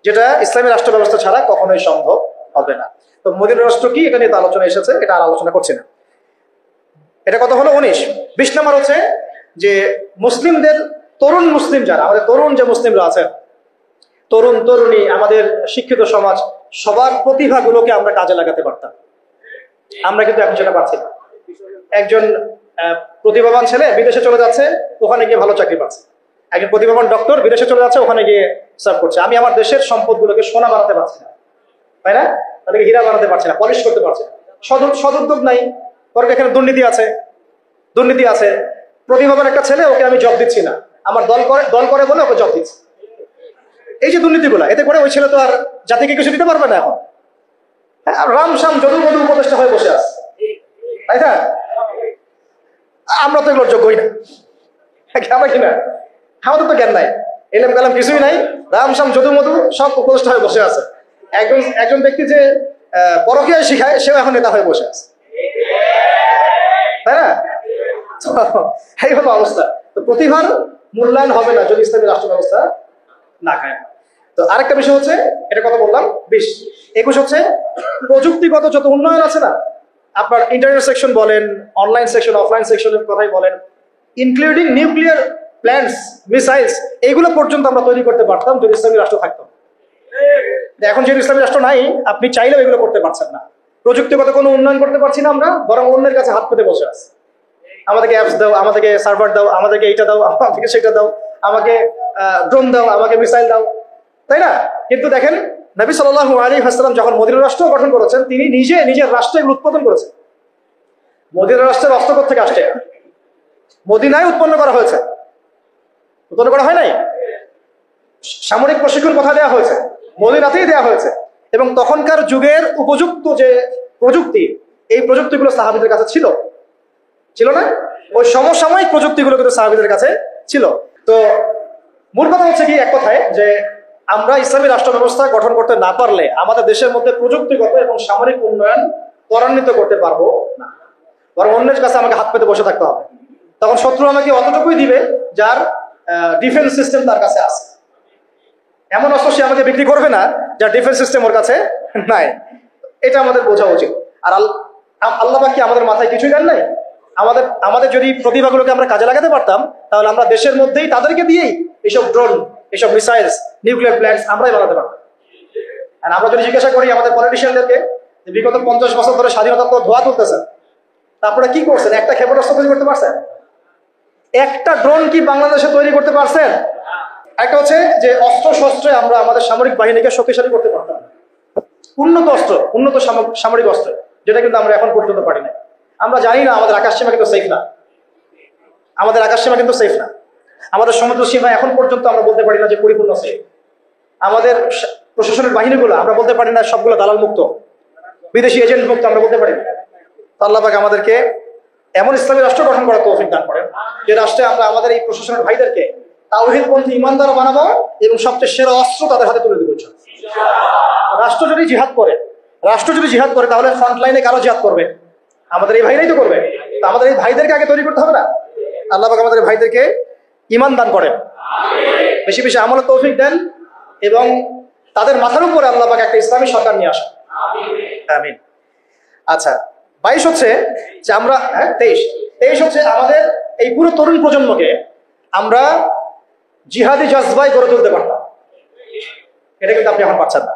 যেটা ইসলামী রাষ্ট্র ব্যবস্থা ছাড়া কখনোই সম্ভব হবে না। তো মদিনা রাষ্ট্র কি, এটা নিয়ে তো আলোচনা এসেছে, এটা আর আলোচনা করছি না। এটা কত হলো? 19। 20 নম্বর হচ্ছে যে মুসলিমদের তরুণ মুসলিম যারা, আমাদের তরুণ যে মুসলিমরা আছেন, তরুণ তরুণী, আমাদের শিক্ষিত সমাজ, সবার প্রতিভাগুলোকে আমরা কাজে লাগাতে পারতাম। আমরা কিন্তু এখন সেটা পাচ্ছি না। একজন প্রতিভাবান ছেলে বিদেশে চলে যাচ্ছে, ওখানে গিয়ে ভালো চাকরি পাচ্ছে। একজন প্রতিভাবান ডক্টর বিদেশে চলে যাচ্ছে, ওখানে গিয়ে সার্ভ করছে। আমি আমার দেশের সম্পদগুলোকে সোনা বানাতে পারছি না, তাই না? তাদেরকে হীরা বানাতে পারছি না, পলিশ করতে পারছি না। সদুদ্যোগ নাই, কারণ এখানে দুর্নীতি আছে। প্রতিভাবান একটা ছেলে, ওকে আমি জব দিচ্ছি না, আমার দল করে বলে ওকে জব দিচ্ছি। এই যে দুর্নীতিগুলা, এতে করে ওই ছেলে তো আর জাতিকে কিছু দিতে পারবে না। এখন রাম শাম যদু মধু উপদেষ্টা হয়ে বসে আছে, তাই না? আমরা তো এগুলোর যোগ্যই না, আমরা কিনা, আমাদের তো জ্ঞান নাই, এলএম কালাম কিছুই নাই, রাম শাম যদু মধু সব উপদেষ্টা হয়ে বসে আছে। একজন ব্যক্তি যে পরকীয়া শিখায়, সেও এখন নেতা হয়ে বসে আছে, তাই না? এই হলো অবস্থা। তো প্রতিভার মূল্যায়ন হবে না যদি ইসলামী রাষ্ট্র ব্যবস্থা না খায়। তো আরেকটা বিষয় হচ্ছে, এটা কথা বললাম 20। 21 হচ্ছে প্রযুক্তিগত যত উন্নয়ন আছে না, আপনার ইন্টারনেট সেকশন বলেন, অনলাইন সেকশন, অফলাইন সেকশনের কথাই বলেন, ইনক্লুডিং নিউক্লিয়ার প্ল্যান্টস, মিসাইলস, এইগুলো পর্যন্ত আমরা তৈরি করতে পারতাম যদি ইসলামী রাষ্ট্র থাকতো। এখন যেহেতু ইসলামী রাষ্ট্র নাই, আপনি চাইলেও এগুলো করতে পারছেন না। প্রযুক্তিগত কোনো উন্নয়ন করতে পারছি না আমরা, বরং অন্যের কাছে হাত পেতে বসে আছে। আমাদেরকে অ্যাপস দাও, আমাদেরকে সার্ভার দাও, আমাদেরকে এইটা দাও, আমাদেরকে সেটা দাও, আমাকে ড্রোন দাও, আমাকে মিসাইল দাও, তাই না? কিন্তু দেখেন নবী সাল্লাল্লাহু আলাইহি ওয়াসাল্লাম যখন মদিনা রাষ্ট্র গঠন করেছেন, তিনি নিজের রাষ্ট্রে এগুলো উৎপাদন করেছেন। মদিনা রাষ্ট্রের অস্ত্র থেকে আসছে, মদিনায় উৎপন্ন করা হয়েছে, উৎপন্ন করা হয় নাই। সামরিক প্রশিক্ষণ কোথায় দেওয়া হয়েছে? মদিনাতেই দেওয়া হয়েছে। এবং তখনকার যুগের উপযুক্ত যে প্রযুক্তি, এই প্রযুক্তিগুলো সাহাবীদের কাছে ছিল না? ওই সমসাময়িক প্রযুক্তিগুলো কিন্তু সাহাবীদের কাছে ছিল। তো মূল কথা হচ্ছে কি, এক কথায় যে আমরা ইসলামী রাষ্ট্র ব্যবস্থা গঠন করতে না পারলে আমাদের দেশের মধ্যে প্রযুক্তিগত এবং সামরিক উন্নয়ন ত্বরান্বিত করতে পারবো না, বরং অন্যের কাছে আমাকে হাত পেতে বসে থাকতে হবে। তখন শত্রু আমাকে অতটুকুই দিবে যার ডিফেন্স সিস্টেম তার কাছে আছে। এমন অস্ত্র সে আমাকে বিক্রি করবে না যার ডিফেন্স সিস্টেম ওর কাছে নাই। এটা আমাদের বোঝা উচিত। আর আল্লাহ পাক কি আমাদের মাথায় কিছুই দেন নাই? আমাদের যদি প্রতিভাগুলোকে আমরা কাজে লাগাতে পারতাম, তাহলে আমরা দেশের মধ্যেই তাদেরকে দিয়েই এইসব ড্রোন, এইসব মিসাইলস, নিউক্লিয়ার প্ল্যান্টস আমরাই বানাতে পারতাম। আর আমরা যদি জিজ্ঞাসা করি আমাদের পলিটিশিয়ানদেরকে, বিগত 50 বছর ধরে স্বাধীনতার তো ধোয়া তুলতেছেন, তারপরে কি করছেন? একটা ক্ষেপণাস্ত্র তৈরি করতে পারছেন? একটা ড্রোন কি বাংলাদেশে তৈরি করতে পারছেন? একটা হচ্ছে যে অস্ত্র শস্ত্রে আমরা আমাদের সামরিক বাহিনীকে শক্তিশালী করতে পারতাম, উন্নত অস্ত্র, উন্নত সামরিক অস্ত্র, যেটা কিন্তু আমরা এখন পর্যন্ত পারি না। আমরা জানি না আমাদের আকাশ সীমা কিন্তু সেফ না, আমাদের সমুদ্র সীমা এখন পর্যন্ত আমরা বলতে পারি না যে পরিপূর্ণ সেফ। আমাদের প্রশাসনের বাহিনীগুলো আমরা বলতে পারি না সবগুলো দালাল মুক্ত, বিদেশি এজেন্ট মুক্ত, আমরা বলতে পারি না। তো আল্লাহ পাক আমাদেরকে এমন ইসলামী রাষ্ট্র গঠন করার তৌফিক দান করেন যে রাষ্ট্রে আমরা আমাদের এই প্রশাসনের ভাইদেরকে তাওহীদপন্থী ইমানদার বানাবো এবং সবচেয়ে সেরা অস্ত্র তাদের হাতে তুলে দেবো। রাষ্ট্র যদি জিহাদ করে তাহলে ফ্রন্ট লাইনে কারো জিহাদ করবে? আমাদের এই ভাইরাই তো করবে। তো আমাদের এই ভাইদেরকে আগে তৈরি করতে হবে না? আল্লাহ পাক আমাদের ভাইদেরকে ঈমান দান করেন, বেশি বেশি আমলের তৌফিক দেন, এবং তাদের মাথার উপরে আল্লাহ পাক একটা ইসলামী সরকার নিয়ে আসেন। আমিন। আচ্ছা 22 হচ্ছে যে আমরা 23 হচ্ছে আমাদের এই পুরো তরুণ প্রজন্মকে আমরা জিহাদি জজবায় গড়ে তুলতে পারতাম। এটা কিন্তু আপনি এখন পাচ্ছেন না।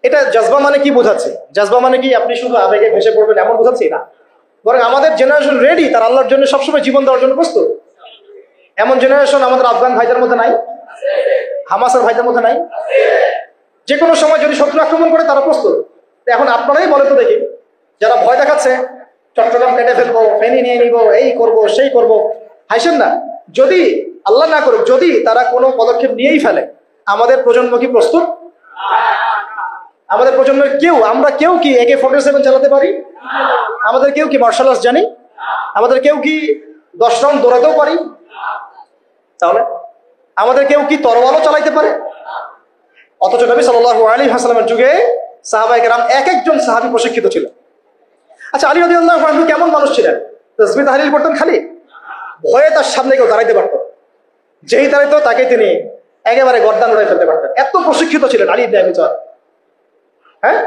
এটা জজবা মানে কি বোঝাচ্ছে? জজবা মানে কি আপনি শুধু আবেগে ভেসে পড়বেন এমন বোঝাচ্ছি না, বরং আমাদের জেনারেশন রেডি, তার আল্লাহর জন্য সবসময় জীবন দেওয়ার জন্য প্রস্তুত। এমন জেনারেশন আমাদের আফগান ভাইদের মধ্যে নাই, হামাসের ভাইদের মধ্যে নাই। যে কোনো সময় যদি শত্রু আক্রমণ করে তারা প্রস্তুত। এখন আপনারাই বলে তো দেখি যারা ভয় দেখাচ্ছে চট্টগ্রাম কেটে ফেলবো, ফেনী নিয়ে নিব, এই করব সেই করব, হাসেন না। যদি আল্লাহ না করুক, যদি তারা কোনো পদক্ষেপ নিয়েই ফেলে, আমাদের প্রজন্ম কি প্রস্তুত? আমাদের প্রজন্মের আমরা কেউ কি AK-47 চালাতে পারি? আমাদের কেউ কি মার্শাল আর্টস জানি? আমাদের কেউ কি 10 রাউন্ড দৌড়াতেও পারি? তাহলে আমাদের কেউ কি তরোয়ালও চালাইতে পারে? অথচ নবী সাল্লাল্লাহু আলাইহি ওয়াসাল্লামের যুগে সাহাবায়ে কেরাম এক একজন সাহাবী প্রশিক্ষিত ছিল। আচ্ছা, আলী রাদিয়াল্লাহু আনহু কেমন মানুষ ছিলেন? তাসবিহ তাহলিল করতেন খালি? ভয়ে তার সামনে কেউ দাঁড়াইতে পারত? যেই দাঁড়াইতো তাকে তিনি একেবারে গর্দান উড়াই ফেলতে পারতেন। এত প্রশিক্ষিত ছিলেন আলী ইবনে আবি তালিব। হ্যাঁ,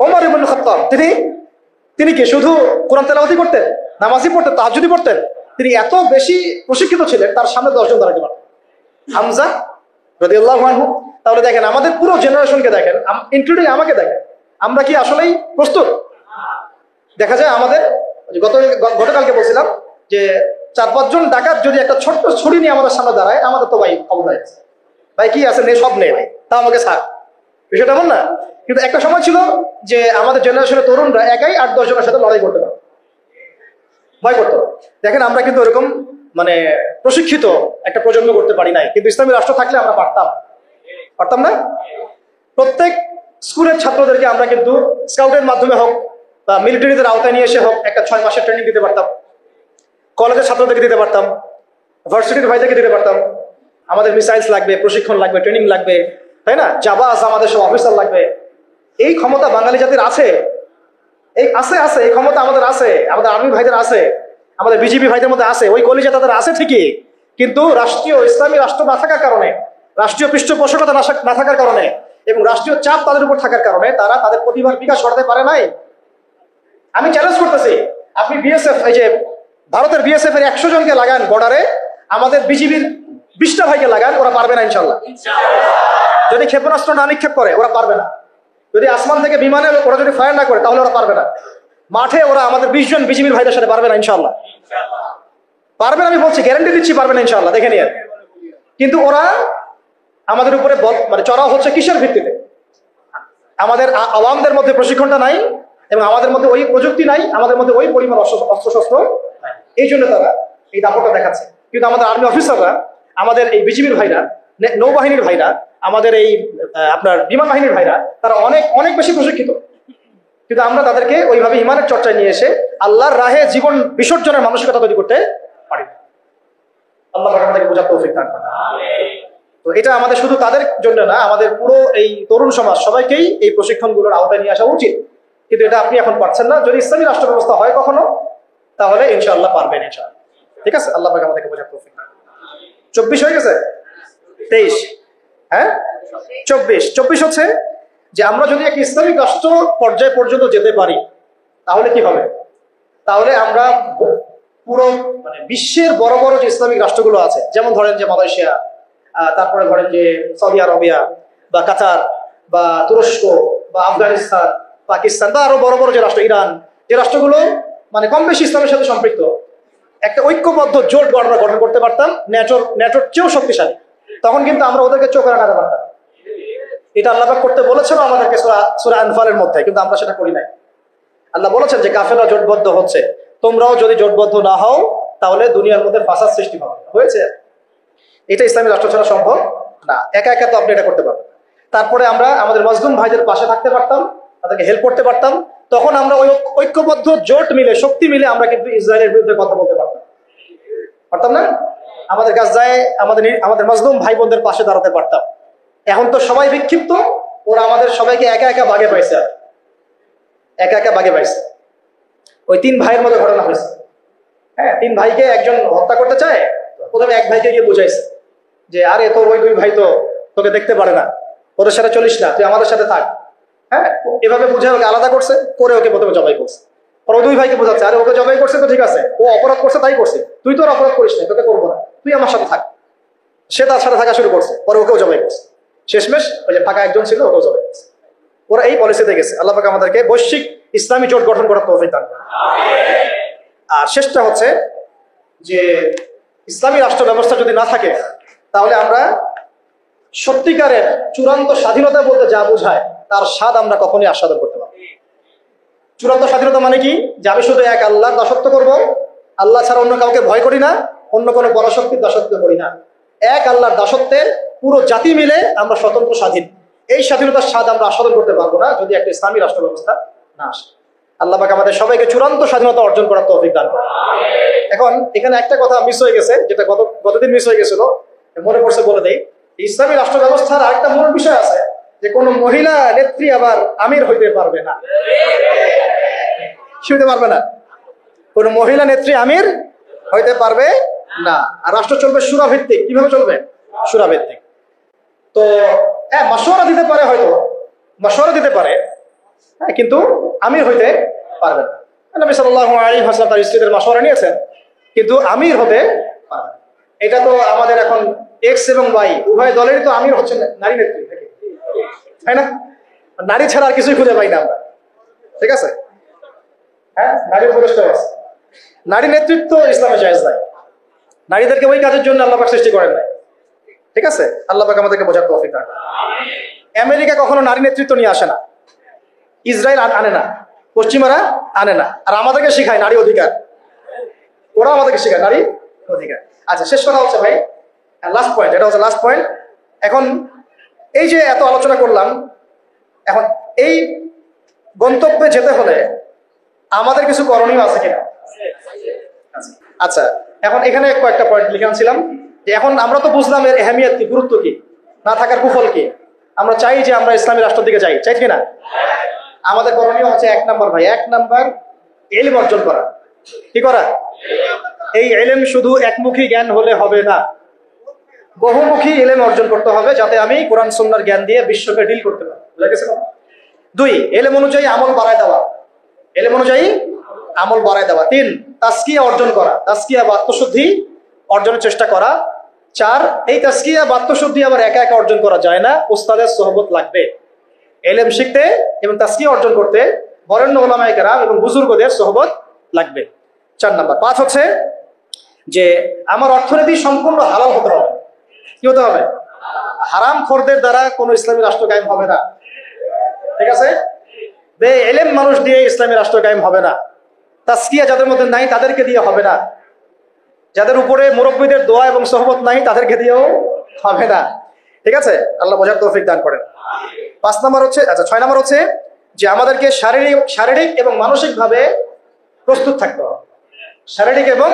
ওমর ইবনে খাত্তাব তিনি কি শুধু কোরআন তেলাওয়াতই করতেন, নামাজই পড়তেন, তাহাজ্জুদই পড়তেন? তিনি এত বেশি প্রশিক্ষিত ছিলেন, তার সামনে 10 জন দাঁড়াতে পারতেন। হামজা রাদিয়াল্লাহু আনহু। তাহলে দেখেন, আমাদের পুরো জেনারেশনকে দেখেন, ইনক্লুডিং আমাকে দেখেন, আমরা কি আসলেই প্রস্তুত? দেখা যায় আমাদের গতকালকে বলছিলাম যে 4-5 জন ডাকাত যদি একটা ছোট্ট ছুরি নিয়ে আমাদের সামনে দাঁড়ায়, আমাদের তো ভাই খবর হয়ে গেছে, ভাই কি আছে নে, সব নেই ভাই, তা আমাকে ছাড়, বিষয়টা এমন না? কিন্তু একটা সময় ছিল যে আমাদের জেনারেশনের তরুণরা একাই 8-10 জনের সাথে লড়াই করতে পারে, ভয় করতো। দেখেন, আমরা কিন্তু এরকম মানে প্রশিক্ষিত একটা প্রজন্ম করতে পারি নাই, কিন্তু ইসলামী রাষ্ট্র থাকলে আমরা পারতাম না? প্রত্যেক স্কুলের ছাত্রদেরকে আমরা কিন্তু স্কাউটের মাধ্যমে হোক বা মিলিটারিদের আওতায় নিয়ে এসে হোক একটা 6 মাসের ট্রেনিং দিতে পারতাম, কলেজের ছাত্রদেরকে দিতে পারতাম, ভার্সিটির ভাইদেরকে দিতে পারতাম। আমাদের মিসাইলস লাগবে, প্রশিক্ষণ লাগবে, ট্রেনিং লাগবে, তাই না? জাবাস, আমাদের সব অফিসার লাগবে। এই ক্ষমতা বাঙালি জাতির আছে, এই ক্ষমতা আমাদের আছে, আমাদের আর্মি ভাইদের আছে, আমাদের বিজিবি ভাইদের মধ্যে আছে, ওই কলিজা তাদের আছে ঠিকই। কিন্তু রাষ্ট্রীয় ইসলামী রাষ্ট্র না থাকার কারণে, রাষ্ট্রীয় পৃষ্ঠপোষকতা না থাকার কারণে এবং রাষ্ট্রীয় চাপ তাদের উপর থাকার কারণে তারা তাদের প্রতিভার বিকাশ ঘটাতে পারে নাই। আমি চ্যালেঞ্জ করতেছি, আপনি বিএসএফ, এই যে ভারতের বিএসএফ এর 100 জনকে লাগান বর্ডারে, আমাদের বিজিবির 20টা ভাইকে লাগান, ওরা পারবে না ইনশাল্লাহ। যদি ক্ষেপণাস্ত্র না নিক্ষেপ করে, ওরা পারবে না। যদি আসমান থেকে বিমানে ওরা যদি ফায়ার না করে, তাহলে ওরা পারবে না। মাঠে ওরা আমাদের 20 জন বিজিবির ভাইদের সাথে পারবে না ইনশাল্লাহ। পারবে না, আমি বলছি, গ্যারান্টি দিচ্ছি পারবে না ইনশাল্লাহ, দেখে নিয়ে। কিন্তু ওরা আমাদের উপরে মানে চড়াও হচ্ছে কিসের ভিত্তিতে? আমাদের আওয়ামদের মধ্যে প্রশিক্ষণটা নাই এবং আমাদের মধ্যে ওই প্রযুক্তি নাই, আমাদের মধ্যে ওই পরিমাণ অস্ত্রশস্ত্র নাই। এই জন্য তারা এই দাপটটা দেখাচ্ছে। কিন্তু আমাদের আর্মি অফিসাররা, আমাদের এই বিজিবির ভাইরা, নৌবাহিনীর ভাইরা, আমাদের এই আপনার বিমান বাহিনীর ভাইরা, তারা অনেক অনেক বেশি প্রশিক্ষিত। কিন্তু আমরা তাদেরকে ওইভাবে ইমানের চর্চায় নিয়ে এসে আল্লাহর রাহে জীবন বিসর্জনের মানসিকতা তৈরি করতে পারি। আল্লাহ আমাদেরকে বোঝার তৌফিক দান করেন। তো এটা আমাদের শুধু তাদের জন্য না, আমাদের পুরো এই তরুণ সমাজ সবাইকেই এই প্রশিক্ষণগুলোর আওতায় নিয়ে আসা উচিত। কিন্তু এটা আপনি এখন পারছেন না। যদি ইসলামী রাষ্ট্র ব্যবস্থা হয় কখনো, তাহলে ইনশাআল্লাহ পারবেন ইনশাআল্লাহ। ঠিক আছে, আল্লাহ পাক আমাদেরকে বোঝার তৌফিক দান করেন। 24 হয়ে গেছে, 23, হ্যাঁ 24 হচ্ছে যে আমরা যদি এক ইসলামিক রাষ্ট্র পর্যায় পর্যন্ত যেতে পারি, তাহলে কি হবে? তাহলে আমরা পুরো মানে বিশ্বের বড় বড় যে ইসলামিক রাষ্ট্রগুলো আছে, যেমন ধরেন যে মালয়েশিয়া, তারপরে ধরেন যে সৌদি আরবিয়া বা কাতার বা তুরস্ক বা আফগানিস্তান, পাকিস্তান বা আরো বড় বড় যে রাষ্ট্র, ইরান, যে রাষ্ট্রগুলো মানে কম বেশি ইসলামের সাথে সম্পৃক্ত, একটা ঐক্যবদ্ধ জোট আমরা গঠন করতে পারতাম, নেটোর চেয়েও শক্তিশালী। তখন কিন্তু আমরা ওদেরকে চোখে রাখাতে পারতাম। এটা আল্লাহ পাক করতে বলেছেন আমাদেরকে সূরা আনফালের মধ্যে, কিন্তু আমরা সেটা করি নাই। আল্লাহ বলেছেন যে কাফেররা জোটবদ্ধ হচ্ছে, তোমরাও যদি জোটবদ্ধ না হও তাহলে দুনিয়ার মধ্যে ফাসাদ সৃষ্টি হয়েছে। এটা ইসলামী রাষ্ট্র ছাড়া সম্ভব না, একা একা তো আপনি এটা করতে পারবেন। তারপরে আমরা আমাদের মজলুম ভাইদের পাশে থাকতে পারতাম, তাদেরকে হেল্প করতে পারতাম। তখন আমরা ওই ঐক্যবদ্ধ জোট মিলে, শক্তি মিলে আমরা কিন্তু ইসরায়েলের বিরুদ্ধে কথা বলতে পারতাম না? আমাদের গাজায় আমাদের মজলুম ভাই বোনদের পাশে দাঁড়াতে পারতাম। এখন তো সবাই বিক্ষিপ্ত, ওরা আমাদের সবাইকে একা একা বাগে পাইছে, ওই 3 ভাইয়ের মধ্যে ঘটনা হয়েছে। হ্যাঁ, 3 ভাইকে একজন হত্যা করতে চায়, প্রথমে এক ভাইকে গিয়ে বুঝাইছে যে আরে তোর ওই 2 ভাই তো তোকে দেখতে পারে না, ওদের সাথে চলিস না, তুই আমাদের সাথে থাক। হ্যাঁ, এভাবে বুঝে ওকে আলাদা করছে, করে ওকে প্রথমে জবাই করছে। আর ওই 2 ভাইকে বোঝাচ্ছে, আরে ওকে জবাই করছে তো ঠিক আছে, ও অপরাধ করছে তাই করছে, তুই তোর অপরাধ করিস না, তোকে করবো না, তুই আমার সাথে থাক। সে তার সাথে থাকা শুরু করছে, পরে ওকেও জবাই করছে। শেষমেশ ওই যে ফাঁকা একজন ছিল, ওকেও জবাই করছে। ওরা এই পলিসিতে গেছে। আল্লাহ পাক আমাদেরকে বৈশ্বিক ইসলামী জোট গঠন করার তৌফিক দান করেন। আর শেষটা হচ্ছে যে ইসলামী রাষ্ট্র ব্যবস্থা যদি না থাকে, তাহলে আমরা সত্যিকারের চূড়ান্ত স্বাধীনতা বলতে যা বোঝায় তার স্বাদ আমরা কখনোই আস্বাদন করতে পারবো। চূড়ান্ত স্বাধীনতা মানে কি? যে আমি শুধু এক আল্লাহর দাসত্ব করব, আল্লাহ ছাড়া অন্য কাউকে ভয় করি না, অন্য কোনো পরাশক্তির দাসত্ব করি না। এক আল্লাহর দাসত্বে পুরো জাতি মিলে আমরা স্বতন্ত্র স্বাধীন। এই স্বাধীনতার স্বাদ আমরা আস্বাদন করতে পারবো না যদি একটা ইসলামী রাষ্ট্র ব্যবস্থা না আসে। আল্লাহ পাক আমাদের সবাইকে চূড়ান্ত স্বাধীনতা অর্জন করার তৌফিক দান করেন। এখন এখানে একটা কথা মিস হয়ে গেছে, যেটা গতদিন মিস হয়ে গেছিল, মনে পড়ছে বলে দেই। ইসলামী রাষ্ট্র ব্যবস্থার আরেকটা মূল বিষয় আছে যে কোনো মহিলা নেত্রী আবার আমির হইতে পারবে না। হইতে পারবে না, কোন মহিলা নেত্রী আমির হইতে পারবে না। আর রাষ্ট্র চলবে সূরা ভিত্তিক। কিভাবে চলবে? সূরা ভিত্তিক। তো হ্যাঁ, মাশওয়ারা দিতে পারে, হয়তো মাশওয়ারা দিতে পারে, হ্যাঁ, কিন্তু আমির হইতে পারবে না। নবী সাল্লাল্লাহু আলাইহি ওয়াসাল্লাম তার স্ত্রীদের মাশওয়ারা নিয়েছেন, কিন্তু আমির হতে পারবে না। এটা তো আমাদের এখন এক্স এবং ওয়াই উভয় দলেরই তো আমির হচ্ছে নারী নেত্রী, তাই না? নারী ছাড়া আর কিছুই খুঁজে পাই না আমরা। ঠিক আছে, হ্যাঁ, নারী উপদেষ্টা আছে। নারী নেতৃত্ব ইসলামে জায়েজ নাই। নারীদেরকে ওই কাজের জন্য আল্লাহ পাক সৃষ্টি করেন নাই। ঠিক আছে, আল্লাহ পাক আমাদেরকে বোঝার তৌফিক দান করেন। আমেরিকা কখনো নারী নেতৃত্ব নিয়ে আসে না, ইসরায়েল আনে না, পশ্চিমারা আনে না, আর আমাদেরকে শেখায় নারী অধিকার। ওরা আমাদেরকে শেখায় নারী অধিকার। আচ্ছা, শেষ কথা হচ্ছে ভাই, লাস্ট পয়েন্ট, এটা হচ্ছে লাস্ট পয়েন্ট। এখন এই যে এত আলোচনা করলাম, এখন এই গন্তব্যে যেতে হলে আমাদের কিছু করণীয় আছে কিনা? আচ্ছা, এখন এখানে কয়েকটা পয়েন্ট লিখে আনছিলাম যে এখন আমরা তো বুঝলাম এর আহমিয়ত কি, গুরুত্ব কি, না থাকার কুফল কি। আমরা চাই যে আমরা ইসলামী রাষ্ট্রের দিকে যাই, চাই কিনা? আমাদের করণীয় হচ্ছে 1 নাম্বার ভাই, 1 নাম্বার ইলম অর্জন করা। কি করা? এই ইলম শুধু একমুখী জ্ঞান হলে হবে না, বহুমুখী ইলম অর্জন করতে হবে, যাতে আমি কোরআন সুন্নাহর জ্ঞান দিয়ে বিশ্বকে ডিল করতে পারি। বুঝা গেছে? 2, ইলম অনুযায়ী আমল বাড়ায় দেওয়া। ইলম অনুযায়ী আমল বাড়ায় দেওয়া। 3, তাজকিয়া অর্জন করা, তাজকিয়া বা আত্মশুদ্ধি অর্জনের চেষ্টা করা। 4, এই তাজকিয়া বা আত্মশুদ্ধি আবার একা একা অর্জন করা যায় না, উস্তাদের সোহবত লাগবে। ইলম শিখতে এবং তাজকিয়া অর্জন করতে বরেণ্য উলামায়ে কেরাম এবং বুজুর্গদের সোহবত লাগবে। 4 নাম্বার। 5 হচ্ছে যে আমার অর্থনীতি সম্পূর্ণ হালাল হতে হবে। কি হতে হবে? হারাম খোরদের দ্বারা কোনো ইসলামী রাষ্ট্র কায়েম হবে না। ঠিক আছে, ইলম মানুষ দিয়ে ইসলামী রাষ্ট্র কায়েম হবে না। তাজকিয়া যাদের মধ্যে নাই তাদেরকে দিয়ে হবে না। যাদের উপরে মুরব্বীদের দোয়া এবং সোহবত নাই তাদেরকে দিয়েও হবে না। ঠিক আছে, আল্লাহ বোঝার তৌফিক দান করেন। 5 নাম্বার হচ্ছে, আচ্ছা 6 নাম্বার হচ্ছে যে আমাদেরকে শারীরিক এবং মানসিকভাবে প্রস্তুত থাকতে হবে। শারীরিক এবং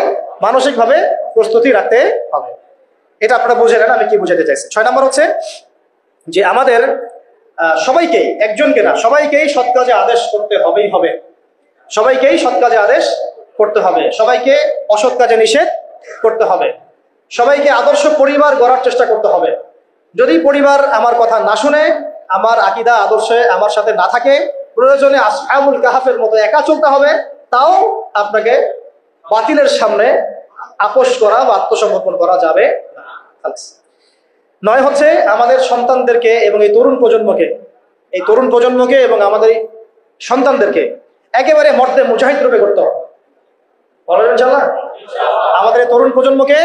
মানসিকভাবে প্রস্তুতি রাখতে হবে। এটা আপনারা বুঝে নেন আমি কি বুঝাতে চাইছি। 6 নাম্বার হচ্ছে যে আমাদের সবাইকেই, একজনকে না, সবাইকেই সৎ কাজে আদেশ করতে হবেই হবে। সবাইকেই সৎ কাজে আদেশ করতে হবে, সবাইকে অসৎ কাজে নিষেধ করতে হবে, সবাইকে আদর্শ পরিবার গড়ার চেষ্টা করতে হবে। যদি পরিবার আমার কথা না শুনে, আমার আকীদা আদর্শে আমার সাথে না থাকে, প্রয়োজনে আসহাবুল কাহাফের মতো একা চলতে হবে, তাও আপনাকে বাতিলের সামনে আপোষ করা বা আত্মসমর্পণ করা যাবে না। 9 হচ্ছে আমাদের সন্তানদেরকে এবং এই তরুণ প্রজন্মকে এবং আমাদের সন্তানদেরকে একেবারে মর্দে মুজাহিদ রূপে করতে হবে। বলেন ইনশাআল্লাহ। আমাদের তরুণ প্রজন্মকে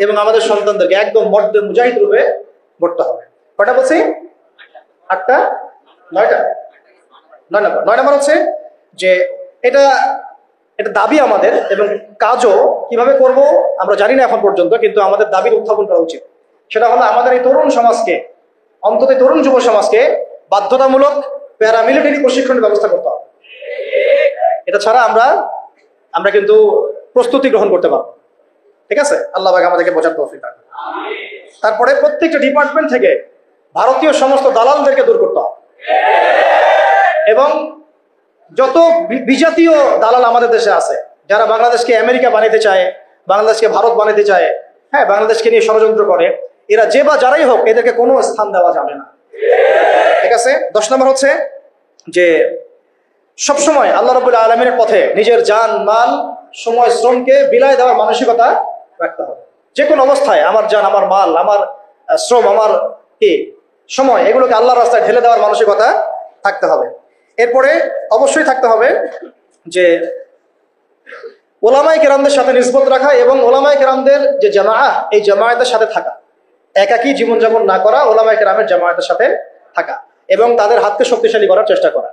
এবং আমাদের সন্তানদেরকে একদম মর্দে মুজাহিদ রূপে গড়তে হবে। কয়টা বলছি? 8টা? 9টা? 9 নাম্বার। 9 নাম্বার হচ্ছে যে এটা দাবি আমাদের, এবং কাজও কিভাবে করব আমরা জানি না এখন পর্যন্ত, কিন্তু আমাদের দাবির উত্থাপন করা উচিত। সেটা হলো আমাদের এই তরুণ সমাজকে, অন্তত তরুণ যুব সমাজকে বাধ্যতামূলক প্যারামিলিটারি প্রশিক্ষণের ব্যবস্থা করতে হবে। এটা ছাড়া আমরা কিন্তু প্রস্তুতি গ্রহণ করতে পারবো। ঠিক আছে, আল্লাহ পাক আমাদেরকে বোঝার তৌফিক দান করুন। তারপরে প্রত্যেকটা ডিপার্টমেন্ট থেকে ভারতীয় সমস্ত দালালদেরকে দূর করতে হবে, এবং যত বিজাতীয় দালাল আমাদের দেশে আছে, যারা বাংলাদেশকে আমেরিকা বানাতে চায়, বাংলাদেশকে ভারত বানাতে চায়, হ্যাঁ, বাংলাদেশকে নিয়ে ষড়যন্ত্র করে, এরা যে বা যারাই হোক, এদেরকে কোনো স্থান দেওয়া যাবে না। ঠিক আছে। 10 নম্বর হচ্ছে যে সবসময় আল্লাহ রাব্বুল আলামিনের পথে নিজের জান, মাল, সময়, শ্রমকে বিলায় দেওয়ার মানসিকতা রাখতে হবে। যে কোনো অবস্থায় আমার জান, আমার মাল, আমার শ্রম, আমার সময়, এগুলোকে আল্লাহর রাস্তায় ঢেলে দেওয়ার মানসিকতা থাকতে হবে। এরপরে অবশ্যই থাকতে হবে যে ওলামায়ে কেরামদের সাথে নিসবত রাখা, এবং ওলামায়ে কেরামদের যে জামাআহ, এই জামায়াতের সাথে থাকা, একাকী জীবনযাপন না করা, ওলামায়ে কেরামের জামায়াতের সাথে থাকা এবং তাদের হাতকে শক্তিশালী করার চেষ্টা করা।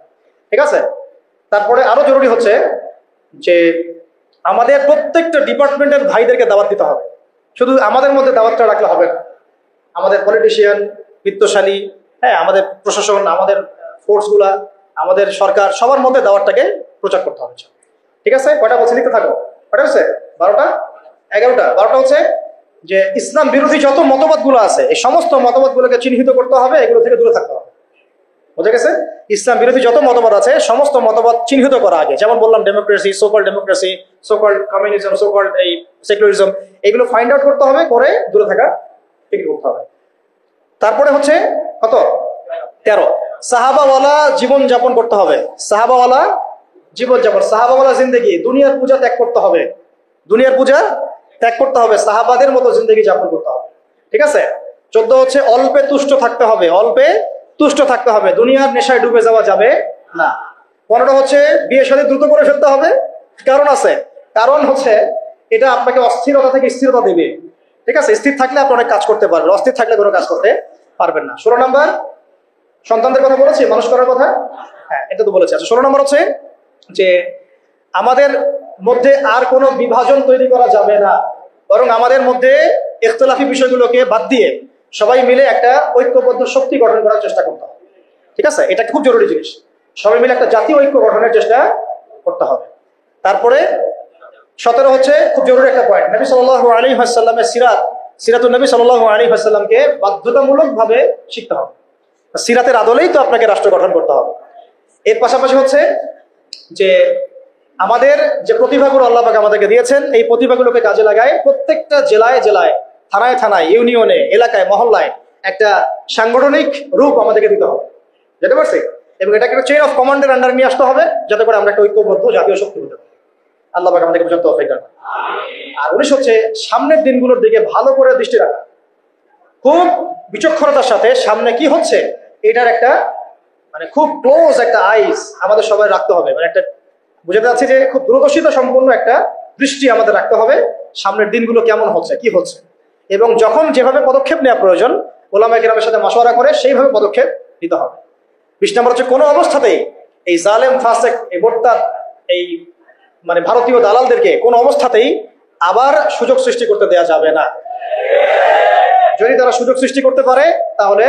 ঠিক আছে। তারপরে আরো জরুরি হচ্ছে যে আমাদের প্রত্যেকটা ডিপার্টমেন্টের ভাইদেরকে দাওয়াত দিতে হবে। শুধু আমাদের মধ্যে দাওয়াতটা রাখলে হবে না, আমাদের পলিটিশিয়ান, বিত্তশালী, হ্যাঁ, আমাদের প্রশাসন, আমাদের ফোর্সগুলা, আমাদের সরকার, সবার মধ্যে দাওয়াতটাকে প্রচার করতে হবে। ঠিক আছে, কয়টা বলছে লিখতে থাকো? কয়টা হচ্ছে? 12টা, 11টা। 12টা হচ্ছে যে ইসলাম বিরোধী যত মতবাদ গুলো আছে এই সমস্ত মতবাদ গুলোকে চিহ্নিত করতে হবে, এগুলো থেকে দূরে থাকতে হবে। বুঝা গেছে? ইসলাম বিরোধী যত মতবাদ আছে সমস্ত মতবাদ চিহ্নিত করা আগে, যেমন বললাম ডেমোক্রেসি, ডেমোক্রেসি, কমিউনিজম, এই সেকুলারিজম, এগুলো ফাইন্ড আউট করতে হবে, করে দূরে থাকা ঠিক করতে হবে। তারপরে হচ্ছে কত? 13, সাহাবাওয়ালা জীবন যাপন করতে হবে। সাহাবাওয়ালা জীবন যাপন, সাহাবাওয়ালা জিন্দেগি, দুনিয়ার পূজা ত্যাগ করতে হবে, দুনিয়ার পূজা ত্যাগ করতে হবে, সাহাবাদের মতো জিন্দেগি যাপন করতে হবে। ঠিক আছে। 14 হচ্ছে অল্পে তুষ্ট থাকতে হবে, অল্পে তুষ্ট থাকতে হবে, দুনিয়ার নেশায় ডুবে যাওয়া যাবে না। 15 হচ্ছে বিয়ে শাদী দ্রুত করে ফেলতে হবে, কারণ আছে, কারণ হচ্ছে এটা আপনাকে অস্থিরতা থেকে স্থিরতা দেবে। ঠিক আছে, স্থির থাকলে আপনি অনেক কাজ করতে পারবেন, অস্থির থাকলে কোনো কাজ করতে পারবেন না। 16 নম্বর সন্তানদের কথা বলেছি, মানুষ করার কথা, হ্যাঁ এটা তো বলেছি। আচ্ছা, 16 নম্বর হচ্ছে যে আমাদের মধ্যে আর কোনো বিভাজন তৈরি করা যাবে না, বরং আমাদের মধ্যে ইখতিলাফি বিষয়গুলোকে বাদ দিয়ে সবাই মিলে একটা ঐক্যবদ্ধ শক্তি গঠন করার চেষ্টা করতে হবে। ঠিক আছে, এটা খুব জরুরি জিনিস, সবাই মিলে একটা জাতীয় ঐক্য গঠনের চেষ্টা করতে হবে। তারপরে 17 হচ্ছে খুব জরুরি একটা পয়েন্ট, নবী সাল্লাল্লাহু আলাইহি ওয়াসাল্লামের সিরাতুন নবী সাল্লাল্লাহু আলাইহি ওয়াসাল্লামকে বাধ্যতামূলক ভাবে শিখতে হবে। সিরাতের আদলেই তো আপনাকে রাষ্ট্র গঠন করতে হবে। এর পাশাপাশি হচ্ছে যে আমাদের যে প্রতিভাগুলো আল্লাহ পাক আমাদেরকে দিয়েছেন, এই প্রতিভাগুলোকে কাজে লাগায় প্রত্যেকটা জেলায় জেলায়, থানায় থানায়, ইউনিয়নে, এলাকায়, মহল্লায় একটা সাংগঠনিক রূপ আমাদেরকে দিতে হবে, যেতে পারছি? এবং এটাকে একটা চেইন অফ কমান্ডের আন্ডার নিয়ে আসতে হবে, যাতে করে আমরা একটা ঐক্যবদ্ধ জাতীয় শক্তি হতে পারি। আল্লাহ পাক আমাদেরকে বোঝার তৌফিক দান। আর 19 হচ্ছে সামনের দিনগুলোর দিকে ভালো করে দৃষ্টি রাখা, খুব বিচক্ষণতার সাথে সামনে কি হচ্ছে এটার একটা মানে খুব ক্লোজ একটা আইস আমাদের সবাই রাখতে হবে। মানে একটা বুঝতে যাচ্ছি যে খুব দূরদর্শিতা সম্পন্ন একটা দৃষ্টি আমাদের রাখতে হবে, সামনের দিনগুলো কেমন হচ্ছে, কি হচ্ছে, এবং যখন যেভাবে পদক্ষেপ নেওয়া প্রয়োজন ওলামায়ে কেরামের সাথে মাশওয়ারা করে সেইভাবে পদক্ষেপ নিতে হবে। 20 নম্বর হচ্ছে কোনো অবস্থাতেই এই জালেম, ফাসেক, এই মোরতাদ, এই মানে ভারতীয় দালালদেরকে কোনো অবস্থাতেই আবার সুযোগ সৃষ্টি করতে দেওয়া যাবে না। যদি তারা সুযোগ সৃষ্টি করতে পারে তাহলে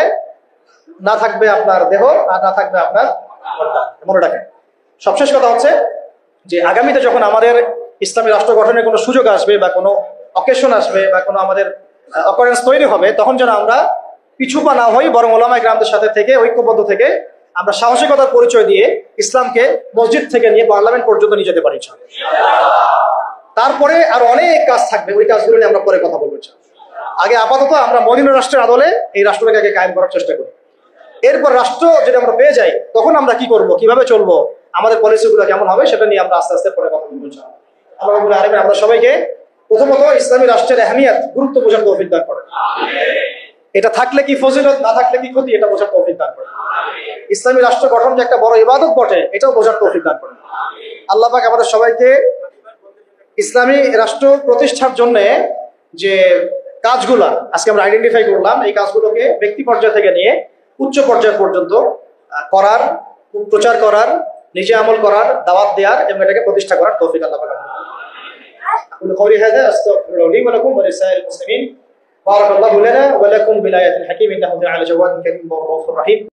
না থাকবে আপনার দেহ আর না থাকবে আপনার মর্যাদা, মনে রাখেন। সবশেষ কথা হচ্ছে যে আগামীতে যখন আমাদের ইসলামী রাষ্ট্র গঠনের কোনো সুযোগ আসবে বা কোনো অকেশন আসবে বা কোনো আমাদের অকারেন্স তৈরি হবে, তখন যেন আমরা পিছুপা না হই, বরং ওলামায়ে কেরামদের সাথে থেকে ঐক্যবদ্ধ থেকে আমরা সাহসিকতার পরিচয় দিয়ে ইসলামকে মসজিদ থেকে নিয়ে পার্লামেন্ট পর্যন্ত নিয়ে যেতে পারি। তারপরে আর অনেক কাজ থাকবে, ওই কাজগুলো নিয়ে আমরা পরে কথা বলবো। আগে আপাতত আমরা মদিনা রাষ্ট্রের আদলে এই রাষ্ট্রটাকে আগে কায়েম করার চেষ্টা করি। এরপর রাষ্ট্র যদি আমরা পেয়ে যাই তখন আমরা কি করব, কিভাবে চলবো, আমাদের পলিসিগুলো কেমন হবে, সেটা নিয়ে আমরা আস্তে আস্তে পরে কথা বলবো। আল্লাহ রাব্বুল আলামিন আমরা সবাইকে প্রথমত ইসলামী রাষ্ট্রের আহমিয়ত, গুরুত্ব বোঝার তৌফিক দান করেন। এটা থাকলে কি ফজিলত, না থাকলে কি ক্ষতি, এটা বোঝার তৌফিক দান করেন। ইসলামী রাষ্ট্র গঠন যে একটা বড় ইবাদত বটে, এটাও বোঝার তৌফিক দান করেন। আল্লাহ পাক আমাদের সবাইকে ইসলামী রাষ্ট্র প্রতিষ্ঠার জন্য যে কাজগুলা আজকে আমরা আইডেন্টিফাই করলাম, এই কাজগুলোকে ব্যক্তি পর্যায় থেকে নিয়ে উচ্চ পর্যায় পর্যন্ত করার, প্রচার করার, নিজে আমল করার, দাওয়াত দেওয়ার এবং এটাকে প্রতিষ্ঠা করার তৌফিক আল্লাহ পাক। أقول قولي هذا أستغفر لي ولكم ولسائر المسلمين. بارك الله لنا ولكم بالآيات الحكيم إنه تعالى جواد كريم ورؤوف رحيم.